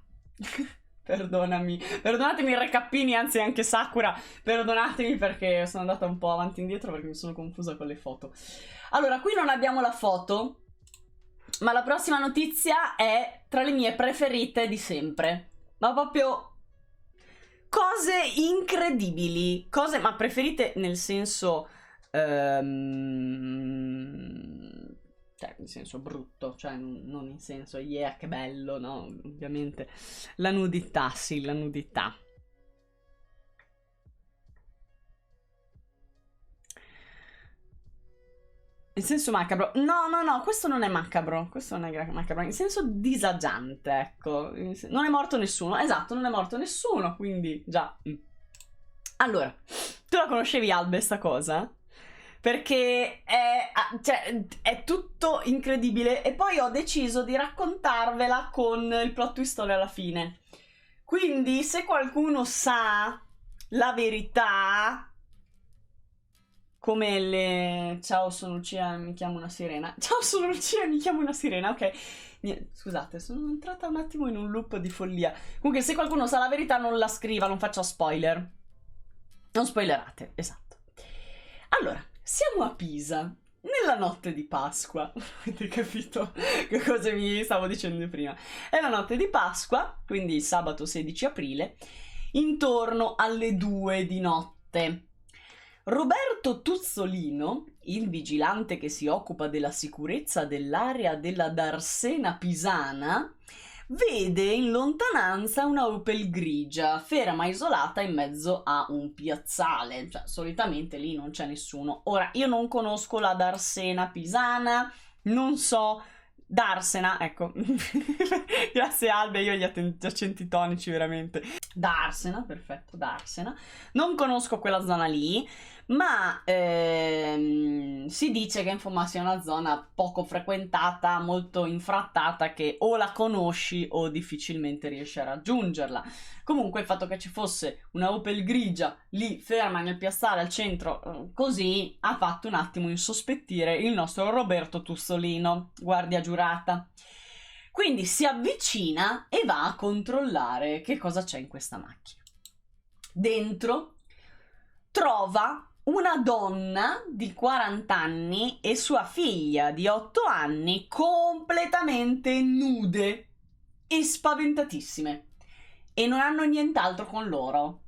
Perdonatemi i recappini, anzi anche Sakura, perdonatemi perché sono andata un po' avanti e indietro perché mi sono confusa con le foto. Allora, qui non abbiamo la foto, ma la prossima notizia è tra le mie preferite di sempre. Ma proprio cose incredibili, ma preferite nel senso cioè in senso brutto, cioè non in senso yeah che bello, no, ovviamente la nudità, sì, la nudità. In senso macabro? No, questo non è macabro. Questo non è macabro. In senso disagiante, ecco. Non è morto nessuno. Esatto, non è morto nessuno, quindi già. Allora, tu la conoscevi, Albe, sta cosa? Perché è tutto incredibile e poi ho deciso di raccontarvela con il plot twist alla fine. Quindi, se qualcuno sa la verità... Come le... Ciao, sono Lucia, mi chiamo una sirena. Ciao, sono Lucia, mi chiamo una sirena, ok. Scusate, sono entrata un attimo in un loop di follia. Comunque, se qualcuno sa la verità, non la scriva, non faccia spoiler. Non spoilerate, esatto. Allora, siamo a Pisa, nella notte di Pasqua. Avete capito che cosa vi stavo dicendo prima? È la notte di Pasqua, quindi sabato 16 aprile, intorno alle 2 di notte. Roberto Tuzzolino, il vigilante che si occupa della sicurezza dell'area della Darsena pisana, vede in lontananza una Opel grigia, ferma isolata in mezzo a un piazzale. Cioè, solitamente lì non c'è nessuno. Ora, io non conosco la Darsena pisana, non so... Darsena, ecco. Grazie Albe, io gli accenti tonici veramente. Darsena, perfetto, Darsena. Non conosco quella zona lì, ma si dice che insomma sia una zona poco frequentata, molto infrattata, che o la conosci o difficilmente riesci a raggiungerla. Comunque il fatto che ci fosse una Opel grigia lì ferma nel piazzale al centro, così, ha fatto un attimo insospettire il nostro Roberto Tuzzolino, guardia giurata. Quindi si avvicina e va a controllare che cosa c'è in questa macchina. Dentro trova una donna di 40 anni e sua figlia di 8 anni completamente nude e spaventatissime. E non hanno nient'altro con loro.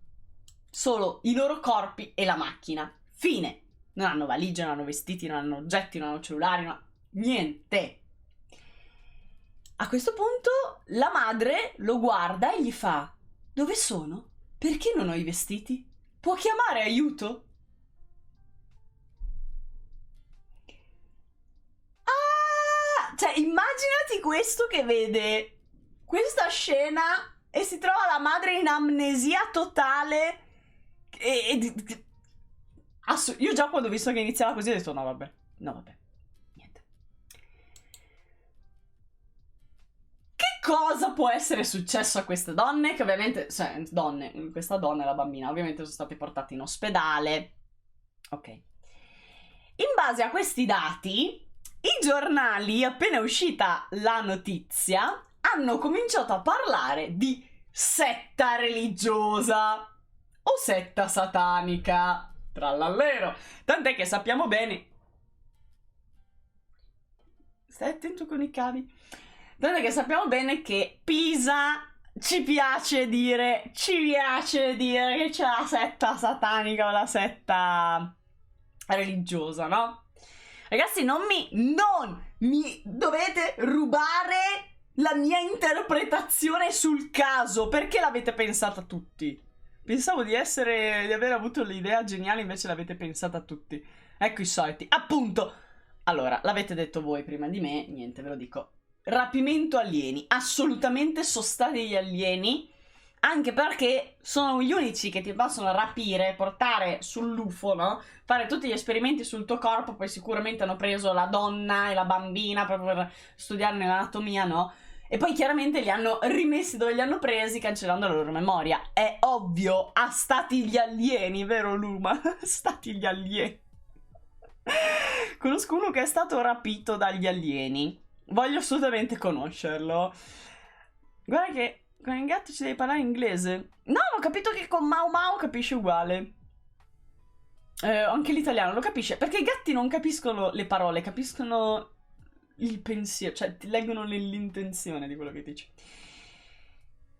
Solo i loro corpi e la macchina. Fine. Non hanno valigie, non hanno vestiti, non hanno oggetti, non hanno cellulari, niente. A questo punto la madre lo guarda e gli fa: dove sono? Perché non ho i vestiti? Può chiamare aiuto? Ah! Cioè, immaginati questo che vede questa scena e si trova la madre in amnesia totale io già quando ho visto che iniziava così ho detto no vabbè, niente. Che cosa può essere successo a queste donne? Che ovviamente, questa donna e la bambina ovviamente sono state portate in ospedale. Ok. In base a questi dati, i giornali, appena uscita la notizia, hanno cominciato a parlare di setta religiosa o setta satanica, trallallero. Tant'è che sappiamo bene... Stai attento con i cavi. Tant'è che sappiamo bene che Pisa ci piace dire che c'è la setta satanica o la setta religiosa, no? Ragazzi, non mi dovete rubare la mia interpretazione sul caso. Perché l'avete pensata tutti? Pensavo di aver avuto l'idea geniale, invece l'avete pensata tutti. Ecco i soliti. Appunto! Allora, l'avete detto voi prima di me, niente, ve lo dico. Rapimento alieni. Assolutamente sono stati gli alieni, anche perché sono gli unici che ti possono rapire, portare sull'UFO, no? Fare tutti gli esperimenti sul tuo corpo, poi sicuramente hanno preso la donna e la bambina proprio per studiarne l'anatomia, no? E poi chiaramente li hanno rimessi dove li hanno presi, cancellando la loro memoria. È ovvio, a stati gli alieni, vero Luma? Stati gli alieni. Conosco uno che è stato rapito dagli alieni. Voglio assolutamente conoscerlo. Guarda che con il gatto ci devi parlare inglese. No, ho capito che con Mau Mau capisce uguale. Anche l'italiano lo capisce. Perché i gatti non capiscono le parole, capiscono il pensiero. Cioè, ti leggono nell'intenzione di quello che dici.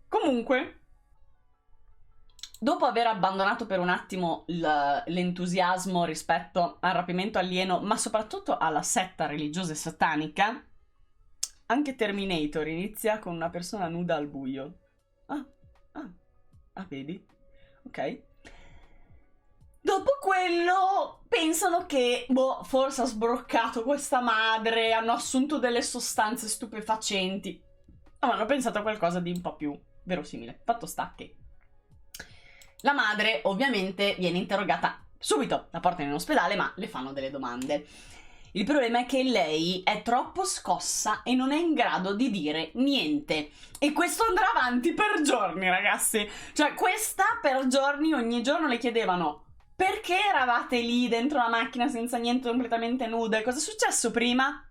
Comunque, dopo aver abbandonato per un attimo l'entusiasmo rispetto al rapimento alieno, ma soprattutto alla setta religiosa e satanica, anche Terminator inizia con una persona nuda al buio. Vedi? Ok. Dopo quello pensano che, forse ha sbroccato questa madre, hanno assunto delle sostanze stupefacenti. Ma hanno pensato a qualcosa di un po' più verosimile. Fatto sta che la madre ovviamente viene interrogata subito, la portano in ospedale, ma le fanno delle domande. Il problema è che lei è troppo scossa e non è in grado di dire niente. E questo andrà avanti per giorni, ragazzi. Cioè, questa per giorni, ogni giorno le chiedevano: perché eravate lì dentro la macchina senza niente, completamente nude? Cosa è successo prima?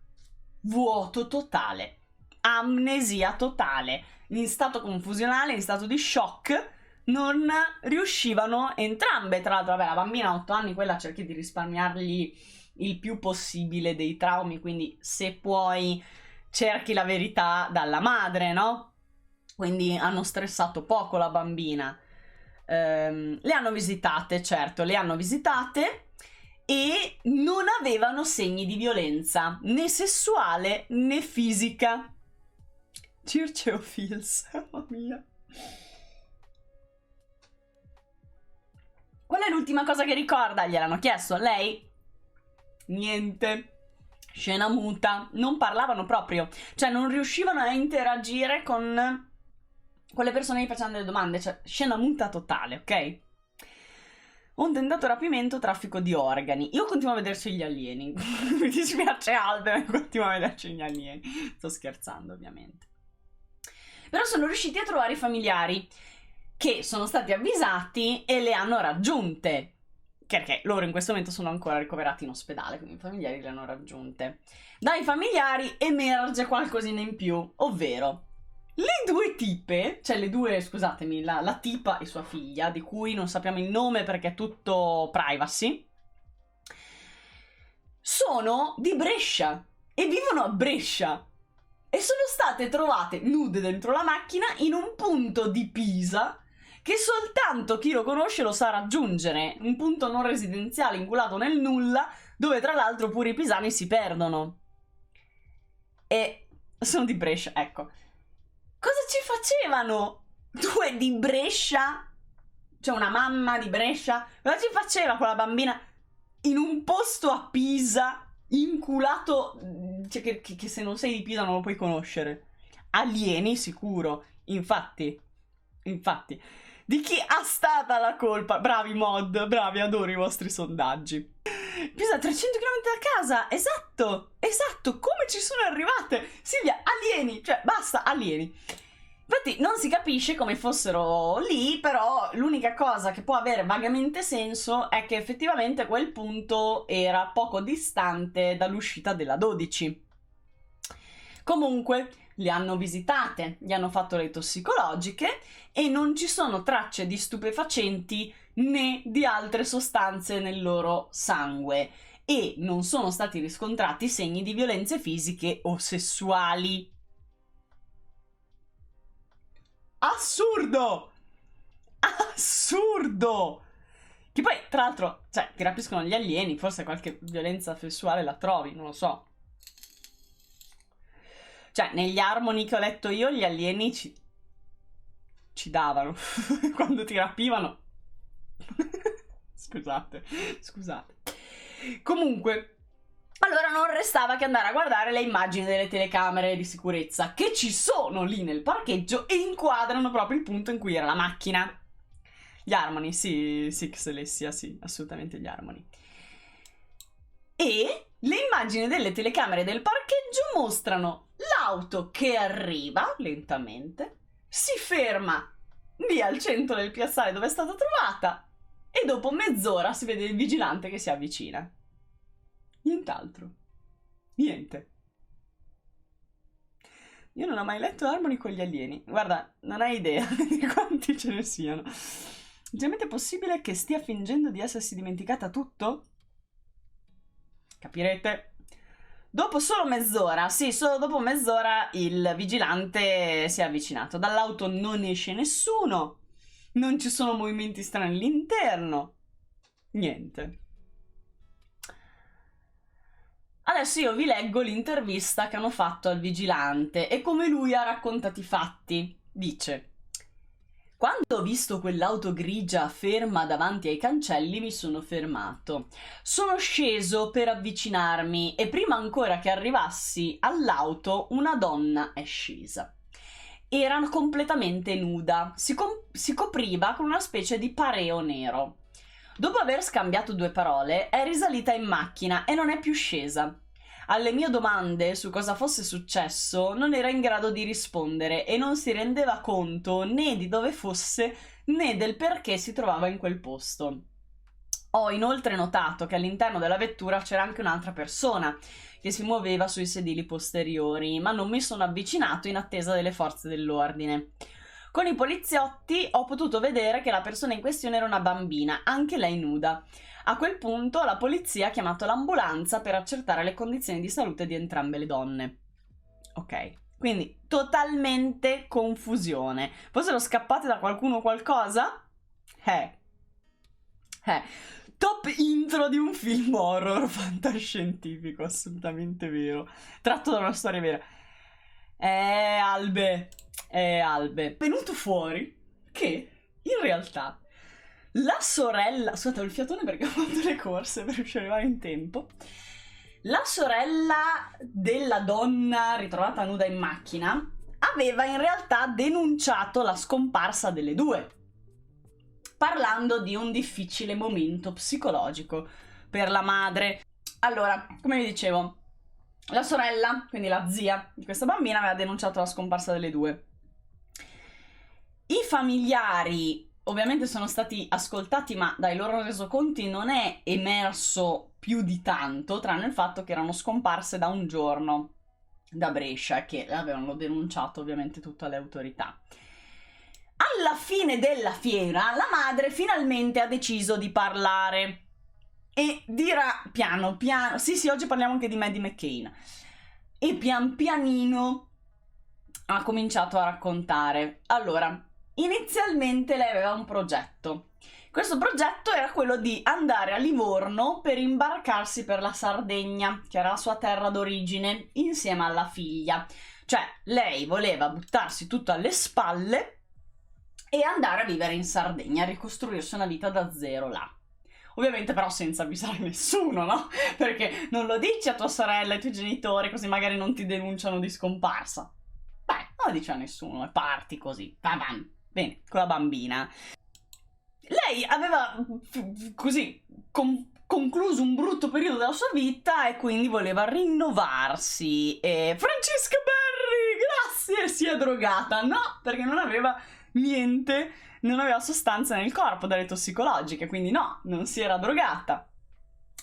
Vuoto totale. Amnesia totale. In stato confusionale, in stato di shock. Non riuscivano entrambe. Tra l'altro, vabbè, la bambina a 8 anni, quella cerchi di risparmiargli il più possibile dei traumi, quindi se puoi cerchi la verità dalla madre, no? Quindi hanno stressato poco la bambina. Le hanno visitate, certo, le hanno visitate e non avevano segni di violenza, né sessuale né fisica. Churchill Fields, mamma mia. Qual è l'ultima cosa che ricorda? Gliel'hanno chiesto a lei? Niente. Scena muta. Non parlavano proprio. Cioè non riuscivano a interagire con le persone che facevano delle domande. Cioè scena muta totale, ok? Un tentato rapimento, traffico di organi. Io continuo a vederci gli alieni. Mi dispiace Aldo, ma continuo a vederci gli alieni. Sto scherzando, ovviamente. Però sono riusciti a trovare i familiari, che sono stati avvisati e le hanno raggiunte. Perché loro in questo momento sono ancora ricoverati in ospedale, quindi i familiari le hanno raggiunte. Dai familiari emerge qualcosina in più, ovvero le due tipe, cioè le due, scusatemi, la tipa e sua figlia, di cui non sappiamo il nome perché è tutto privacy, sono di Brescia e vivono a Brescia. E sono state trovate nude dentro la macchina in un punto di Pisa che soltanto chi lo conosce lo sa raggiungere, un punto non residenziale inculato nel nulla, dove tra l'altro pure i pisani si perdono. E sono di Brescia, ecco. Cosa ci facevano due di Brescia? Cioè una mamma di Brescia? Cosa ci faceva quella bambina in un posto a Pisa, inculato, cioè che se non sei di Pisa non lo puoi conoscere? Alieni sicuro, infatti. Di chi ha stata la colpa? Bravi mod, bravi, adoro i vostri sondaggi. Pisa a 300 km da casa, esatto, come ci sono arrivate? Silvia, alieni, cioè basta, alieni. Infatti non si capisce come fossero lì, però l'unica cosa che può avere vagamente senso è che effettivamente quel punto era poco distante dall'uscita della 12. Comunque le hanno visitate, gli hanno fatto le tossicologiche e non ci sono tracce di stupefacenti né di altre sostanze nel loro sangue e non sono stati riscontrati segni di violenze fisiche o sessuali. Assurdo! Che poi, tra l'altro, cioè, ti rapiscono gli alieni, forse qualche violenza sessuale la trovi, non lo so. Cioè, negli Harmony che ho letto io, gli alieni ci davano. Quando ti rapivano, Scusate. Comunque, allora non restava che andare a guardare le immagini delle telecamere di sicurezza che ci sono lì nel parcheggio e inquadrano proprio il punto in cui era la macchina. Gli Harmony, sì, Celestia, sì, assolutamente gli Harmony. E le immagini delle telecamere del parcheggio mostrano l'auto che arriva lentamente, si ferma lì al centro del piazzale dove è stata trovata e dopo mezz'ora si vede il vigilante che si avvicina. Nient'altro. Niente. Io non ho mai letto Harmony con gli alieni. Guarda, non hai idea di quanti ce ne siano. Generalmente è possibile che stia fingendo di essersi dimenticata tutto? Capirete? Dopo solo mezz'ora, sì, solo dopo mezz'ora il vigilante si è avvicinato. Dall'auto non esce nessuno, non ci sono movimenti strani all'interno, niente. Adesso io vi leggo l'intervista che hanno fatto al vigilante e come lui ha raccontato i fatti. Dice: quando ho visto quell'auto grigia ferma davanti ai cancelli mi sono fermato. Sono sceso per avvicinarmi e prima ancora che arrivassi all'auto una donna è scesa. Era completamente nuda, si copriva con una specie di pareo nero. Dopo aver scambiato 2 parole è risalita in macchina e non è più scesa. Alle mie domande su cosa fosse successo non era in grado di rispondere e non si rendeva conto né di dove fosse né del perché si trovava in quel posto. Ho inoltre notato che all'interno della vettura c'era anche un'altra persona che si muoveva sui sedili posteriori, ma non mi sono avvicinato in attesa delle forze dell'ordine. Con i poliziotti ho potuto vedere che la persona in questione era una bambina, anche lei nuda. A quel punto la polizia ha chiamato l'ambulanza per accertare le condizioni di salute di entrambe le donne. Ok, quindi totalmente confusione. Fossero scappate da qualcuno o qualcosa? Top intro di un film horror fantascientifico, assolutamente vero. Tratto da una storia vera. Albe. È venuto fuori che in realtà la sorella, scusate ho il fiatone perché ho fatto le corse per riuscire ad arrivare in tempo, la sorella della donna ritrovata nuda in macchina aveva in realtà denunciato la scomparsa delle due, parlando di un difficile momento psicologico per la madre. Allora, come vi dicevo, la sorella, quindi la zia di questa bambina, aveva denunciato la scomparsa delle due. I familiari ovviamente sono stati ascoltati, ma dai loro resoconti non è emerso più di tanto, tranne il fatto che erano scomparse da un giorno da Brescia, che avevano denunciato ovviamente tutto alle autorità. Alla fine della fiera, la madre finalmente ha deciso di parlare e dirà piano piano, sì, oggi parliamo anche di Maddie McCain, e pian pianino ha cominciato a raccontare. Allora, inizialmente lei aveva un progetto. Questo progetto era quello di andare a Livorno per imbarcarsi per la Sardegna, che era la sua terra d'origine, insieme alla figlia. Cioè, lei voleva buttarsi tutto alle spalle e andare a vivere in Sardegna, a ricostruirsi una vita da zero là. Ovviamente però senza avvisare nessuno, no? Perché non lo dici a tua sorella e ai tuoi genitori, così magari non ti denunciano di scomparsa. Beh, non lo dici a nessuno e parti così. Bene, con la bambina. Lei aveva così concluso un brutto periodo della sua vita e quindi voleva rinnovarsi. E Francesca Berry, grazie, si è drogata. No, perché non aveva niente, non aveva sostanza nel corpo dalle tossicologiche, quindi no, non si era drogata.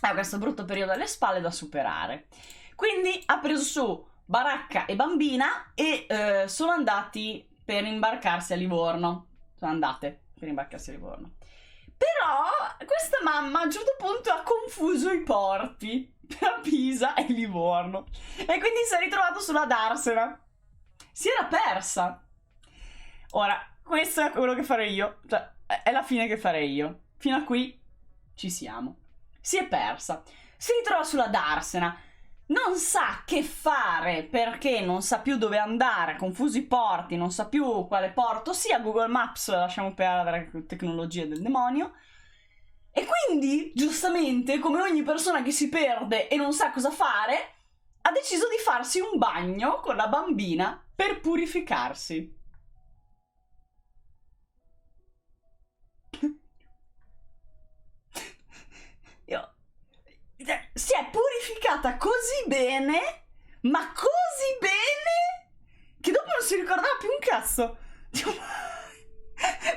Ha questo brutto periodo alle spalle da superare. Quindi ha preso su baracca e bambina e sono andati per imbarcarsi a Livorno. Sono andate per imbarcarsi a Livorno. Però questa mamma a un certo punto ha confuso i porti tra Pisa e Livorno e quindi si è ritrovato sulla Darsena. Si era persa. Ora, questo è quello che farei io. Cioè, è la fine che farei io. Fino a qui ci siamo. Si è persa. Si ritrova sulla Darsena. Non sa che fare perché non sa più dove andare, confusi i porti, non sa più quale porto sia. Google Maps, lasciamo perdere tecnologie del demonio. E quindi, giustamente, come ogni persona che si perde e non sa cosa fare, ha deciso di farsi un bagno con la bambina per purificarsi. Si è purificata così bene, ma così bene, che dopo non si ricordava più un cazzo.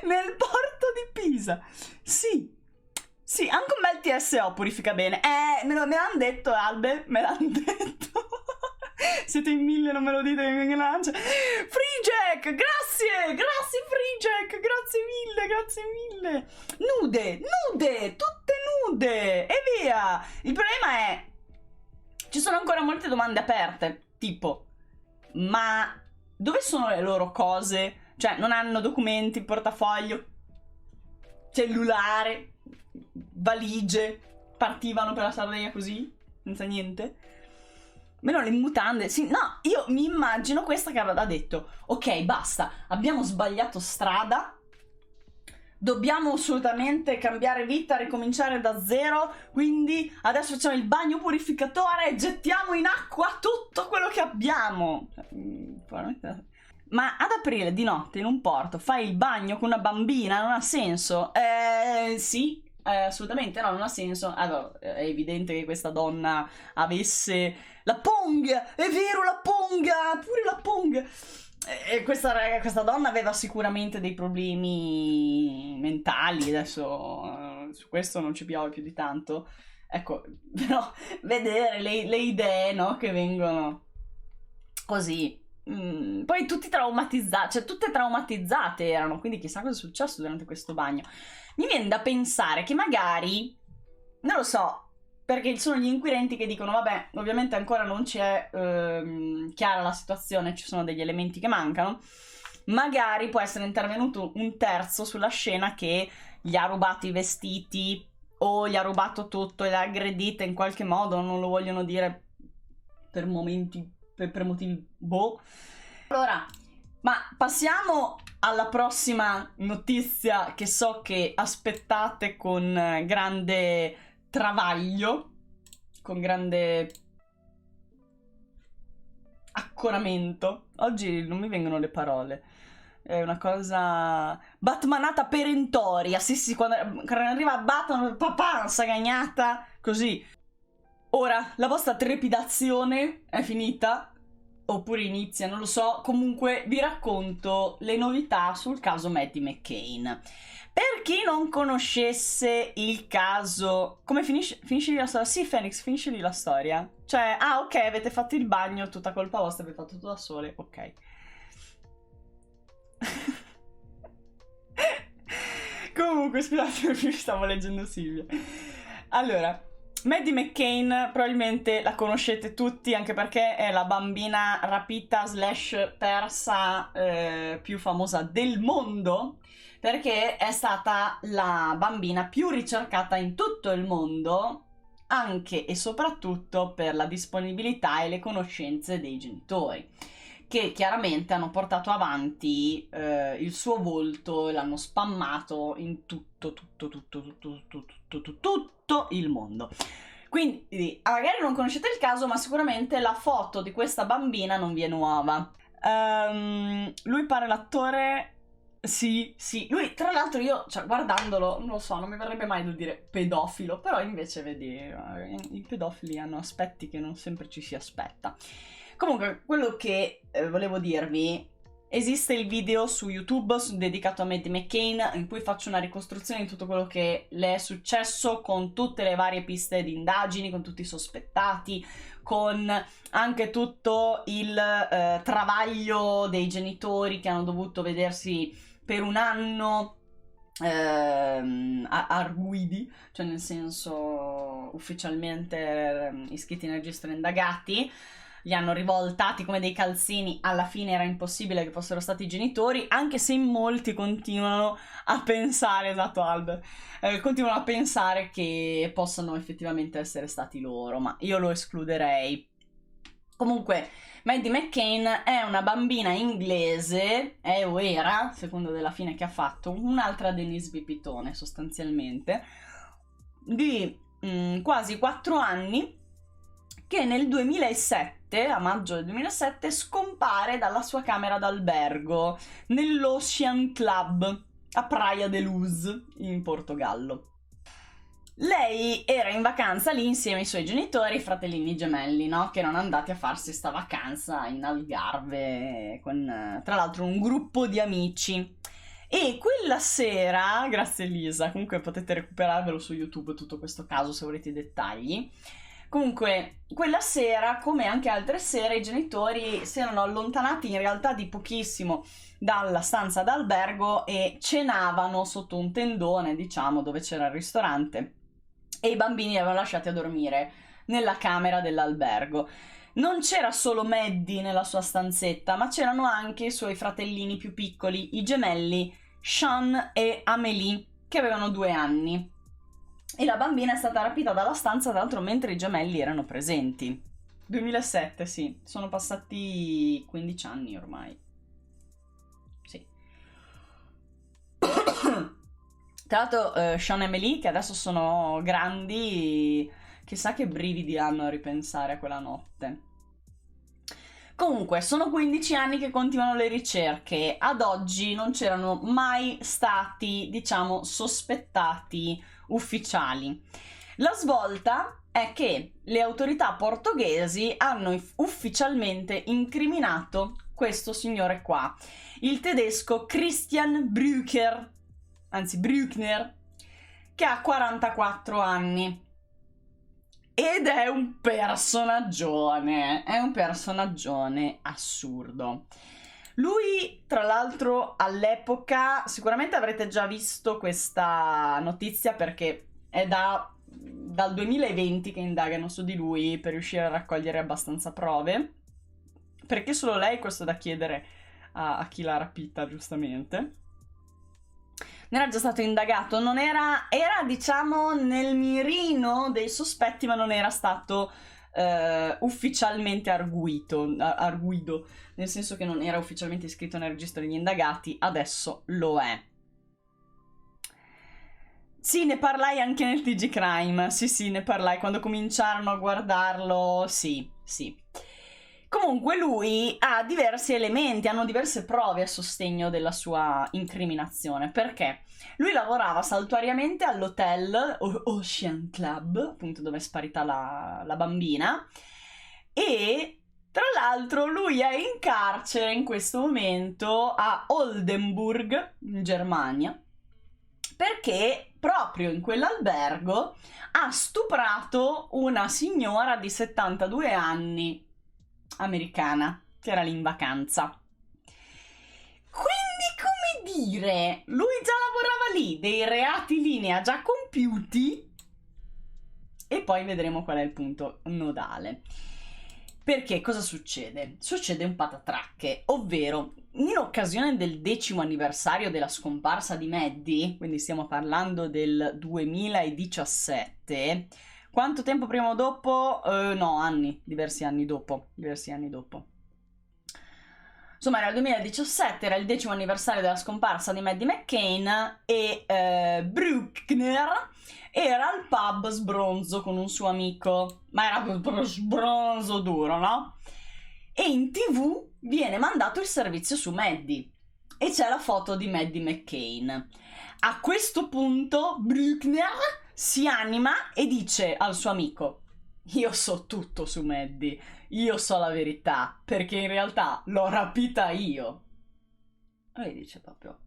Nel porto di Pisa. Sì, anche un bel TSO purifica bene. Me l'hanno detto, Albe, me l'hanno detto. Siete in 1000, non me lo dite che lancia. Freejack, grazie Freejack, grazie mille. Nude, tutte nude, e via. Il problema è, ci sono ancora molte domande aperte, tipo, ma dove sono le loro cose? Cioè, non hanno documenti, portafoglio, cellulare, valigie, partivano per la Sardegna così, senza niente? Meno le mutande, sì, no, io mi immagino questa che ha detto, ok, basta, abbiamo sbagliato strada, dobbiamo assolutamente cambiare vita, ricominciare da zero, quindi adesso facciamo il bagno purificatore e gettiamo in acqua tutto quello che abbiamo. Ma ad aprile di notte in un porto fai il bagno con una bambina? Non ha senso? Sì, assolutamente no, non ha senso. Allora, è evidente che questa donna avesse la Pong, è vero, la Ponga, pure la Pong. Questa donna aveva sicuramente dei problemi mentali, adesso su questo non ci piove più di tanto. Ecco, però vedere le idee, no, che vengono così. Poi tutti traumatizzati, cioè tutte traumatizzate erano, quindi chissà cosa è successo durante questo bagno. Mi viene da pensare che magari, non lo so, perché sono gli inquirenti che dicono vabbè, ovviamente ancora non ci è chiara la situazione, ci sono degli elementi che mancano, magari può essere intervenuto un terzo sulla scena che gli ha rubato i vestiti o gli ha rubato tutto e l'ha aggredita in qualche modo, non lo vogliono dire per momenti, per motivi boh. Allora, ma passiamo alla prossima notizia che so che aspettate con grande travaglio, con grande accoramento. Oggi non mi vengono le parole. È una cosa batmanata perentoria. Sì, quando arriva Batman, papà, sagagnata, così. Ora, la vostra trepidazione è finita? Oppure inizia, non lo so. Comunque vi racconto le novità sul caso Maddie McCann. Per chi non conoscesse il caso... Come finisce lì la storia? Sì, Phoenix, finisce lì la storia. Cioè, ok, avete fatto il bagno, tutta colpa vostra, avete fatto tutto da sole, ok. Comunque, scusate, mi stavo leggendo Silvia. Allora, Maddie McCann probabilmente la conoscete tutti, anche perché è la bambina rapita / persa più famosa del mondo, perché è stata la bambina più ricercata in tutto il mondo, anche e soprattutto per la disponibilità e le conoscenze dei genitori, che chiaramente hanno portato avanti il suo volto e l'hanno spammato in tutto il mondo. Quindi magari non conoscete il caso, ma sicuramente la foto di questa bambina non vi è nuova. Lui pare l'attore... Sì, lui tra l'altro io, cioè, guardandolo, non lo so, non mi verrebbe mai da dire pedofilo, però invece vedi, i pedofili hanno aspetti che non sempre ci si aspetta. Comunque, quello che volevo dirvi, esiste il video su YouTube dedicato a Maddie McCann in cui faccio una ricostruzione di tutto quello che le è successo, con tutte le varie piste di indagini, con tutti i sospettati, con anche tutto il travaglio dei genitori che hanno dovuto vedersi per un anno arguidi, cioè nel senso ufficialmente iscritti nel registro indagati. Li hanno rivoltati come dei calzini, alla fine era impossibile che fossero stati i genitori, anche se in molti continuano a pensare, esatto Albert, continuano a pensare che possano effettivamente essere stati loro, ma io lo escluderei. Comunque, Maddie McCann è una bambina inglese, è o era, secondo della fine che ha fatto, un'altra Denise Vipitone sostanzialmente, di quasi 4 anni, che nel 2007, a maggio del 2007, scompare dalla sua camera d'albergo nell'Ocean Club a Praia de Luz in Portogallo. Lei era in vacanza lì insieme ai suoi genitori, fratellini gemelli, no? Che erano andati a farsi sta vacanza in Algarve con, tra l'altro, un gruppo di amici. E quella sera, grazie Elisa, comunque potete recuperarvelo su YouTube tutto questo caso se volete i dettagli. Comunque, quella sera, come anche altre sere, i genitori si erano allontanati in realtà di pochissimo dalla stanza d'albergo e cenavano sotto un tendone, diciamo, dove c'era il ristorante, e i bambini li avevano lasciati a dormire nella camera dell'albergo. Non c'era solo Maddie nella sua stanzetta, ma c'erano anche i suoi fratellini più piccoli, i gemelli Sean e Amélie, che avevano 2 anni. E la bambina è stata rapita dalla stanza, tra l'altro, mentre i gemelli erano presenti. 2007, sì. Sono passati 15 anni ormai. Sì. Tra l'altro, Sean e Amélie, che adesso sono grandi, chissà che brividi hanno a ripensare a quella notte. Comunque, sono 15 anni che continuano le ricerche. Ad oggi non c'erano mai stati, diciamo, sospettati ufficiali. La svolta è che le autorità portoghesi hanno ufficialmente incriminato questo signore qua, il tedesco Christian Brückner, che ha 44 anni. Ed è un personaggione assurdo. Lui, tra l'altro, all'epoca, sicuramente avrete già visto questa notizia perché è dal 2020 che indagano su di lui per riuscire a raccogliere abbastanza prove. Perché solo lei? Questo è da chiedere a chi l'ha rapita, giustamente. Ne era già stato indagato, non era diciamo nel mirino dei sospetti, ma non era stato ufficialmente arguito, nel senso che non era ufficialmente iscritto nel registro degli indagati. Adesso lo è. Sì, ne parlai anche nel TG Crime, sì, ne parlai quando cominciarono a guardarlo, sì. Comunque lui ha diversi elementi, hanno diverse prove a sostegno della sua incriminazione, perché lui lavorava saltuariamente all'hotel Ocean Club, appunto dove è sparita la bambina, e tra l'altro lui è in carcere in questo momento a Oldenburg, in Germania, perché proprio in quell'albergo ha stuprato una signora di 72 anni americana che era lì in vacanza. Quindi, come dire, lui già lavorava lì, dei reati lì ne ha già compiuti, e poi vedremo qual è il punto nodale. Perché cosa succede? Succede un patatracche, ovvero in occasione del 10° anniversario della scomparsa di Maddie, quindi stiamo parlando del 2017. Quanto tempo prima o dopo? No, anni, diversi anni dopo. Insomma, era il 2017, era il 10° anniversario della scomparsa di Maddie McCann e Brückner era al pub sbronzo con un suo amico, ma era proprio sbronzo duro, no? E in TV viene mandato il servizio su Maddie e c'è la foto di Maddie McCann. A questo punto Brückner si anima e dice al suo amico: io so tutto su Maddie, io so la verità, perché in realtà l'ho rapita io. E lui dice proprio: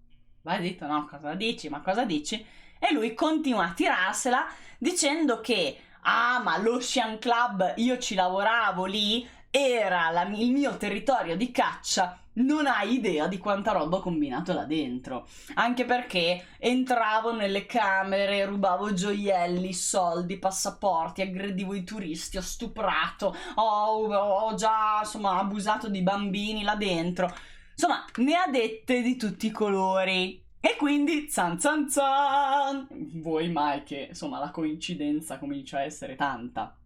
vai detto, no, cosa dici? Ma cosa dici? E lui continua a tirarsela dicendo che ma l'Ocean Club, io ci lavoravo lì, era il mio territorio di caccia, non hai idea di quanta roba ho combinato là dentro, anche perché entravo nelle camere, rubavo gioielli, soldi, passaporti, aggredivo i turisti, ho stuprato, ho già, insomma, abusato di bambini là dentro, insomma, ne ha dette di tutti i colori. E quindi, zan, vuoi mai che, insomma, la coincidenza comincia a essere tanta.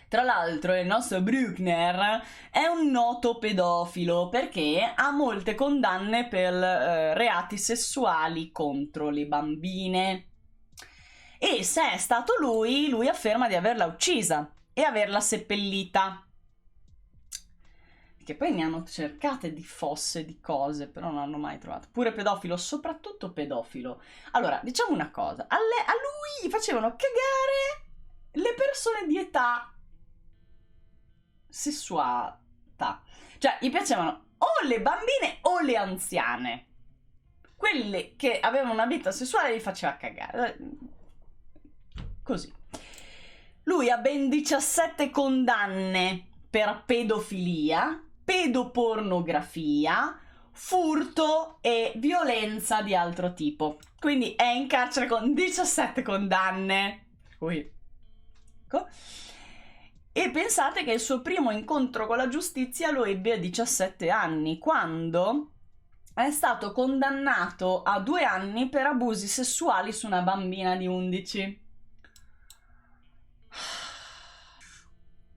Tra l'altro il nostro Brückner è un noto pedofilo perché ha molte condanne per reati sessuali contro le bambine. E se è stato lui afferma di averla uccisa e averla seppellita. Che poi ne hanno cercate di fosse, di cose, però non hanno mai trovato. Pure pedofilo, soprattutto pedofilo. Allora, diciamo una cosa, a lui gli facevano cagare le persone di età sessuata. Cioè, gli piacevano o le bambine o le anziane. Quelle che avevano una vita sessuale gli faceva cagare. Così. Lui ha ben 17 condanne per pedofilia, pedopornografia, furto e violenza di altro tipo. Quindi è in carcere con 17 condanne. Ecco. E pensate che il suo primo incontro con la giustizia lo ebbe a 17 anni, quando è stato condannato a 2 anni per abusi sessuali su una bambina di 11.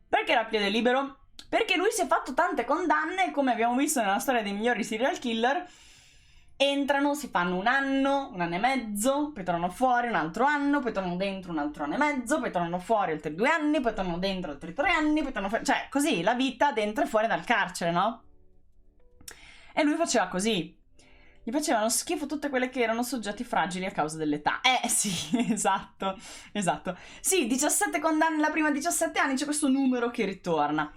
Perché era piede libero? Perché lui si è fatto tante condanne, come abbiamo visto nella storia dei migliori serial killer. Entrano, si fanno un anno e mezzo, poi tornano fuori un altro anno, poi tornano dentro un altro anno e mezzo, poi tornano fuori altri 2 anni, poi tornano dentro altri 3 anni, poi tornano fuori... Cioè, così, la vita dentro e fuori dal carcere, no? E lui faceva così. Gli facevano schifo tutte quelle che erano soggetti fragili a causa dell'età. Sì, esatto. Sì, 17 condanne la prima, 17 anni, c'è questo numero che ritorna.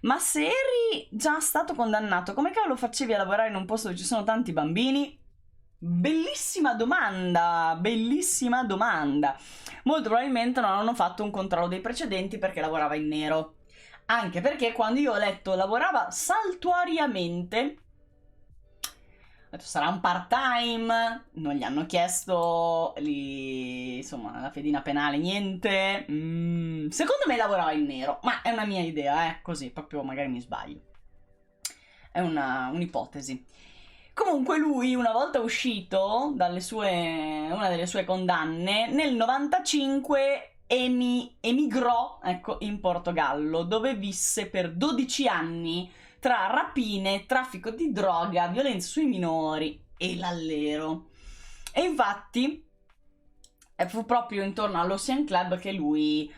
Ma se eri già stato condannato, come cavolo facevi a lavorare in un posto dove ci sono tanti bambini? Bellissima domanda. Molto probabilmente non hanno fatto un controllo dei precedenti perché lavorava in nero. Anche perché quando io ho letto lavorava saltuariamente, ho detto sarà un part time, non gli hanno chiesto insomma la fedina penale, niente. Secondo me lavorava in nero, ma è una mia idea, così proprio magari mi sbaglio, è un'ipotesi. Comunque lui, una volta uscito una delle sue condanne, nel 95 emigrò, ecco, in Portogallo, dove visse per 12 anni tra rapine, traffico di droga, violenza sui minori e l'allero. E infatti fu proprio intorno all'Ocean Club che lui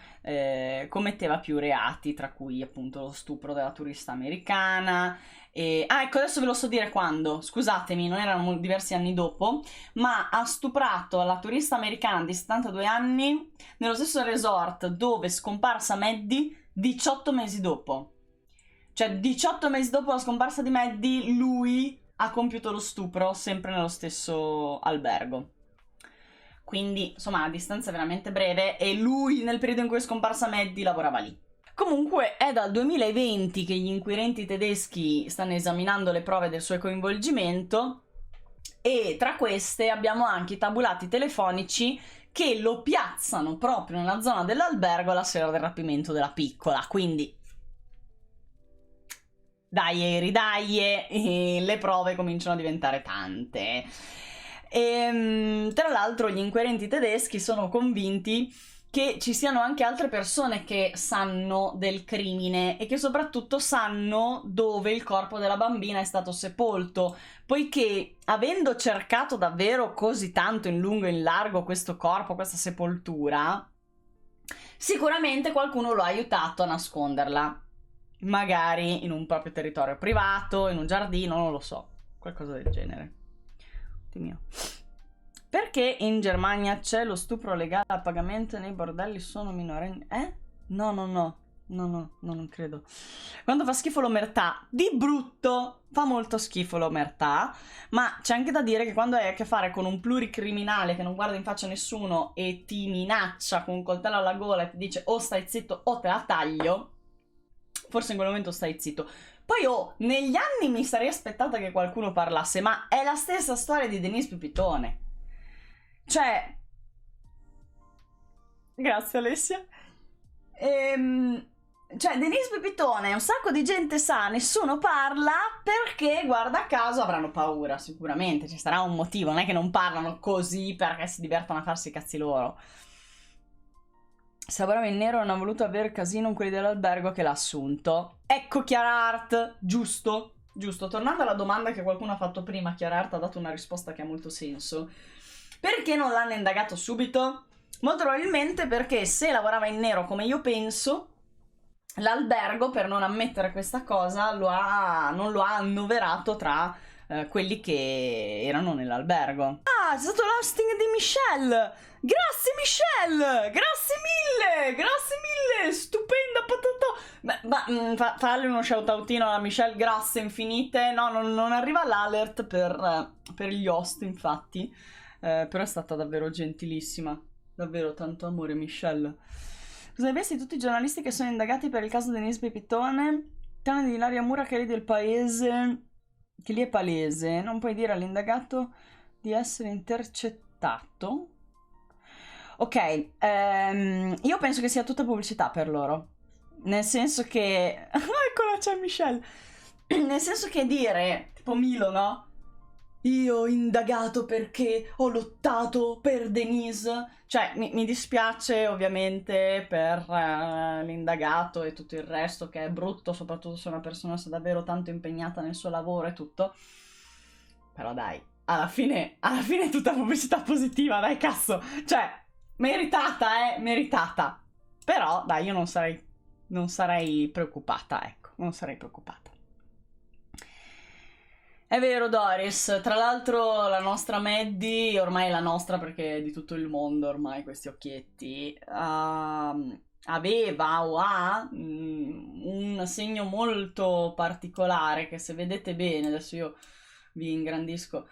commetteva più reati, tra cui appunto lo stupro della turista americana. Ecco, adesso ve lo so dire quando, scusatemi, non erano diversi anni dopo, ma ha stuprato la turista americana di 72 anni nello stesso resort dove è scomparsa Maddie 18 mesi dopo. Cioè 18 mesi dopo la scomparsa di Maddie lui ha compiuto lo stupro sempre nello stesso albergo. Quindi insomma a distanza veramente breve, e lui nel periodo in cui è scomparsa Maddie lavorava lì. Comunque è dal 2020 che gli inquirenti tedeschi stanno esaminando le prove del suo coinvolgimento, e tra queste abbiamo anche i tabulati telefonici che lo piazzano proprio nella zona dell'albergo la sera del rapimento della piccola. Quindi dai, le prove cominciano a diventare tante. Tra l'altro gli inquirenti tedeschi sono convinti che ci siano anche altre persone che sanno del crimine e che soprattutto sanno dove il corpo della bambina è stato sepolto, poiché avendo cercato davvero così tanto in lungo e in largo questo corpo, questa sepoltura, sicuramente qualcuno lo ha aiutato a nasconderla, magari in un proprio territorio privato, in un giardino, non lo so, qualcosa del genere. Dio mio. Perché in Germania c'è lo stupro legale a pagamento e nei bordelli sono minorenni? No, non credo. Quando fa schifo l'omertà, di brutto fa molto schifo l'omertà, ma c'è anche da dire che quando hai a che fare con un pluricriminale che non guarda in faccia a nessuno e ti minaccia con un coltello alla gola e ti dice o stai zitto o te la taglio, forse in quel momento stai zitto. Poi negli anni mi sarei aspettata che qualcuno parlasse, ma è la stessa storia di Denise Pipitone. Cioè, grazie Alessia. Cioè, Denise Pipitone, un sacco di gente sa, nessuno parla perché, guarda caso, avranno paura, sicuramente, ci sarà un motivo, non è che non parlano così perché si divertono a farsi i cazzi loro. Se lavorava in nero non ha voluto avere casino in quelli dell'albergo che l'ha assunto. Ecco Chiara Art, giusto. Tornando alla domanda che qualcuno ha fatto prima, Chiara Art ha dato una risposta che ha molto senso. Perché non l'hanno indagato subito? Molto probabilmente perché se lavorava in nero come io penso, l'albergo, per non ammettere questa cosa, non lo ha annoverato tra quelli che erano nell'albergo. Ah, c'è stato l'hosting di Michelle! Grazie Michelle! Grazie mille! Stupenda patata! Farle uno shoutoutino alla Michelle, grazie infinite. No, non arriva l'alert per gli host, infatti. Però è stata davvero gentilissima. Davvero tanto amore, Michelle. Cosa ne pensi di tutti i giornalisti che sono indagati per il caso Denise Pepitone? Tranne di Ilaria Mura che lì del paese... che lì è palese. Non puoi dire all'indagato di essere intercettato? Ok, io penso che sia tutta pubblicità per loro. Nel senso che... Eccola, c'è Michelle! Nel senso che dire, tipo Milo, no? Io ho indagato perché ho lottato per Denise. Cioè, mi dispiace ovviamente per l'indagato e tutto il resto, che è brutto, soprattutto se una persona sia davvero tanto impegnata nel suo lavoro e tutto. Però dai, alla fine è tutta pubblicità positiva, dai cazzo. Cioè, meritata, meritata. Però, dai, io non sarei preoccupata, ecco, non sarei preoccupata. È vero Doris, tra l'altro la nostra Maddie, ormai è la nostra perché è di tutto il mondo ormai questi occhietti, aveva o ha un segno molto particolare che se vedete bene, adesso io vi ingrandisco,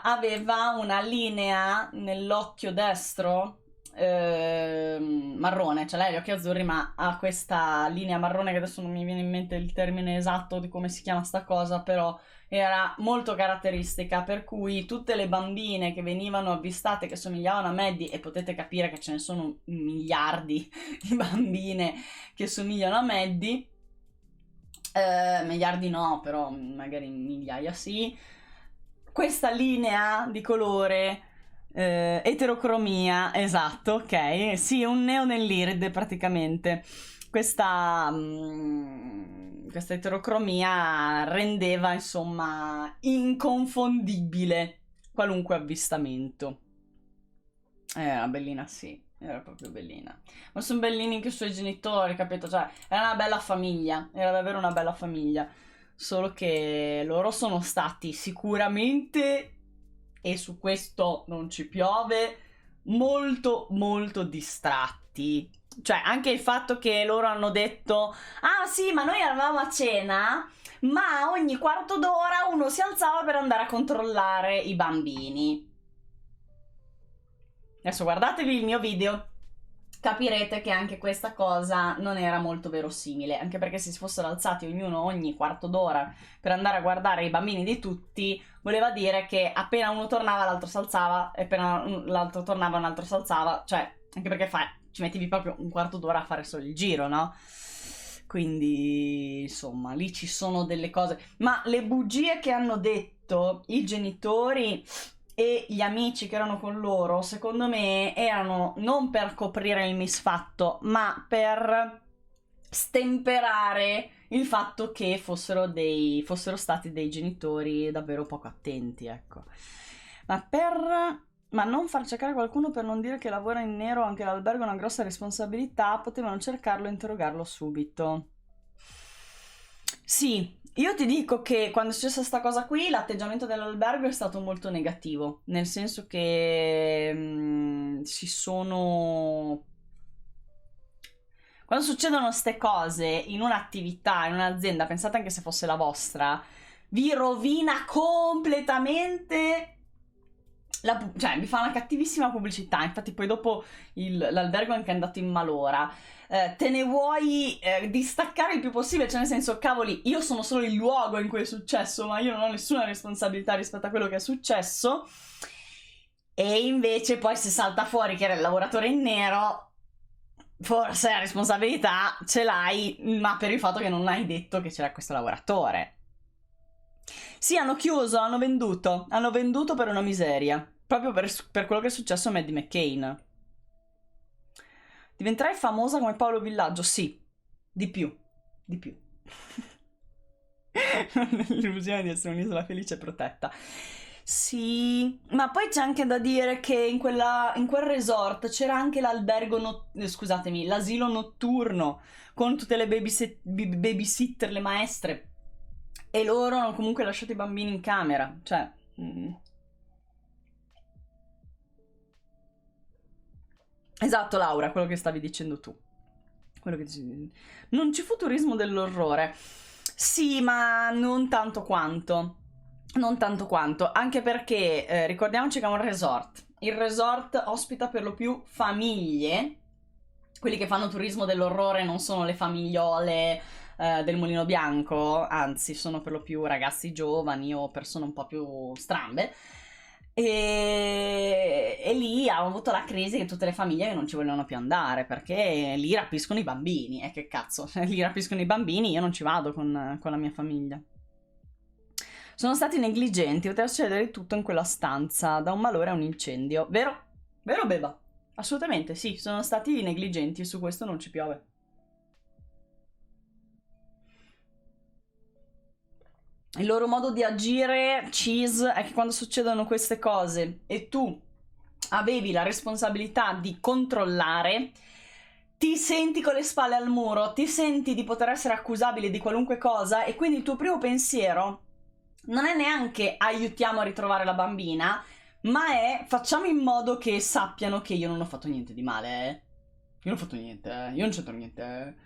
aveva una linea nell'occhio destro marrone, cioè lei ha gli occhi azzurri ma ha questa linea marrone che adesso non mi viene in mente il termine esatto di come si chiama sta cosa, però era molto caratteristica, per cui tutte le bambine che venivano avvistate che somigliavano a Maddie, e potete capire che ce ne sono miliardi di bambine che somigliano a Maddie, miliardi no, però magari migliaia sì, questa linea di colore, eterocromia, esatto, ok, sì, un neo nell'iride praticamente. Questa eterocromia rendeva insomma inconfondibile qualunque avvistamento. Era bellina, sì, era proprio bellina. Ma sono bellini anche i suoi genitori, capito? Cioè, era una bella famiglia, era davvero una bella famiglia. Solo che loro sono stati sicuramente, e su questo non ci piove, molto molto distratti. Cioè, anche il fatto che loro hanno detto: ah sì, ma noi eravamo a cena, ma ogni quarto d'ora uno si alzava per andare a controllare i bambini. Adesso guardatevi il mio video, capirete che anche questa cosa non era molto verosimile, anche perché se si fossero alzati ognuno ogni quarto d'ora per andare a guardare i bambini di tutti, voleva dire che appena uno tornava l'altro si alzava, e appena l'altro tornava un altro si alzava, cioè, anche perché ci mettevi proprio un quarto d'ora a fare solo il giro, no? Quindi, insomma, lì ci sono delle cose. Ma le bugie che hanno detto i genitori e gli amici che erano con loro, secondo me, erano non per coprire il misfatto, ma per stemperare il fatto che fossero stati dei genitori davvero poco attenti, ecco. Ma non far cercare qualcuno per non dire che lavora in nero anche l'albergo è una grossa responsabilità, potevano cercarlo e interrogarlo subito. Sì, io ti dico che quando è successa sta cosa qui, l'atteggiamento dell'albergo è stato molto negativo, nel senso che si sono... Quando succedono ste cose in un'attività, in un'azienda, pensate anche se fosse la vostra, vi rovina completamente... cioè vi fa una cattivissima pubblicità, infatti poi dopo l'albergo è anche andato in malora. Te ne vuoi distaccare il più possibile, cioè nel senso, cavoli, io sono solo il luogo in cui è successo, ma io non ho nessuna responsabilità rispetto a quello che è successo. E invece poi se salta fuori che era il lavoratore in nero, forse la responsabilità ce l'hai, ma per il fatto che non hai detto che c'era questo lavoratore. Sì, hanno chiuso, hanno venduto per una miseria, proprio per quello che è successo a Maddie McCain. Diventerai famosa come Paolo Villaggio? Sì, di più. L'illusione di essere un'isola felice e protetta. Sì, ma poi c'è anche da dire che in quel resort c'era anche scusatemi, l'asilo notturno con tutte le babysitter, le maestre, e loro hanno comunque lasciato i bambini in camera, cioè... Esatto, Laura, quello che stavi dicendo tu. Non c'è fu turismo dell'orrore. Sì, ma non tanto quanto. Non tanto quanto, anche perché ricordiamoci che è un resort. Il resort ospita per lo più famiglie. Quelli che fanno turismo dell'orrore non sono le famigliole del Mulino Bianco, anzi sono per lo più ragazzi giovani o persone un po' più strambe. E lì hanno avuto la crisi che tutte le famiglie che non ci vogliono più andare, perché lì rapiscono i bambini. E che cazzo, lì rapiscono i bambini, io non ci vado con la mia famiglia. Sono stati negligenti, poteva succedere di tutto in quella stanza, da un malore a un incendio. Vero? Vero, Beba? Assolutamente, sì, sono stati negligenti, su questo non ci piove. Il loro modo di agire, Cheese, è che quando succedono queste cose e tu avevi la responsabilità di controllare, ti senti con le spalle al muro, ti senti di poter essere accusabile di qualunque cosa, e quindi il tuo primo pensiero non è neanche aiutiamo a ritrovare la bambina, ma è facciamo in modo che sappiano che io non ho fatto niente di male. Io non ho fatto niente, io non c'entro niente.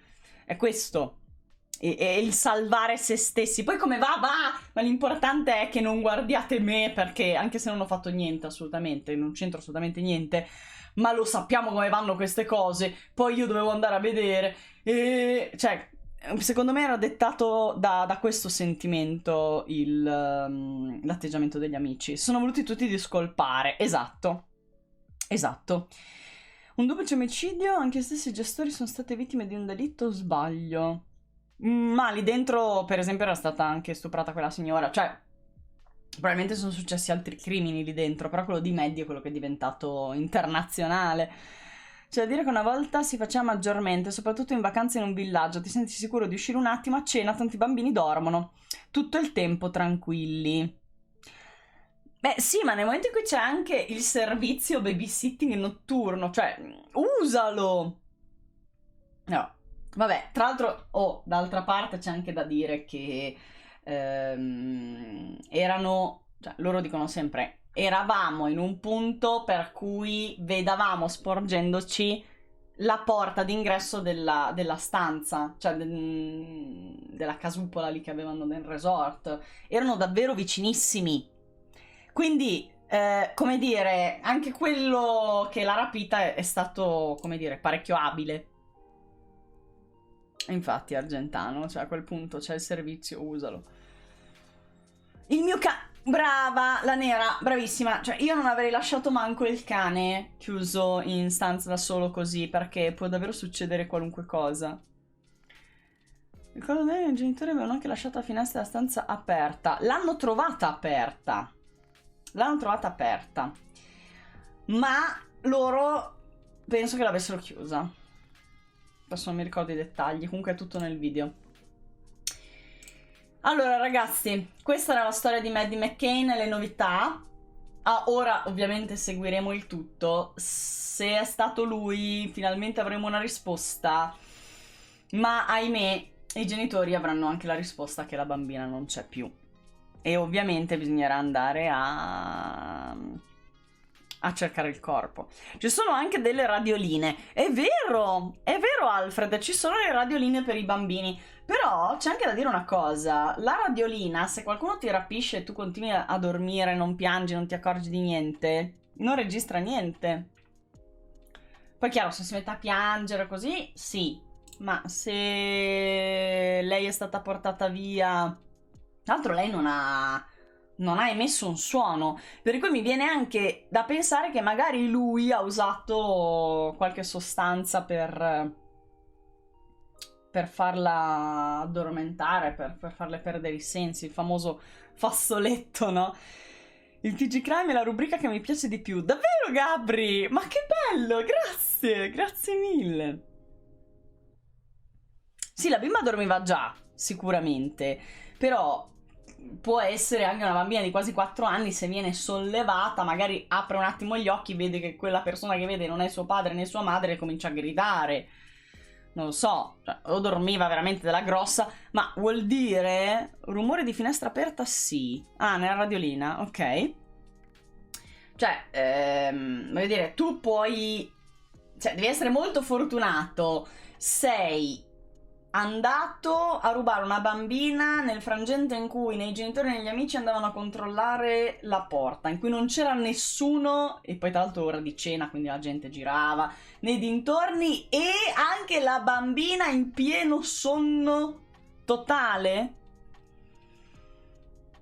È questo. E il salvare se stessi. Poi come va, ma l'importante è che non guardiate me, perché anche se non ho fatto niente assolutamente, non c'entro assolutamente niente, ma lo sappiamo come vanno queste cose, poi io dovevo andare a vedere, e cioè secondo me era dettato da questo sentimento l'atteggiamento degli amici. Sono voluti tutti discolpare. Esatto. Un duplice omicidio, anche gli stessi gestori sono state vittime di un delitto o sbaglio? Ma lì dentro, per esempio, era stata anche stuprata quella signora. Cioè, probabilmente sono successi altri crimini lì dentro, però quello di Maddie è quello che è diventato internazionale. Cioè, da dire che una volta si faceva maggiormente, soprattutto in vacanze in un villaggio, ti senti sicuro di uscire un attimo a cena, tanti bambini dormono tutto il tempo tranquilli. Beh, sì, ma nel momento in cui c'è anche il servizio babysitting notturno, cioè, usalo! No. Vabbè, tra l'altro, d'altra parte c'è anche da dire che erano, cioè loro dicono sempre, eravamo in un punto per cui vedavamo sporgendoci la porta d'ingresso della stanza, cioè della casupola lì che avevano nel resort. Erano davvero vicinissimi. Quindi, come dire, anche quello che l'ha rapita è stato, come dire, parecchio abile. Infatti, Argentano, cioè a quel punto c'è il servizio, usalo. Il mio brava, la nera, bravissima. Cioè, io non avrei lasciato manco il cane chiuso in stanza da solo così, perché può davvero succedere qualunque cosa. Ricordo bene, i genitori avevano anche lasciato la finestra della stanza aperta. L'hanno trovata aperta. Ma loro penso che l'avessero chiusa. Adesso non mi ricordo i dettagli, comunque è tutto nel video. Allora ragazzi, questa era la storia di Maddie McCain e le novità. Ora ovviamente seguiremo il tutto. Se è stato lui, finalmente avremo una risposta. Ma ahimè, i genitori avranno anche la risposta che la bambina non c'è più. E ovviamente bisognerà andare a cercare il corpo. Ci sono anche delle radioline. È vero Alfred, ci sono le radioline per i bambini. Però c'è anche da dire una cosa. La radiolina, se qualcuno ti rapisce e tu continui a dormire, non piangi, non ti accorgi di niente, non registra niente. Poi chiaro, se si mette a piangere così, sì. Ma se lei è stata portata via... Tra l'altro lei non ha emesso un suono, per cui mi viene anche da pensare che magari lui ha usato qualche sostanza per farla addormentare, per farle perdere i sensi, il famoso fazzoletto, no? Il TG Crime è la rubrica che mi piace di più. Davvero, Gabri? Ma che bello, grazie mille. Sì, la bimba dormiva già, sicuramente, però può essere anche una bambina di quasi 4 anni, se viene sollevata, magari apre un attimo gli occhi, vede che quella persona che vede non è suo padre né sua madre e comincia a gridare. Non lo so, cioè, o dormiva veramente della grossa, ma vuol dire rumore di finestra aperta? Sì. Ah, nella radiolina, ok. Cioè, voglio dire, tu puoi... Cioè, devi essere molto fortunato. Sei andato a rubare una bambina nel frangente in cui nei genitori e negli amici andavano a controllare la porta, in cui non c'era nessuno, e poi tra l'altro ora di cena, quindi la gente girava nei dintorni, e anche la bambina in pieno sonno totale.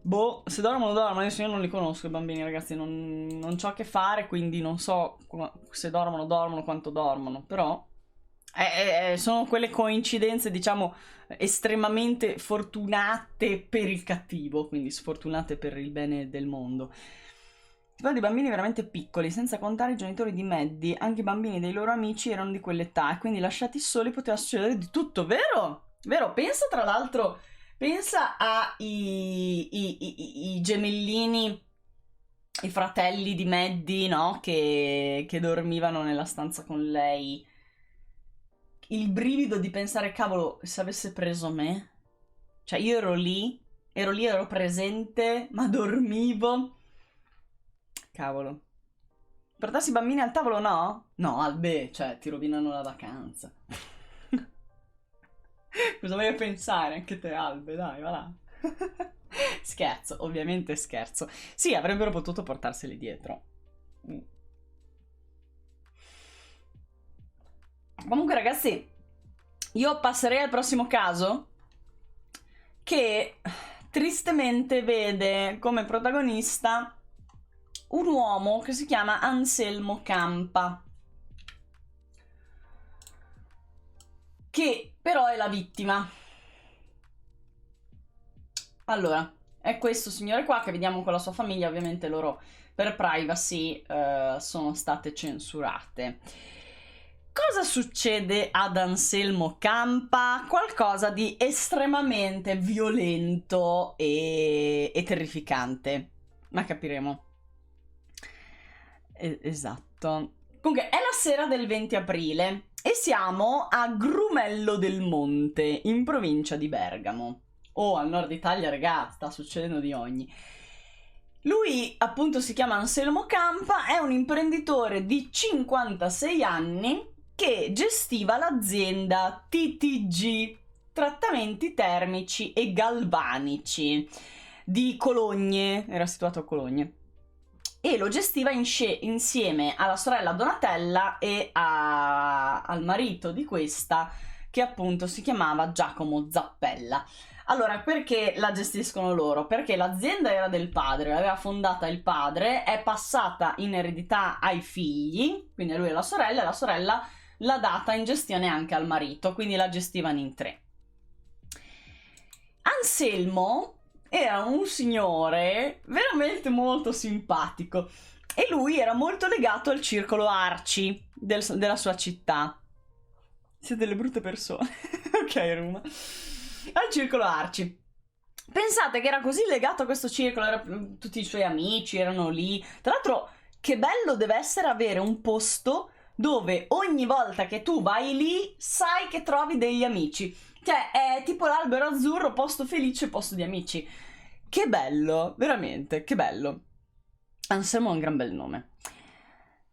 Boh, se dormono, adesso io non li conosco i bambini, ragazzi, non c'ho a che fare, quindi non so se dormono, quanto dormono, però sono quelle coincidenze, diciamo, estremamente fortunate per il cattivo, quindi sfortunate per il bene del mondo. Si parla di bambini veramente piccoli, senza contare i genitori di Maddie, anche i bambini dei loro amici erano di quell'età e quindi lasciati soli poteva succedere di tutto, vero? Vero, pensa tra l'altro... Pensa ai gemellini, i fratelli di Maddie, no? Che dormivano nella stanza con lei. Il brivido di pensare, cavolo, se avesse preso me. Cioè, io ero presente, ma dormivo. Cavolo. Portarsi i bambini al tavolo, no? No, Albe, cioè, ti rovinano la vacanza. Cosa vuoi pensare? Anche te, Albe, dai, va là. Scherzo, ovviamente scherzo. Sì, avrebbero potuto portarseli dietro. Comunque, ragazzi, io passerei al prossimo caso, che tristemente vede come protagonista un uomo che si chiama Anselmo Campa, che però è la vittima. Allora, è questo signore qua che vediamo con la sua famiglia, ovviamente loro per privacy sono state censurate. Cosa succede ad Anselmo Campa? Qualcosa di estremamente violento e terrificante, ma capiremo. Esatto. Comunque, è la sera del 20 aprile e siamo a Grumello del Monte, in provincia di Bergamo. Oh, al nord Italia, regà, sta succedendo di ogni. Lui, appunto, si chiama Anselmo Campa, è un imprenditore di 56 anni che gestiva l'azienda TTG, Trattamenti Termici e Galvanici, di Cologne, era situato a Cologne. E lo gestiva insieme alla sorella Donatella e al marito di questa, che appunto si chiamava Giacomo Zappella. Allora, perché la gestiscono loro? Perché l'azienda era del padre, l'aveva fondata il padre, è passata in eredità ai figli, quindi a lui e la sorella l'ha data in gestione anche al marito, quindi la gestivano in 3. Anselmo era un signore veramente molto simpatico e lui era molto legato al circolo Arci della sua città. Siete delle brutte persone. Ok, Ruma. Al circolo Arci. Pensate che era così legato a questo circolo, tutti i suoi amici erano lì. Tra l'altro, che bello deve essere avere un posto dove ogni volta che tu vai lì sai che trovi degli amici. Cioè, è tipo l'albero azzurro, posto felice, posto di amici. Che bello, veramente, che bello. Anselmo è un gran bel nome.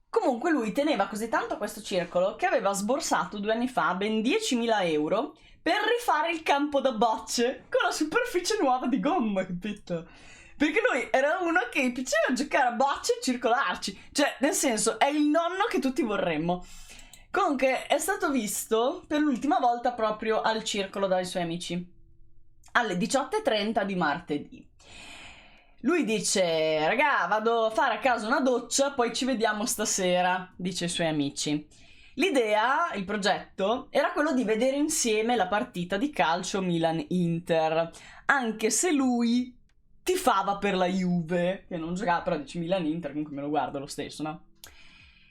Comunque lui teneva così tanto questo circolo che aveva sborsato 2 anni fa ben 10.000 euro per rifare il campo da bocce con la superficie nuova di gomma, capito? Perché lui era uno che gli piaceva giocare a bocce e circolarci. Cioè, nel senso, è il nonno che tutti vorremmo. Comunque è stato visto per l'ultima volta proprio al circolo dai suoi amici alle 18:30 di martedì. Lui dice: raga, vado a fare a casa una doccia, poi ci vediamo stasera, dice ai suoi amici. L'idea, il progetto, era quello di vedere insieme la partita di calcio Milan-Inter, anche se lui tifava per la Juve, che non giocava, però dice Milan-Inter, comunque me lo guardo lo stesso, no?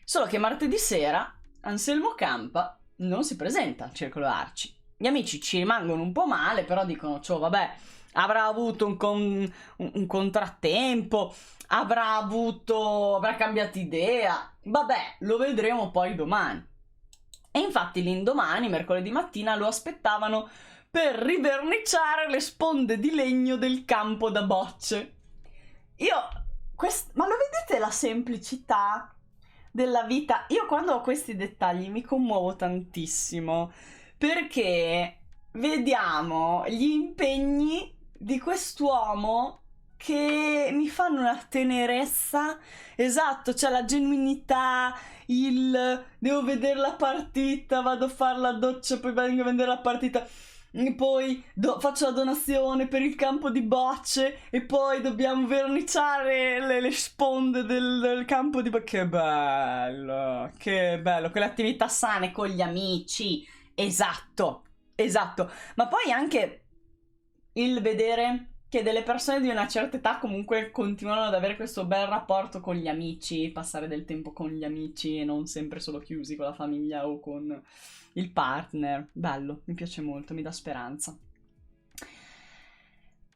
Solo che martedì sera Anselmo Campa non si presenta al circolo Arci Gli amici ci rimangono un po' male, però dicono, ciò, vabbè, avrà avuto un contrattempo, avrà cambiato idea, vabbè, lo vedremo poi domani. E infatti l'indomani, mercoledì mattina, lo aspettavano per riverniciare le sponde di legno del campo da bocce. Ma lo vedete la semplicità della vita? Io quando ho questi dettagli mi commuovo tantissimo, perché vediamo gli impegni di quest'uomo che mi fanno una tenerezza. Esatto, c'è la genuinità, devo vedere la partita, vado a fare la doccia, poi vengo a vedere la partita, e poi faccio la donazione per il campo di bocce, e poi dobbiamo verniciare le sponde del campo di bocce. Che bello, quelle attività sane con gli amici. Esatto, ma poi anche il vedere che delle persone di una certa età comunque continuano ad avere questo bel rapporto con gli amici, passare del tempo con gli amici e non sempre solo chiusi con la famiglia o con il partner. Bello, mi piace molto, mi dà speranza.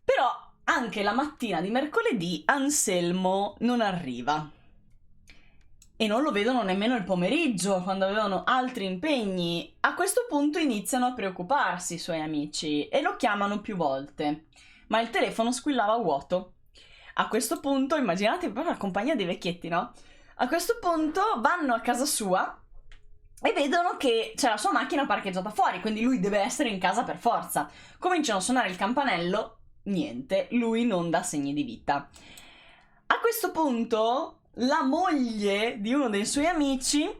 Però anche la mattina di mercoledì Anselmo non arriva. E non lo vedono nemmeno il pomeriggio, quando avevano altri impegni. A questo punto iniziano a preoccuparsi i suoi amici e lo chiamano più volte, ma il telefono squillava a vuoto. A questo punto, immaginate proprio la compagnia dei vecchietti, no? A questo punto vanno a casa sua e vedono che c'è la sua macchina parcheggiata fuori, quindi lui deve essere in casa per forza. Cominciano a suonare il campanello, niente, lui non dà segni di vita. A questo punto la moglie di uno dei suoi amici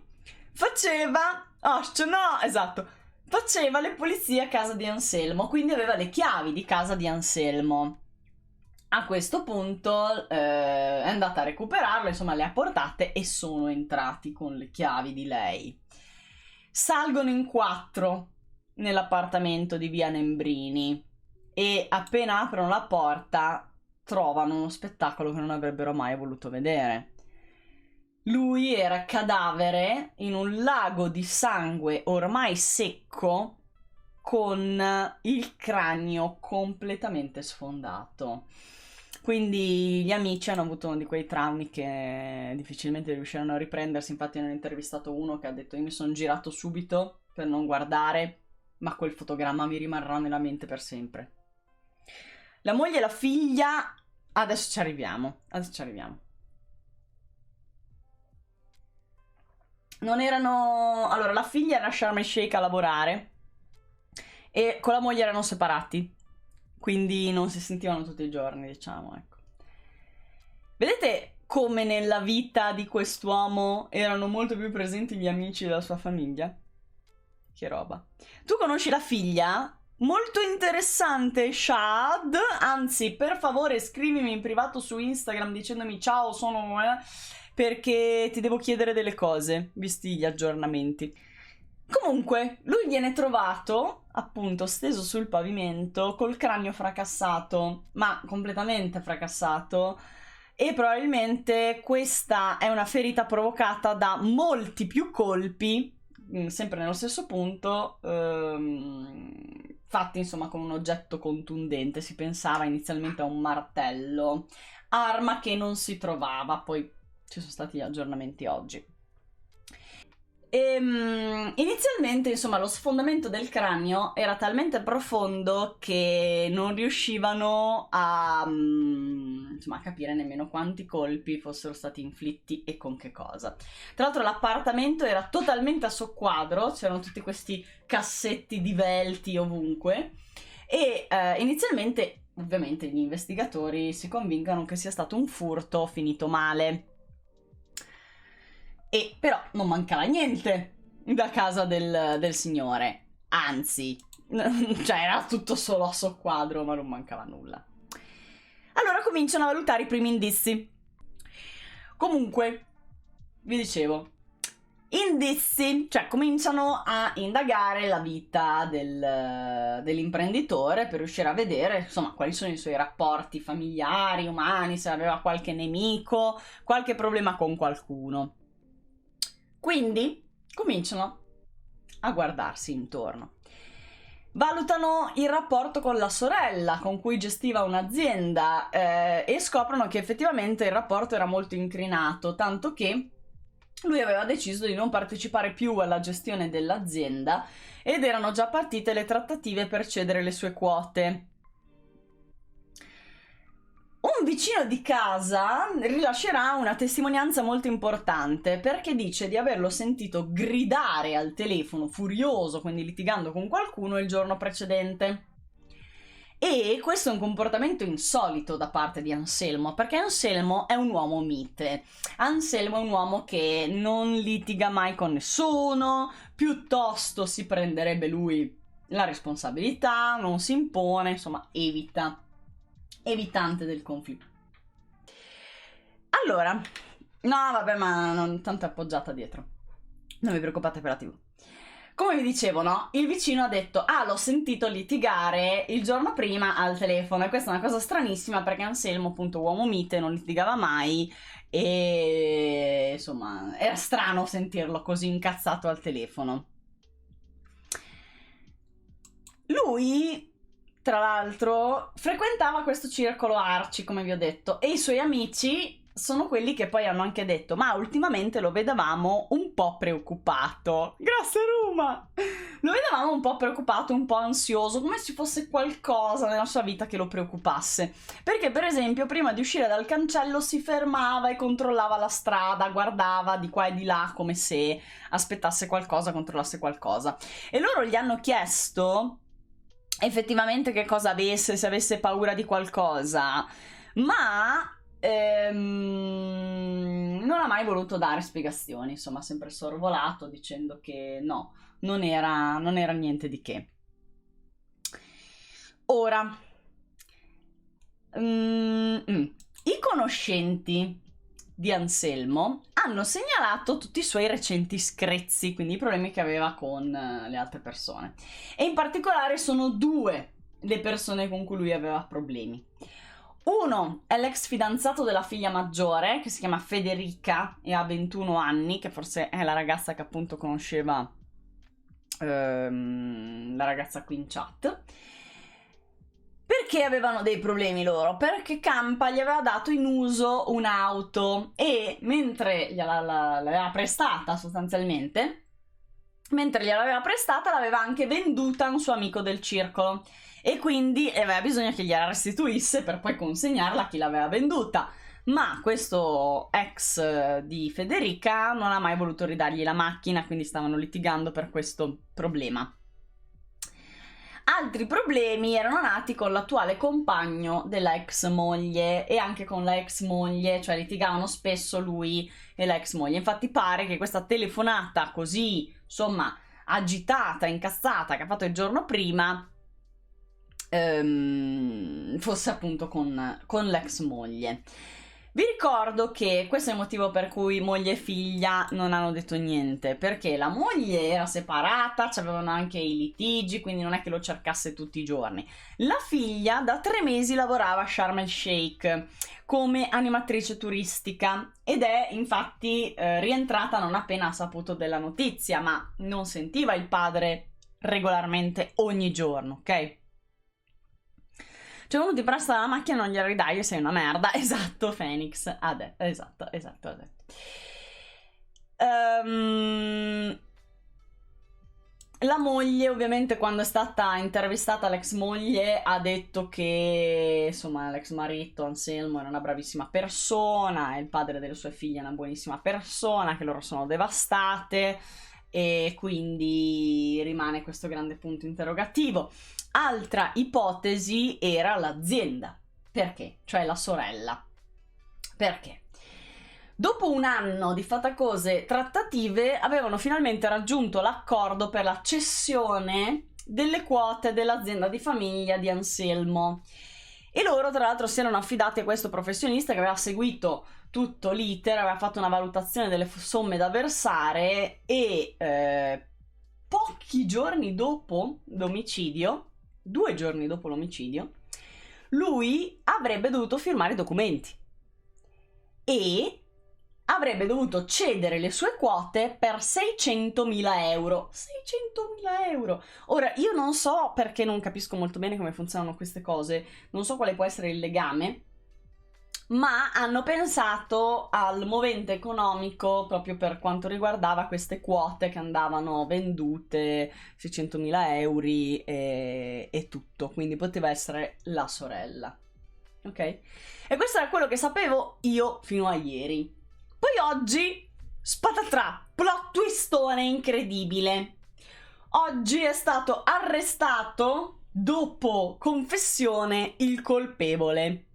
faceva le pulizie a casa di Anselmo, quindi aveva le chiavi di casa di Anselmo. A questo punto è andata a recuperarle, insomma le ha portate e sono entrati con le chiavi di lei. Salgono in 4 nell'appartamento di via Nembrini e appena aprono la porta trovano uno spettacolo che non avrebbero mai voluto vedere. Lui era cadavere in un lago di sangue ormai secco, con il cranio completamente sfondato. Quindi gli amici hanno avuto uno di quei traumi che difficilmente riusciranno a riprendersi. Infatti hanno intervistato uno che ha detto: io mi sono girato subito per non guardare, ma quel fotogramma mi rimarrà nella mente per sempre. La moglie e la figlia, adesso ci arriviamo. Non erano... Allora, la figlia era a Sharm el Sheikh a lavorare e con la moglie erano separati, quindi non si sentivano tutti i giorni, diciamo, ecco. Vedete come nella vita di quest'uomo erano molto più presenti gli amici della sua famiglia? Che roba. Tu conosci la figlia? Molto interessante, Shad. Anzi, per favore scrivimi in privato su Instagram dicendomi ciao, sono... perché ti devo chiedere delle cose, visti gli aggiornamenti. Comunque, lui viene trovato, appunto, steso sul pavimento, col cranio fracassato, ma completamente fracassato, e probabilmente questa è una ferita provocata da molti più colpi, sempre nello stesso punto, fatti insomma con un oggetto contundente. Si pensava inizialmente a un martello, arma che non si trovava, poi ci sono stati gli aggiornamenti oggi. Inizialmente, insomma, lo sfondamento del cranio era talmente profondo che non riuscivano a capire nemmeno quanti colpi fossero stati inflitti e con che cosa. Tra l'altro l'appartamento era totalmente a soqquadro, c'erano tutti questi cassetti divelti ovunque e inizialmente, ovviamente, gli investigatori si convincono che sia stato un furto finito male. E però non mancava niente da casa del signore, anzi, cioè era tutto solo a soqquadro, ma non mancava nulla. Allora cominciano a valutare i primi indizi. Comunque, vi dicevo, indizi, cioè cominciano a indagare la vita dell'imprenditore per riuscire a vedere, insomma, quali sono i suoi rapporti familiari, umani, se aveva qualche nemico, qualche problema con qualcuno. Quindi cominciano a guardarsi intorno. Valutano il rapporto con la sorella con cui gestiva un'azienda e scoprono che effettivamente il rapporto era molto incrinato, tanto che lui aveva deciso di non partecipare più alla gestione dell'azienda ed erano già partite le trattative per cedere le sue quote. Un vicino di casa rilascerà una testimonianza molto importante perché dice di averlo sentito gridare al telefono furioso, quindi litigando con qualcuno il giorno precedente. E questo è un comportamento insolito da parte di Anselmo, perché Anselmo è un uomo mite. Anselmo è un uomo che non litiga mai con nessuno, piuttosto si prenderebbe lui la responsabilità, non si impone, insomma, evitante del conflitto. Allora, no, vabbè, ma tanto è appoggiata dietro. Non vi preoccupate per la TV. Come vi dicevo, no? Il vicino ha detto: ah, l'ho sentito litigare il giorno prima al telefono. E questa è una cosa stranissima perché Anselmo, appunto, uomo mite, non litigava mai. E insomma, era strano sentirlo così incazzato al telefono. Lui, tra l'altro, frequentava questo circolo Arci, come vi ho detto, e i suoi amici sono quelli che poi hanno anche detto: ma ultimamente lo vedevamo un po' preoccupato. Grazie Ruma! Lo vedevamo un po' preoccupato, un po' ansioso, come se ci fosse qualcosa nella sua vita che lo preoccupasse. Perché, per esempio, prima di uscire dal cancello si fermava e controllava la strada, guardava di qua e di là come se aspettasse qualcosa, controllasse qualcosa. E loro gli hanno chiesto effettivamente che cosa avesse, se avesse paura di qualcosa, ma non ha mai voluto dare spiegazioni, insomma, ha sempre sorvolato dicendo che no, non era niente di che. Ora, i conoscenti di Anselmo hanno segnalato tutti i suoi recenti screzi, quindi i problemi che aveva con le altre persone, e in particolare sono due le persone con cui lui aveva problemi. Uno è l'ex fidanzato della figlia maggiore, che si chiama Federica e ha 21 anni, che forse è la ragazza che appunto conosceva la ragazza qui in chat. Perché avevano dei problemi loro? Perché Campa gli aveva dato in uso un'auto e mentre l'aveva prestata sostanzialmente, mentre gliel'aveva prestata l'aveva anche venduta a un suo amico del circolo e quindi aveva bisogno che gliela restituisse per poi consegnarla a chi l'aveva venduta. Ma questo ex di Federica non ha mai voluto ridargli la macchina, quindi stavano litigando per questo problema. Altri problemi erano nati con l'attuale compagno della ex moglie e anche con la ex moglie, cioè litigavano spesso lui e la ex moglie. Infatti pare che questa telefonata così, insomma, agitata, incazzata che ha fatto il giorno prima fosse appunto con l'ex moglie. Vi ricordo che questo è il motivo per cui moglie e figlia non hanno detto niente, perché la moglie era separata, c'avevano anche i litigi, quindi non è che lo cercasse tutti i giorni. La figlia da 3 mesi lavorava a Sharm el Sheikh come animatrice turistica ed è infatti rientrata non appena ha saputo della notizia, ma non sentiva il padre regolarmente ogni giorno, ok? Cioè uno ti presta la macchina e non gliela ridai e sei una merda. Esatto, Phoenix ha detto. Esatto, ha detto. La moglie, ovviamente, quando è stata intervistata l'ex moglie, ha detto che, insomma, l'ex marito Anselmo era una bravissima persona, e il padre delle sue figlie è una buonissima persona, che loro sono devastate, e quindi rimane questo grande punto interrogativo. Altra ipotesi era l'azienda. Perché? Cioè la sorella. Perché? Dopo un anno di faticose trattative avevano finalmente raggiunto l'accordo per la cessione delle quote dell'azienda di famiglia di Anselmo. E loro tra l'altro si erano affidati a questo professionista che aveva seguito tutto l'iter, aveva fatto una valutazione delle somme da versare e pochi giorni dopo l'omicidio, 2 giorni dopo l'omicidio, lui avrebbe dovuto firmare i documenti e avrebbe dovuto cedere le sue quote per 600.000 euro. 600.000 euro! Ora, io non so, perché non capisco molto bene come funzionano queste cose, non so quale può essere il legame, ma hanno pensato al movente economico proprio per quanto riguardava queste quote che andavano vendute, 600.000 euro e tutto, quindi poteva essere la sorella, ok? E questo era quello che sapevo io fino a ieri. Poi oggi, spatatrà, plot twistone incredibile. Oggi è stato arrestato, dopo confessione, il colpevole.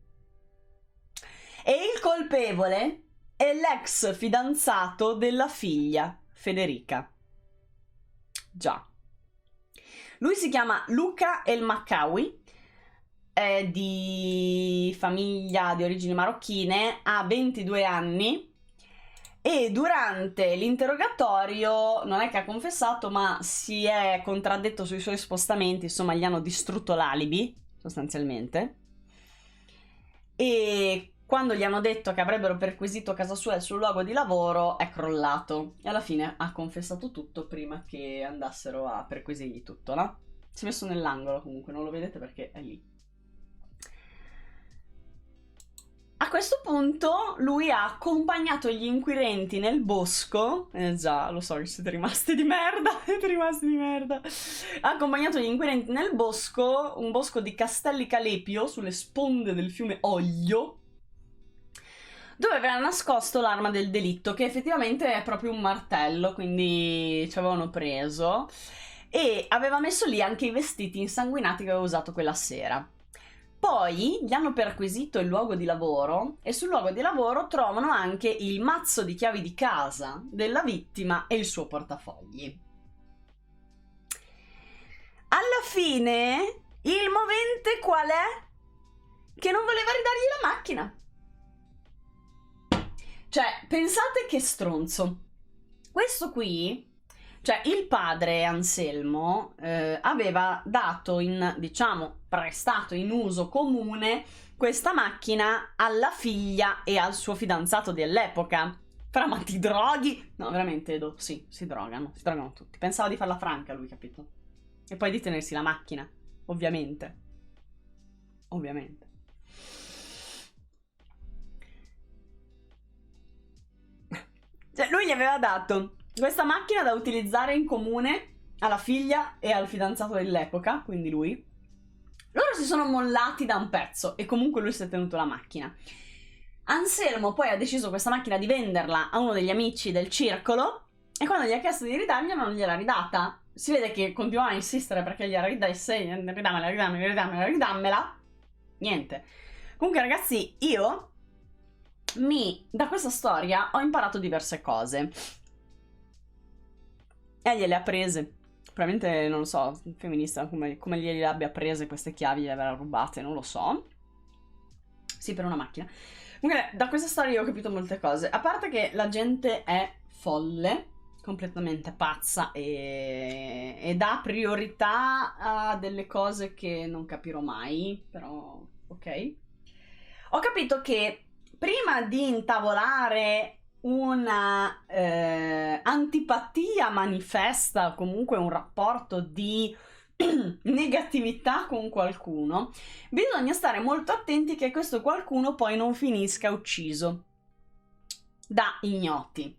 E il colpevole è l'ex fidanzato della figlia, Federica. Già. Lui si chiama Luca El Maccawi, è di famiglia di origini marocchine, ha 22 anni e durante l'interrogatorio non è che ha confessato, ma si è contraddetto sui suoi spostamenti, insomma gli hanno distrutto l'alibi, sostanzialmente. E quando gli hanno detto che avrebbero perquisito casa sua e il suo luogo di lavoro, è crollato. E alla fine ha confessato tutto prima che andassero a perquisirgli tutto, no? Si è messo nell'angolo comunque, non lo vedete perché è lì. A questo punto lui ha accompagnato gli inquirenti nel bosco. Già, lo so che siete rimasti di merda. Siete rimasti di merda. Ha accompagnato gli inquirenti nel bosco, un bosco di Castelli Calepio, sulle sponde del fiume Oglio, dove aveva nascosto l'arma del delitto, che effettivamente è proprio un martello, quindi ci avevano preso. E aveva messo lì anche i vestiti insanguinati che aveva usato quella sera. Poi gli hanno perquisito il luogo di lavoro e sul luogo di lavoro trovano anche il mazzo di chiavi di casa della vittima e il suo portafogli. Alla fine il movente qual è? Che non voleva ridargli la macchina. Cioè, pensate che stronzo. Questo qui, cioè il padre Anselmo aveva dato prestato in uso comune questa macchina alla figlia e al suo fidanzato dell'epoca. Fra, ma ti droghi? No, veramente, Edo, sì, si drogano tutti. Pensava di farla franca lui, capito? E poi di tenersi la macchina, ovviamente. Ovviamente. Cioè, lui gli aveva dato questa macchina da utilizzare in comune alla figlia e al fidanzato dell'epoca, quindi lui. Loro si sono mollati da un pezzo e comunque lui si è tenuto la macchina. Anselmo poi ha deciso questa macchina di venderla a uno degli amici del circolo e quando gli ha chiesto di ridargliela non gliel'ha ridata. Si vede che continuava a insistere perché gliela ridesse, ridammela. Niente. Comunque ragazzi, io da questa storia ho imparato diverse cose. E gliele ha prese. Probabilmente, non lo so, femminista, come gliele abbia prese queste chiavi, le avrà rubate, non lo so. Sì, per una macchina. Comunque, da questa storia io ho capito molte cose. A parte che la gente è folle, completamente pazza e dà priorità a delle cose che non capirò mai, però ok. Ho capito che prima di intavolare una antipatia manifesta, comunque un rapporto di negatività con qualcuno, bisogna stare molto attenti che questo qualcuno poi non finisca ucciso da ignoti.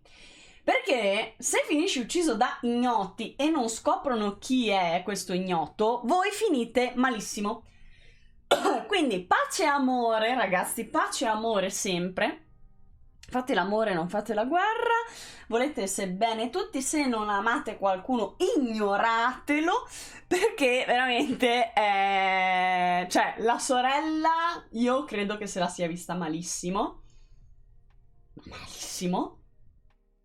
Perché se finisci ucciso da ignoti e non scoprono chi è questo ignoto, voi finite malissimo. Quindi pace e amore, ragazzi, pace e amore sempre. Fate l'amore, non fate la guerra. Volete se bene tutti. Se non amate qualcuno, ignoratelo. Perché veramente cioè, la sorella, io credo che se la sia vista malissimo. Malissimo.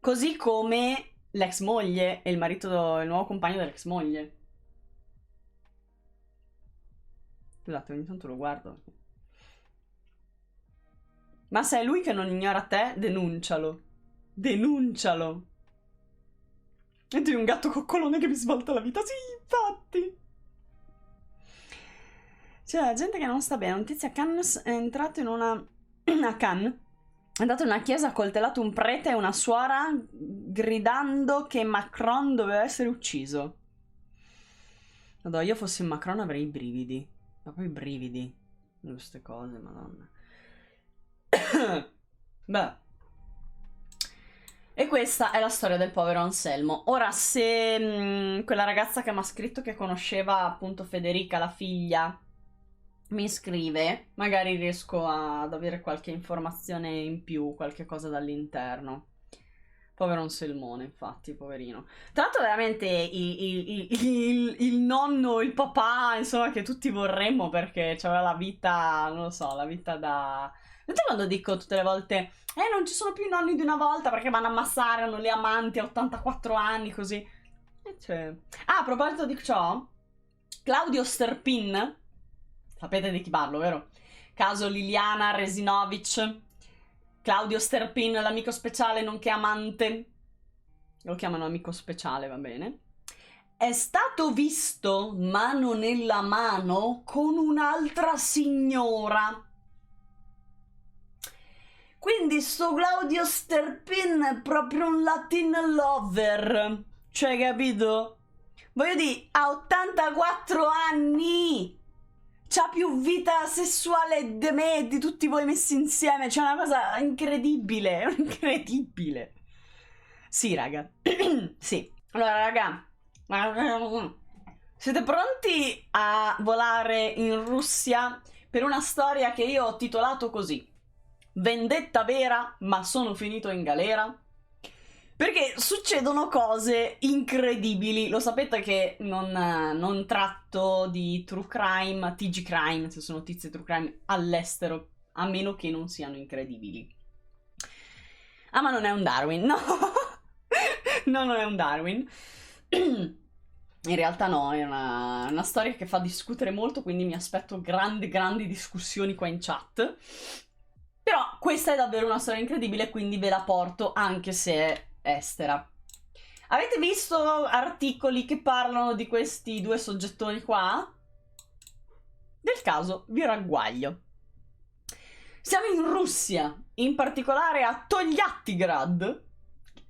Così come l'ex moglie e il nuovo compagno dell'ex moglie. Scusate, ogni tanto lo guardo. Ma se è lui che non ignora te, denuncialo. Denuncialo. E tu un gatto coccolone che mi svolta la vita. Sì, infatti. C'è gente che non sta bene. Un tizio a Cannes è entrato in una... a Cannes. È andato in una chiesa, ha coltellato un prete e una suora gridando che Macron doveva essere ucciso. Madonna, io fossi Macron avrei i brividi. Ma poi i brividi. Queste cose, madonna. Beh. E questa è la storia del povero Anselmo. Ora, se quella ragazza che mi ha scritto che conosceva appunto Federica, la figlia, mi scrive, magari riesco ad avere qualche informazione in più, qualche cosa dall'interno. Povero Anselmone, infatti, poverino. Tra l'altro veramente il nonno, il papà, insomma, che tutti vorremmo perché c'aveva la vita, non lo so, la vita da... Vedete quando dico tutte le volte, non ci sono più i nonni di una volta perché vanno a ammassare, hanno le amanti a 84 anni, così. E cioè... Ah, a proposito di ciò, Claudio Sterpin, sapete di chi parlo, vero? Caso Liliana Resinovic, Claudio Sterpin, l'amico speciale nonché amante, lo chiamano amico speciale, va bene, è stato visto mano nella mano con un'altra signora. Quindi sto Claudio Sterpin è proprio un Latin lover, cioè, capito? Voglio dire, ha 84 anni! C'ha più vita sessuale di me e di tutti voi messi insieme. C'è una cosa incredibile. Incredibile. Sì, raga. Sì. Allora, raga. Siete pronti a volare in Russia per una storia che io ho titolato così? Vendetta vera, ma sono finito in galera? Perché succedono cose incredibili. Lo sapete che non tratto di true crime, TG crime, se sono notizie true crime all'estero, a meno che non siano incredibili. Ah, ma non è un Darwin, no! No, non è un Darwin. In realtà no, è una storia che fa discutere molto, quindi mi aspetto grandi discussioni qua in chat. Però questa è davvero una storia incredibile, quindi ve la porto anche se è estera. Avete visto articoli che parlano di questi due soggettoni qua? Del caso vi ragguaglio. Siamo in Russia, in particolare a Togliattigrad.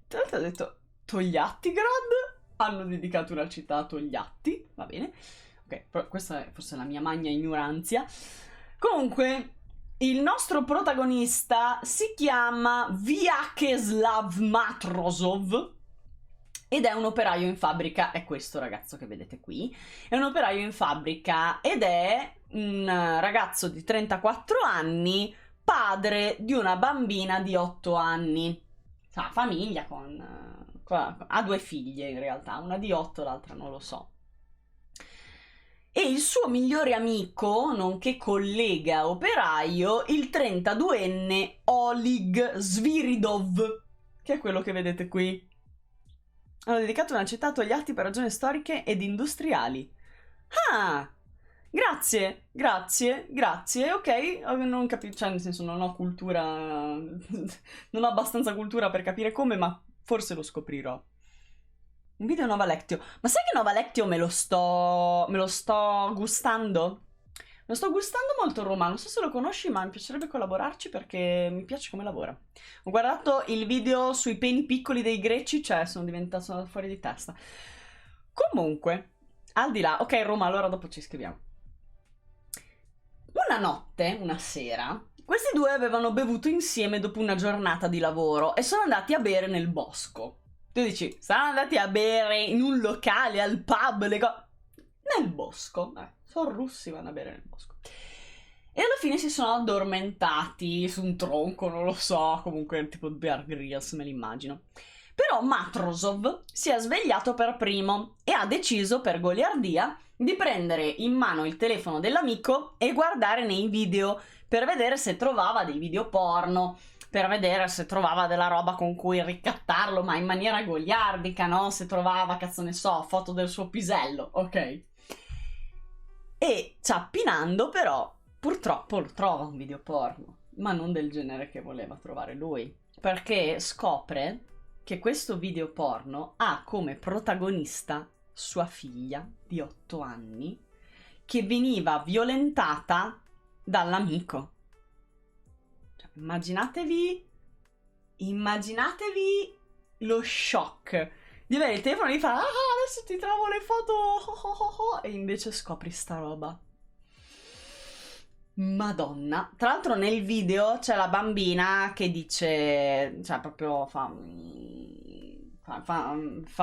Tra l'altro ho detto Togliattigrad? Hanno dedicato una città a Togliatti, va bene. Ok, però questa è forse la mia magna ignoranza. Comunque... il nostro protagonista si chiama Vyacheslav Matrosov ed è un operaio in fabbrica. È questo ragazzo che vedete qui. È un operaio in fabbrica ed è un ragazzo di 34 anni, padre di una bambina di 8 anni. Ha famiglia ha 2 figlie in realtà, una di 8, l'altra non lo so. E il suo migliore amico, nonché collega operaio, il 32enne Oleg Sviridov, che è quello che vedete qui. Hanno dedicato una città a Togliatti per ragioni storiche ed industriali. Ah! Grazie, ok, non capisco, cioè nel senso non ho cultura, non ho abbastanza cultura per capire come, ma forse lo scoprirò. Un video Nova Lectio. Ma sai che Nova Lectio me lo sto gustando? Lo sto gustando molto Roma, non so se lo conosci, ma mi piacerebbe collaborarci perché mi piace come lavora. Ho guardato il video sui peni piccoli dei greci, cioè sono fuori di testa. Comunque, al di là, ok Roma, allora dopo ci scriviamo. Una notte, una sera, questi due avevano bevuto insieme dopo una giornata di lavoro e sono andati a bere nel bosco. Tu dici, saranno andati a bere in un locale, al pub, nel bosco. Sono russi, vanno a bere nel bosco. E alla fine si sono addormentati su un tronco, non lo so, comunque tipo Bear Grylls, me l'immagino. Però Matrosov si è svegliato per primo e ha deciso, per goliardia, di prendere in mano il telefono dell'amico e guardare nei video per vedere se trovava dei video porno, per vedere se trovava della roba con cui ricattarlo, ma in maniera goliardica, no? Se trovava, cazzo ne so, foto del suo pisello, ok? E ciappinando però, purtroppo lo trova un video porno, ma non del genere che voleva trovare lui, perché scopre che questo video porno ha come protagonista sua figlia di 8 anni che veniva violentata dall'amico. Immaginatevi immaginatevi lo shock di avere il telefono e di fare adesso ti trovo le foto e invece scopri sta roba. Madonna. Tra l'altro nel video c'è la bambina che dice, cioè proprio fa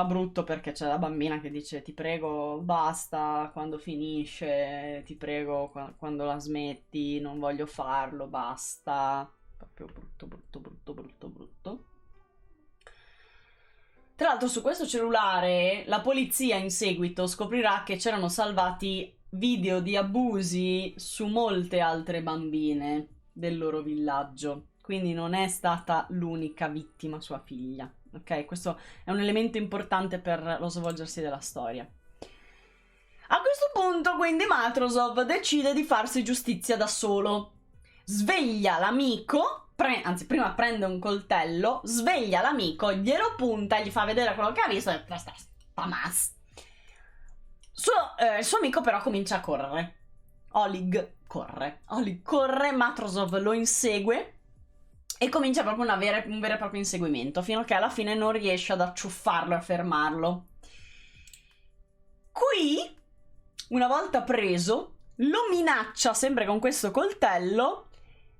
brutto, perché c'è la bambina che dice ti prego basta, quando finisce, ti prego quando la smetti, non voglio farlo, basta. Proprio brutto. Tra l'altro su questo cellulare la polizia in seguito scoprirà che c'erano salvati video di abusi su molte altre bambine del loro villaggio, quindi non è stata l'unica vittima sua figlia, ok? Questo è un elemento importante per lo svolgersi della storia. A questo punto quindi Matrosov decide di farsi giustizia da solo, sveglia l'amico, anzi prima prende un coltello, sveglia l'amico, glielo punta e gli fa vedere quello che ha visto e famas. Il suo amico però comincia a correre. Oleg corre, Matrosov lo insegue e comincia proprio un vero e proprio inseguimento, fino a che alla fine non riesce ad acciuffarlo e a fermarlo. Qui, una volta preso, lo minaccia sempre con questo coltello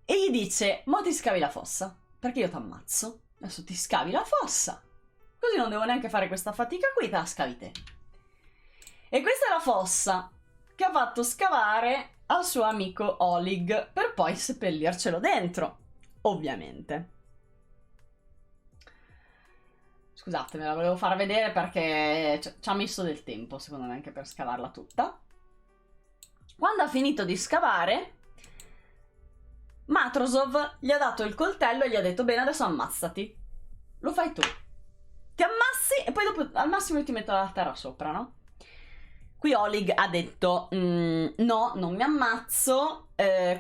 e gli dice: mo ti scavi la fossa, perché io t'ammazzo. Adesso ti scavi la fossa, così non devo neanche fare questa fatica qui, te la scavi te. E questa è la fossa che ha fatto scavare al suo amico Oleg per poi seppellircelo dentro, ovviamente. Scusate, me la volevo far vedere perché ci ha messo del tempo, secondo me, anche per scavarla tutta. Quando ha finito di scavare, Matrosov gli ha dato il coltello e gli ha detto: bene, adesso ammazzati. Lo fai tu. Ti ammassi e poi dopo al massimo io ti metto la terra sopra, no? Qui Oleg ha detto no, non mi ammazzo,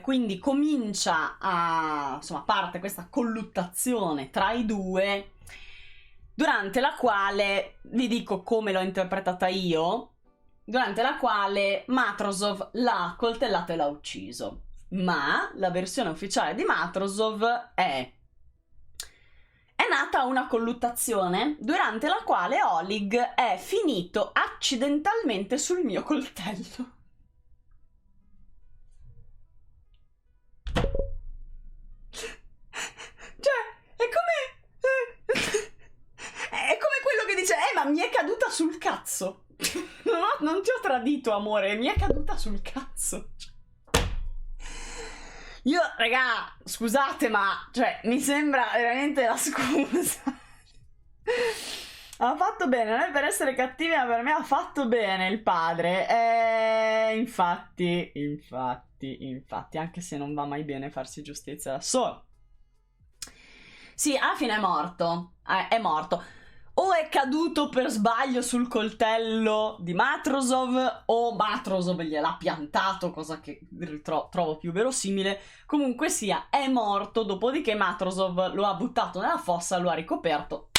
quindi comincia parte questa colluttazione tra i due, durante la quale, vi dico come l'ho interpretata io, durante la quale Matrosov l'ha coltellato e l'ha ucciso. Ma la versione ufficiale di Matrosov è nata una colluttazione durante la quale Oleg è finito accidentalmente sul mio coltello. Cioè, è come quello che dice: ma mi è caduta sul cazzo. Non ti ho tradito, amore, mi è caduta sul cazzo. Io, raga, scusate, ma cioè mi sembra veramente la scusa. Ha fatto bene, non è per essere cattivi, ma per me ha fatto bene il padre. Infatti, anche se non va mai bene farsi giustizia da solo. Sì, alla fine è morto. È morto. O è caduto per sbaglio sul coltello di Matrosov, o Matrosov gliel'ha piantato, cosa che trovo più verosimile. Comunque sia, è morto, dopodiché Matrosov lo ha buttato nella fossa, lo ha ricoperto.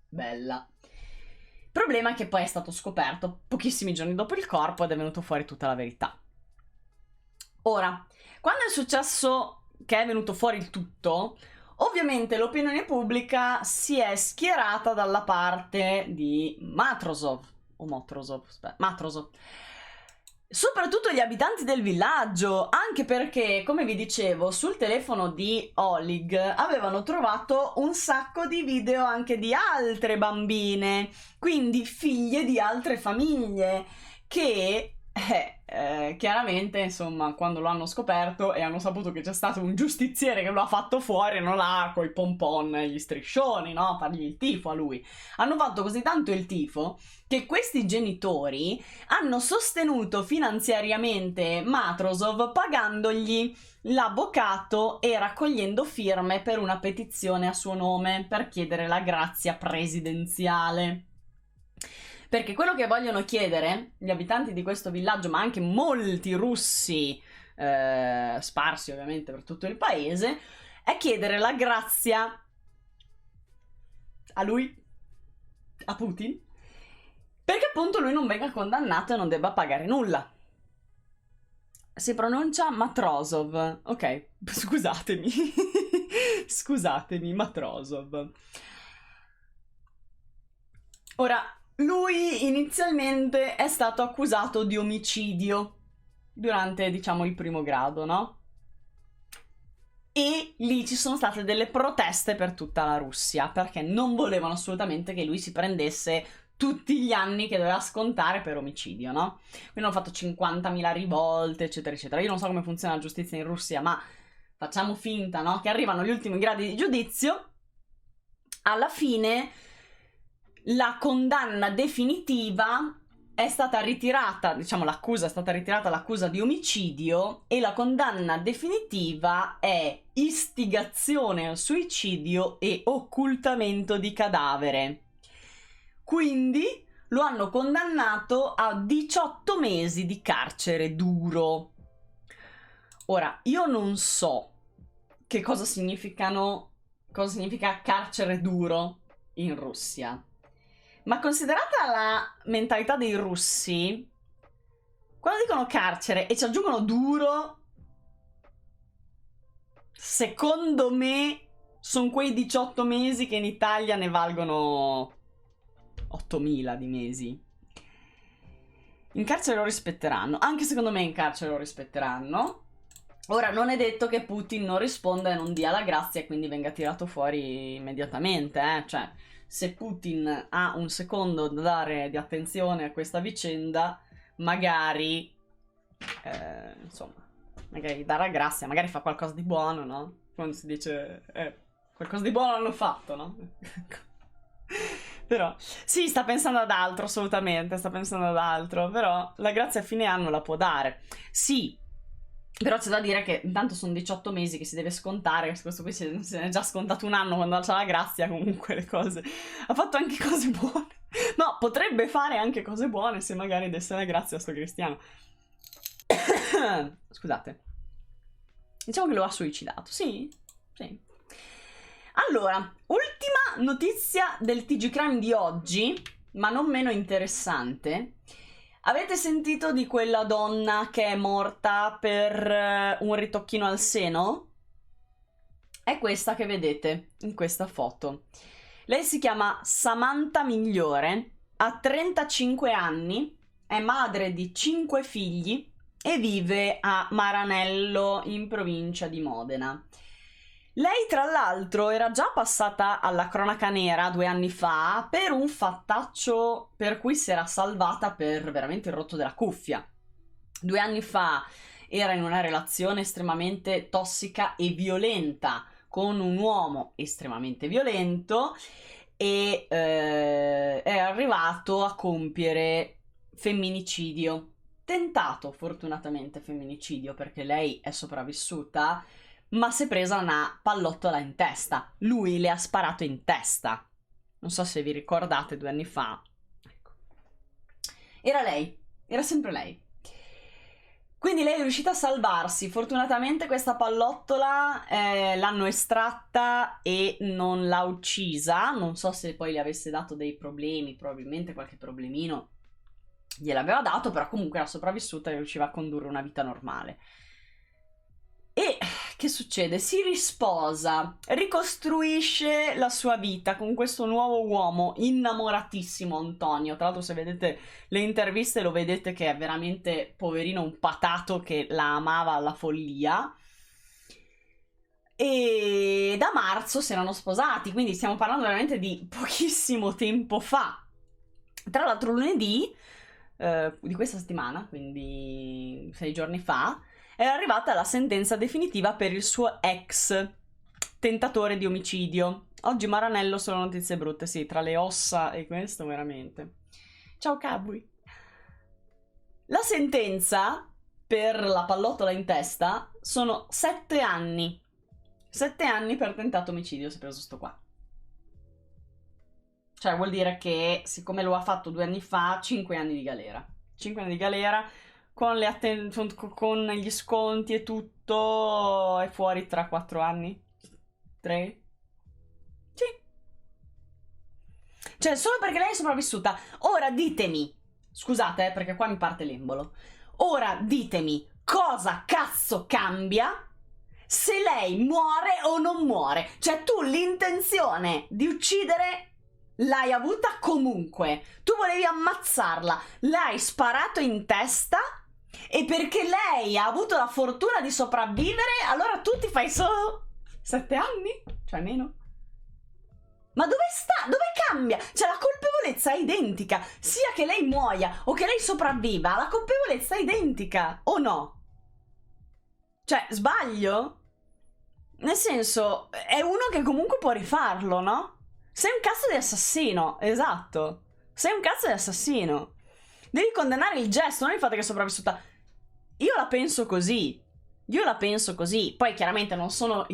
Bella. Il problema è che poi è stato scoperto pochissimi giorni dopo il corpo ed è venuto fuori tutta la verità. Ora, quando è successo che è venuto fuori il tutto, ovviamente l'opinione pubblica si è schierata dalla parte di Matrosov. Soprattutto gli abitanti del villaggio, anche perché, come vi dicevo, sul telefono di Oleg avevano trovato un sacco di video anche di altre bambine, quindi figlie di altre famiglie, che chiaramente, insomma, quando lo hanno scoperto e hanno saputo che c'è stato un giustiziere che lo ha fatto fuori, non l'ha coi pompon e gli striscioni, no? Fargli il tifo a lui. Hanno fatto così tanto il tifo che questi genitori hanno sostenuto finanziariamente Matrosov pagandogli l'avvocato e raccogliendo firme per una petizione a suo nome per chiedere la grazia presidenziale. Perché quello che vogliono chiedere gli abitanti di questo villaggio, ma anche molti russi sparsi ovviamente per tutto il paese, è chiedere la grazia a lui, a Putin, perché appunto lui non venga condannato e non debba pagare nulla. Si pronuncia Matrosov, ok, scusatemi. Scusatemi, Matrosov. Ora, lui inizialmente è stato accusato di omicidio durante, diciamo, il primo grado, no? E lì ci sono state delle proteste per tutta la Russia, perché non volevano assolutamente che lui si prendesse tutti gli anni che doveva scontare per omicidio, no? Quindi hanno fatto 50.000 rivolte, eccetera, eccetera. Io non so come funziona la giustizia in Russia, ma facciamo finta, no? Che arrivano gli ultimi gradi di giudizio. Alla fine la condanna definitiva è stata ritirata, diciamo l'accusa è stata ritirata, l'accusa di omicidio, e la condanna definitiva è istigazione al suicidio e occultamento di cadavere. Quindi lo hanno condannato a 18 mesi di carcere duro. Ora, io non so che cosa significa carcere duro in Russia. Ma considerata la mentalità dei russi, quando dicono carcere e ci aggiungono duro, secondo me sono quei 18 mesi che in Italia ne valgono 8.000 di mesi. In carcere lo rispetteranno, anche secondo me in carcere lo rispetteranno. Ora, non è detto che Putin non risponda e non dia la grazia e quindi venga tirato fuori immediatamente, Cioè, se Putin ha un secondo da dare di attenzione a questa vicenda, magari, insomma, magari darà grazia, magari fa qualcosa di buono, no? Quando si dice, qualcosa di buono hanno fatto, no? Però, sì, sta pensando ad altro, assolutamente, sta pensando ad altro, però la grazia a fine anno la può dare. Sì, però c'è da dire che intanto sono 18 mesi che si deve scontare, questo qui se ne è già scontato un anno quando c'ha la grazia, comunque le cose. Ha fatto anche cose buone. No, potrebbe fare anche cose buone se magari desse la grazia a sto cristiano. Scusate. Diciamo che lo ha suicidato, sì, sì. Allora, ultima notizia del TG Crime di oggi, ma non meno interessante. Avete sentito di quella donna che è morta per un ritocchino al seno? È questa che vedete in questa foto. Lei si chiama Samantha Migliore, ha 35 anni, è madre di 5 figli e vive a Maranello in provincia di Modena. Lei, tra l'altro, era già passata alla cronaca nera 2 anni fa per un fattaccio per cui si era salvata per veramente il rotto della cuffia. 2 anni fa era in una relazione estremamente tossica e violenta con un uomo estremamente violento e è arrivato a compiere femminicidio. Tentato, fortunatamente, femminicidio, perché lei è sopravvissuta, ma si è presa una pallottola in testa. Lui le ha sparato in testa. Non so se vi ricordate, 2 anni fa. Ecco. Era lei, era sempre lei. Quindi lei è riuscita a salvarsi. Fortunatamente questa pallottola l'hanno estratta e non l'ha uccisa. Non so se poi le avesse dato dei problemi, probabilmente qualche problemino gliel'aveva dato, però comunque era sopravvissuta e riusciva a condurre una vita normale. E che succede? Si risposa, ricostruisce la sua vita con questo nuovo uomo innamoratissimo, Antonio. Tra l'altro, se vedete le interviste lo vedete che è veramente, poverino, un patato che la amava alla follia. E da marzo si erano sposati, quindi stiamo parlando veramente di pochissimo tempo fa. Tra l'altro lunedì di questa settimana, quindi 6 giorni fa, è arrivata la sentenza definitiva per il suo ex tentatore di omicidio. Oggi Maranello sono notizie brutte, sì, tra le ossa e questo veramente. Ciao Cabui. La sentenza per la pallottola in testa sono 7 anni. 7 anni per tentato omicidio, si è preso sto qua. Cioè vuol dire che, siccome lo ha fatto 2 anni fa, 5 anni di galera. 5 anni di galera, con gli sconti e tutto, è fuori tra 4 anni? 3? Sì. Cioè, solo perché lei è sopravvissuta. Ora ditemi, scusate, perché qua mi parte l'embolo. Ora ditemi, cosa cazzo cambia se lei muore o non muore. Cioè tu l'intenzione di uccidere l'hai avuta comunque. Tu volevi ammazzarla, l'hai sparato in testa e perché lei ha avuto la fortuna di sopravvivere, allora tu ti fai solo 7 anni? Cioè meno? Ma dove sta? Dove cambia? Cioè la colpevolezza è identica, sia che lei muoia o che lei sopravviva, la colpevolezza è identica, o no? Cioè, sbaglio? Nel senso, è uno che comunque può rifarlo, no? Sei un cazzo di assassino, esatto. Sei un cazzo di assassino. Devi condannare il gesto, non il fatto che è sopravvissuta. Io la penso così. Io la penso così. Poi chiaramente non sono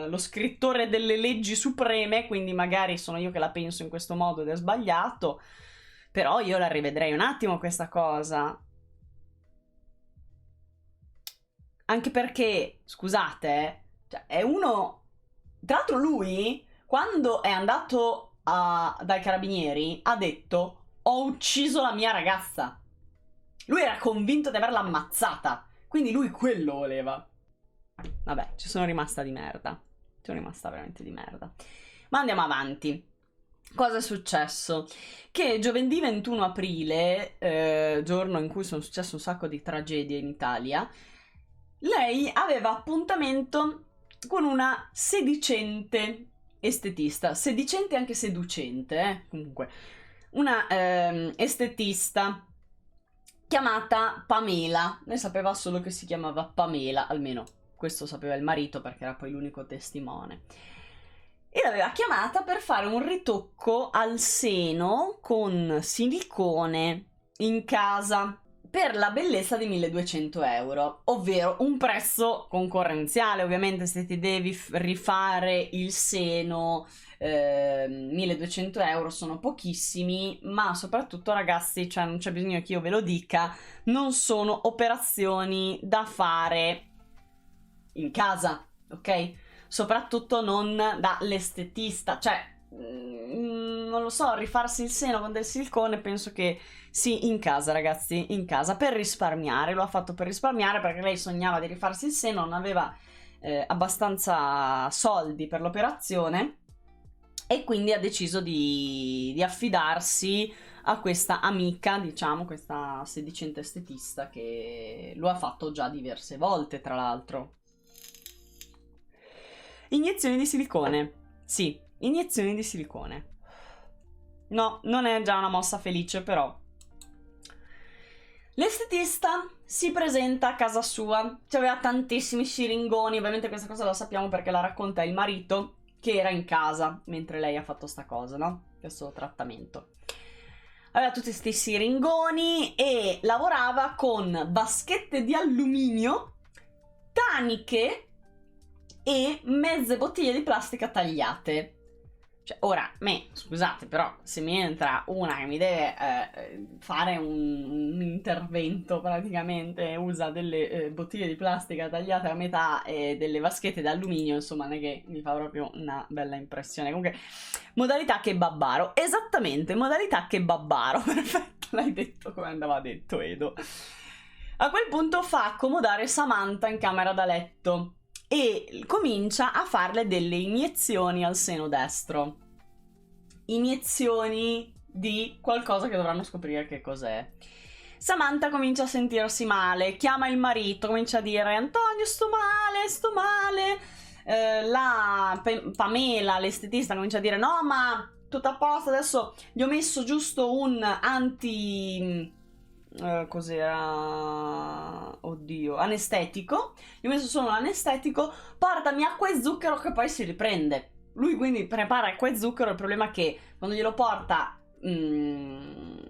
lo scrittore delle leggi supreme, quindi magari sono io che la penso in questo modo ed è sbagliato. Però io la rivedrei un attimo questa cosa. Anche perché, scusate, cioè, è uno... Tra l'altro lui, quando è andato dai carabinieri, ha detto: ho ucciso la mia ragazza. Lui era convinto di averla ammazzata. Quindi lui quello voleva. Vabbè, ci sono rimasta di merda. Ci sono rimasta veramente di merda. Ma andiamo avanti. Cosa è successo? Che giovedì 21 aprile, giorno in cui sono successe un sacco di tragedie in Italia, lei aveva appuntamento con una sedicente estetista. Sedicente e anche seducente, comunque. Una estetista chiamata Pamela. Lei sapeva solo che si chiamava Pamela, almeno questo sapeva il marito perché era poi l'unico testimone. E l'aveva chiamata per fare un ritocco al seno con silicone in casa per la bellezza di 1.200 euro, ovvero un prezzo concorrenziale. Ovviamente se ti devi rifare il seno, 1.200 euro sono pochissimi, ma soprattutto ragazzi, cioè non c'è bisogno che io ve lo dica, non sono operazioni da fare in casa, ok? Soprattutto non dall'estetista, cioè non lo so, rifarsi il seno con del silicone penso che sì, in casa ragazzi, in casa, per risparmiare. Lo ha fatto per risparmiare perché lei sognava di rifarsi il seno, non aveva abbastanza soldi per l'operazione e quindi ha deciso di affidarsi a questa amica, diciamo, questa sedicente estetista che lo ha fatto già diverse volte, tra l'altro. Iniezioni di silicone. Sì, iniezioni di silicone. No, non è già una mossa felice, però. L'estetista si presenta a casa sua. C'aveva tantissimi siringoni. Ovviamente questa cosa la sappiamo perché la racconta il marito, che era in casa mentre lei ha fatto sta cosa, no? Questo trattamento. Aveva tutti questi siringoni e lavorava con vaschette di alluminio, taniche e mezze bottiglie di plastica tagliate. Cioè, ora, scusate, però, se mi entra una che mi deve fare un intervento, praticamente, usa delle bottiglie di plastica tagliate a metà e delle vaschette d'alluminio, insomma, non è che mi fa proprio una bella impressione. Comunque, modalità kebabbaro. Esattamente, modalità kebabbaro. Perfetto, l'hai detto come andava detto, Edo. A quel punto fa accomodare Samantha in camera da letto e comincia a farle delle iniezioni al seno destro. Iniezioni di qualcosa che dovranno scoprire che cos'è. Samantha comincia a sentirsi male, chiama il marito, comincia a dire: Antonio, sto male, sto male. Pamela, l'estetista, comincia a dire: no, ma tutto a posto, adesso gli ho messo giusto un cos'era? Oddio, anestetico. Gli ho messo solo un anestetico. Portami acqua e zucchero che poi si riprende. Lui quindi prepara acqua e zucchero. Il problema è che quando glielo porta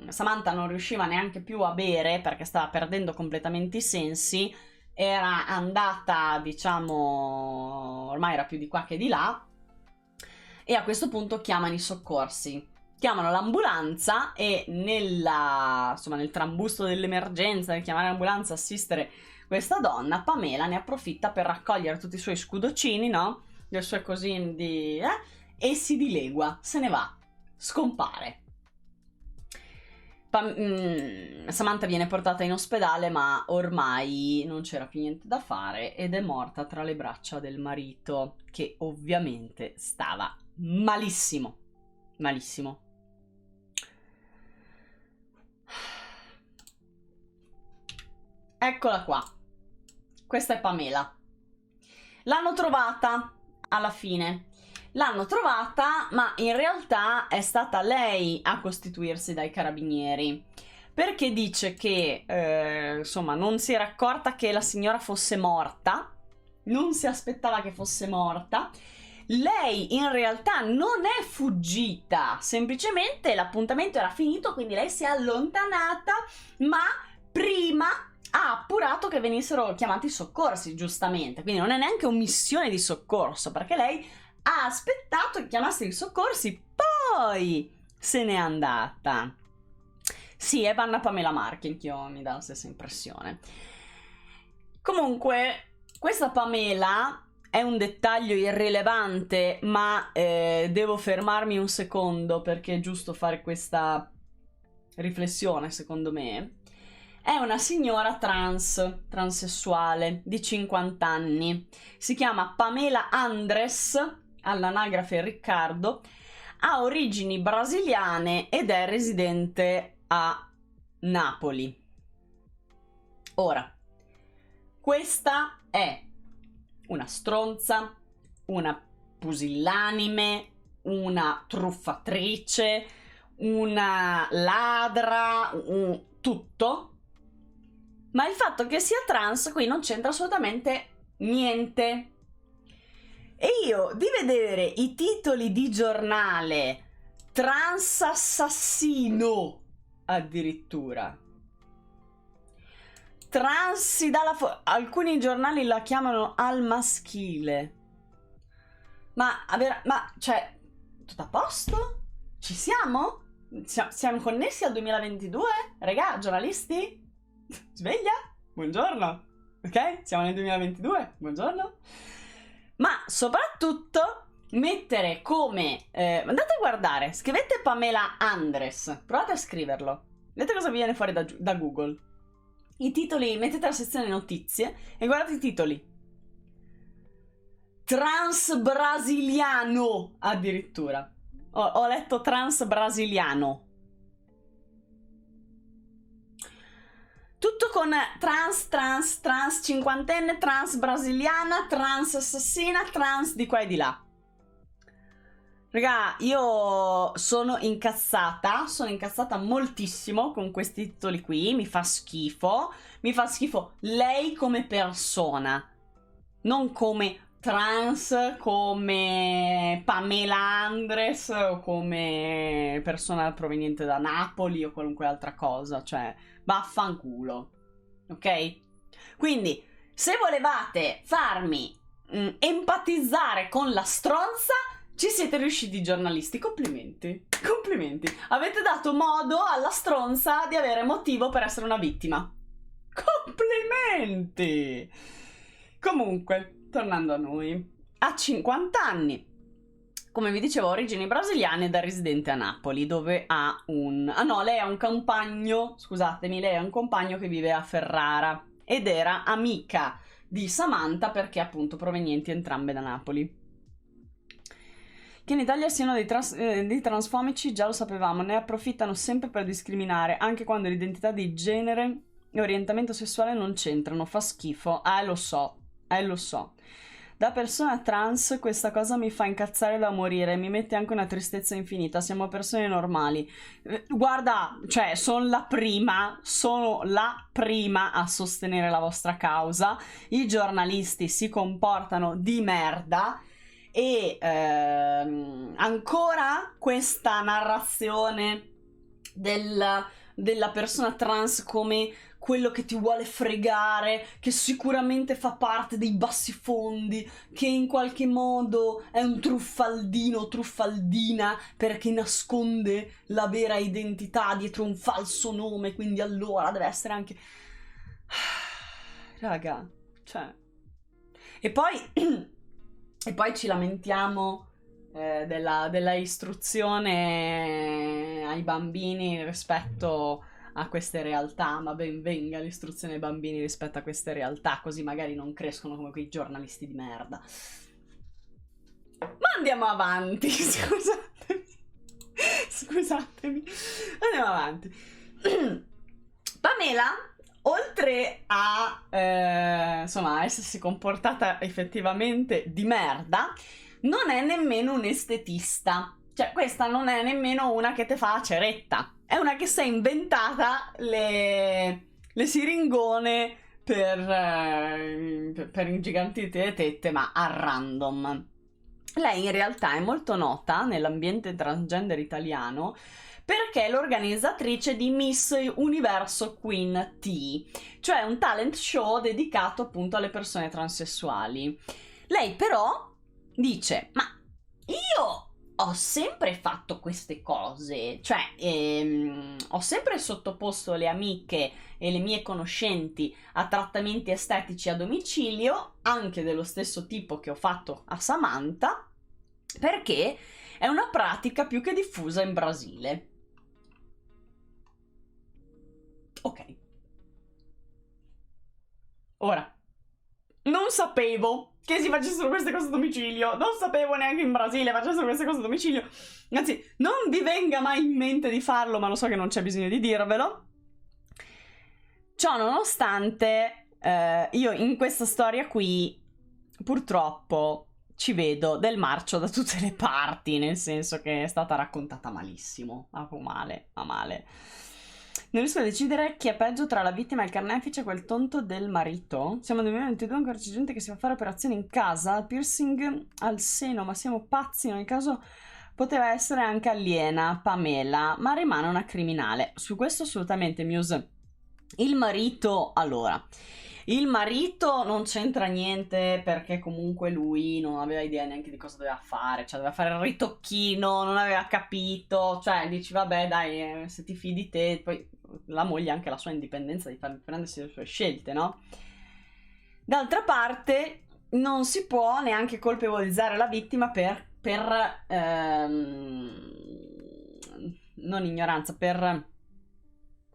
Samantha non riusciva neanche più a bere perché stava perdendo completamente i sensi. Era andata, diciamo, ormai era più di qua che di là. E a questo punto chiamano i soccorsi. Chiamano l'ambulanza e nel trambusto dell'emergenza, nel chiamare l'ambulanza, assistere questa donna, Pamela ne approfitta per raccogliere tutti i suoi scudocini, no? Le sue cosine e si dilegua, se ne va, scompare. Samantha viene portata in ospedale, ma ormai non c'era più niente da fare ed è morta tra le braccia del marito, che ovviamente stava malissimo. Malissimo. Eccola qua. Questa è Pamela. L'hanno trovata alla fine. L'hanno trovata, ma in realtà è stata lei a costituirsi dai carabinieri. Perché dice che, insomma, non si era accorta che la signora fosse morta. Non si aspettava che fosse morta. Lei in realtà non è fuggita. Semplicemente l'appuntamento era finito, quindi lei si è allontanata, ma prima ha appurato che venissero chiamati i soccorsi, giustamente. Quindi non è neanche omissione di soccorso, perché lei ha aspettato che chiamassero i soccorsi, poi se n'è andata. Sì, è Vanna Pamela Marchi, anch'io mi dà la stessa impressione. Comunque, questa Pamela è un dettaglio irrilevante, ma devo fermarmi un secondo perché è giusto fare questa riflessione, secondo me. È una signora transessuale di 50 anni. Si chiama Pamela Andres, all'anagrafe Riccardo, ha origini brasiliane ed è residente a Napoli. Ora, questa è una stronza, una pusillanime, una truffatrice, una ladra, tutto. Ma il fatto che sia trans qui non c'entra assolutamente niente. E io di vedere i titoli di giornale trans assassino, addirittura trans si dà alcuni giornali la chiamano al maschile. Ma cioè, tutto a posto? Ci siamo? Siamo connessi al 2022? Regà, giornalisti? Sveglia? Buongiorno. Ok? Siamo nel 2022? Buongiorno. Ma soprattutto mettere come andate a guardare, scrivete Pamela Andres, provate a scriverlo, vedete cosa viene fuori da Google. I titoli, mettete la sezione notizie e guardate i titoli. Trans brasiliano, addirittura. Ho letto trans brasiliano. Tutto con trans cinquantenne, trans brasiliana, trans assassina, trans di qua e di là. Raga, io sono incazzata moltissimo con questi titoli qui, mi fa schifo lei come persona, non come trans, come Pamela Andres o come persona proveniente da Napoli o qualunque altra cosa, cioè vaffanculo, ok? Quindi, se volevate farmi empatizzare con la stronza, ci siete riusciti giornalisti, complimenti, complimenti. Avete dato modo alla stronza di avere motivo per essere una vittima. Complimenti! Comunque, tornando a noi, ha 50 anni. Come vi dicevo, origini brasiliane, da residente a Napoli, dove ha lei ha un compagno, scusatemi, lei ha un compagno che vive a Ferrara ed era amica di Samantha perché appunto provenienti entrambe da Napoli. Che in Italia siano dei transfomici già lo sapevamo, ne approfittano sempre per discriminare, anche quando l'identità di genere e orientamento sessuale non c'entrano, fa schifo. Lo so. Da persona trans questa cosa mi fa incazzare da morire, mi mette anche una tristezza infinita, siamo persone normali. Guarda, cioè, sono la prima a sostenere la vostra causa, i giornalisti si comportano di merda e ancora questa narrazione della persona trans come quello che ti vuole fregare, che sicuramente fa parte dei bassifondi, che in qualche modo è un truffaldino o truffaldina perché nasconde la vera identità dietro un falso nome, quindi allora deve essere anche... Raga, cioè... E poi ci lamentiamo della istruzione ai bambini rispetto a queste realtà, ma ben venga l'istruzione ai bambini rispetto a queste realtà, così magari non crescono come quei giornalisti di merda. Ma andiamo avanti, scusatemi, andiamo avanti. Pamela, oltre a insomma essersi comportata effettivamente di merda, non è nemmeno un estetista. Cioè, questa non è nemmeno una che te fa la ceretta. È una che si è inventata le siringone per ingigantire le tette, ma a random. Lei in realtà è molto nota nell'ambiente transgender italiano perché è l'organizzatrice di Miss Universo Queen T, cioè un talent show dedicato appunto alle persone transessuali. Lei però dice, ma io ho sempre fatto queste cose, cioè ho sempre sottoposto le amiche e le mie conoscenti a trattamenti estetici a domicilio, anche dello stesso tipo che ho fatto a Samantha, perché è una pratica più che diffusa in Brasile. Ok. Ora, non sapevo che si facessero queste cose a domicilio, non sapevo neanche in Brasile facessero queste cose a domicilio, anzi, non vi venga mai in mente di farlo, ma lo so che non c'è bisogno di dirvelo. Ciò nonostante, io in questa storia qui, purtroppo, ci vedo del marcio da tutte le parti, nel senso che è stata raccontata malissimo, male, ma male. Non riesco a decidere chi è peggio tra la vittima e il carnefice, quel tonto del marito. Siamo nel 2022, ancora c'è gente che si fa fare operazioni in casa, piercing al seno, ma siamo pazzi, in ogni caso poteva essere anche aliena, Pamela, ma rimane una criminale. Su questo assolutamente, Muse. Il marito, allora, il marito non c'entra niente perché comunque lui non aveva idea neanche di cosa doveva fare, cioè doveva fare il ritocchino, non aveva capito, cioè dici vabbè dai, se ti fidi te, poi la moglie ha anche la sua indipendenza di prendersi le sue scelte, no? D'altra parte non si può neanche colpevolizzare la vittima per non ignoranza, per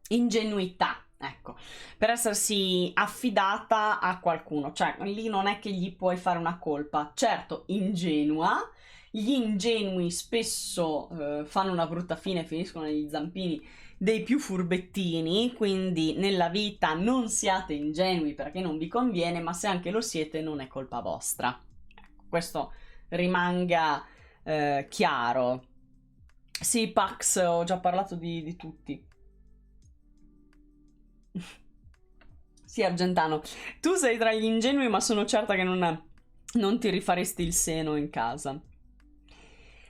ingenuità. Ecco, per essersi affidata a qualcuno, cioè lì non è che gli puoi fare una colpa, certo ingenua, gli ingenui spesso fanno una brutta fine, finiscono negli zampini dei più furbettini, quindi nella vita non siate ingenui perché non vi conviene, ma se anche lo siete non è colpa vostra. Ecco, questo rimanga chiaro. Sì, Pax, ho già parlato di tutti. Sì, Argentano, tu sei tra gli ingenui, ma sono certa che non ti rifaresti il seno in casa.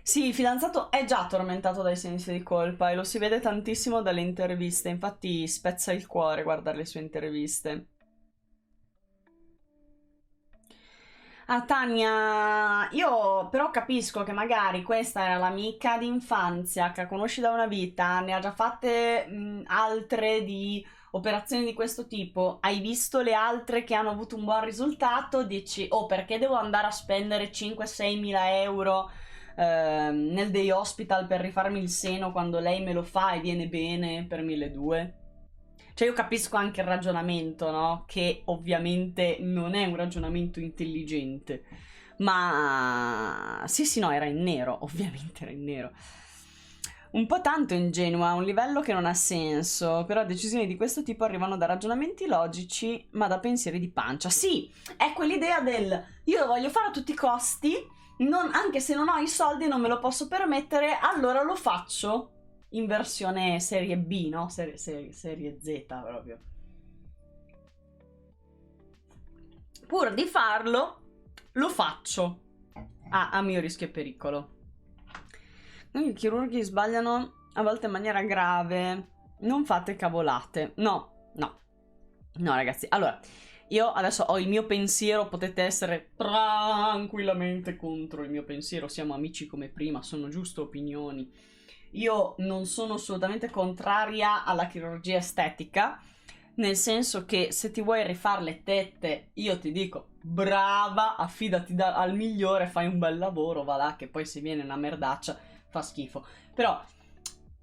Sì, il fidanzato è già tormentato dai sensi di colpa e lo si vede tantissimo dalle interviste, infatti spezza il cuore guardare le sue interviste. Ah, Tania, io però capisco che magari questa era l'amica d'infanzia che conosci da una vita, ne ha già fatte altre di operazioni di questo tipo, hai visto le altre che hanno avuto un buon risultato, dici, oh, perché devo andare a spendere 5-6 mila euro nel day hospital per rifarmi il seno quando lei me lo fa e viene bene per 1.200? Cioè io capisco anche il ragionamento, no? Che ovviamente non è un ragionamento intelligente, ma sì, no, era in nero, ovviamente era in nero. Un po' tanto ingenua, a un livello che non ha senso, però decisioni di questo tipo arrivano da ragionamenti logici, ma da pensieri di pancia. Sì, è quell'idea del io lo voglio fare a tutti i costi, anche se non ho i soldi, non me lo posso permettere, allora lo faccio in versione serie B, no? Serie Z proprio. Pur di farlo, lo faccio a mio rischio e pericolo. I chirurghi sbagliano a volte in maniera grave, non fate cavolate. No ragazzi, allora io adesso ho il mio pensiero, potete essere tranquillamente contro il mio pensiero, siamo amici come prima, sono giuste opinioni. Io non sono assolutamente contraria alla chirurgia estetica, nel senso che se ti vuoi rifare le tette, io ti dico brava, affidati al migliore, fai un bel lavoro, va là, che poi se viene una merdaccia fa schifo. Però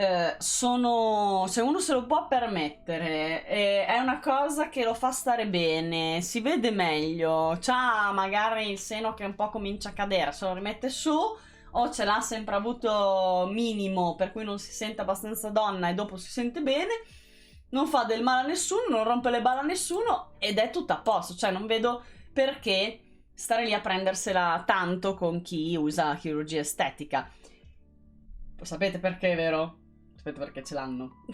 se uno se lo può permettere, è una cosa che lo fa stare bene, si vede meglio, c'ha magari il seno che un po' comincia a cadere, se lo rimette su, o ce l'ha sempre avuto minimo, per cui non si sente abbastanza donna e dopo si sente bene, non fa del male a nessuno, non rompe le balle a nessuno ed è tutto a posto, cioè non vedo perché stare lì a prendersela tanto con chi usa la chirurgia estetica. Sapete perché, vero? Sapete perché ce l'hanno?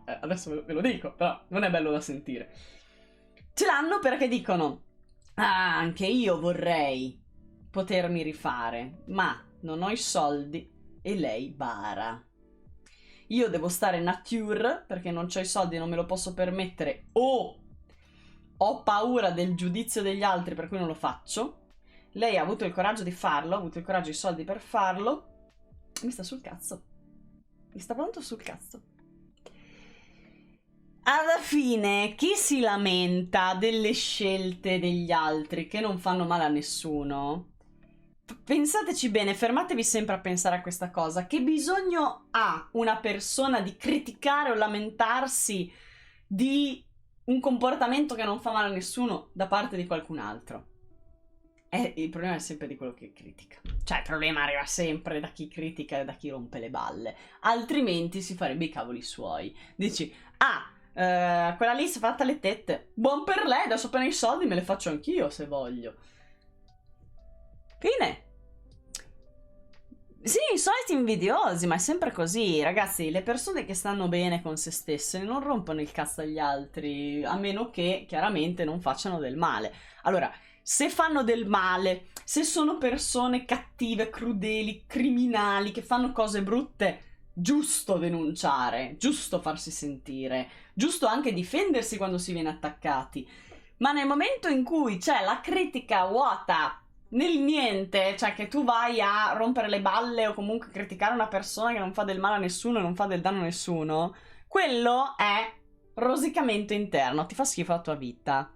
Adesso ve lo dico, però non è bello da sentire. Ce l'hanno perché dicono: ah, anche io vorrei potermi rifare, ma non ho i soldi e lei bara. Io devo stare nature perché non ho i soldi e non me lo posso permettere, o ho paura del giudizio degli altri per cui non lo faccio. Lei ha avuto il coraggio di farlo, ha avuto il coraggio e i soldi per farlo. Mi sta sul cazzo. Mi sta pronto sul cazzo. Alla fine, chi si lamenta delle scelte degli altri che non fanno male a nessuno? Pensateci bene, fermatevi sempre a pensare a questa cosa. Che bisogno ha una persona di criticare o lamentarsi di un comportamento che non fa male a nessuno da parte di qualcun altro? Il problema è sempre di quello che critica. Cioè, il problema arriva sempre da chi critica e da chi rompe le balle. Altrimenti si farebbe i cavoli suoi. Dici, quella lì si è fatta le tette. Buon per lei, adesso appena i soldi me le faccio anch'io se voglio. Fine. Sì, i soliti invidiosi, ma è sempre così. Ragazzi, le persone che stanno bene con se stesse non rompono il cazzo agli altri, a meno che, chiaramente, non facciano del male. Allora, se fanno del male, se sono persone cattive, crudeli, criminali, che fanno cose brutte, giusto denunciare, giusto farsi sentire, giusto anche difendersi quando si viene attaccati. Ma nel momento in cui c'è la critica vuota nel niente, cioè che tu vai a rompere le balle o comunque criticare una persona che non fa del male a nessuno e non fa del danno a nessuno, quello è rosicamento interno, ti fa schifo la tua vita.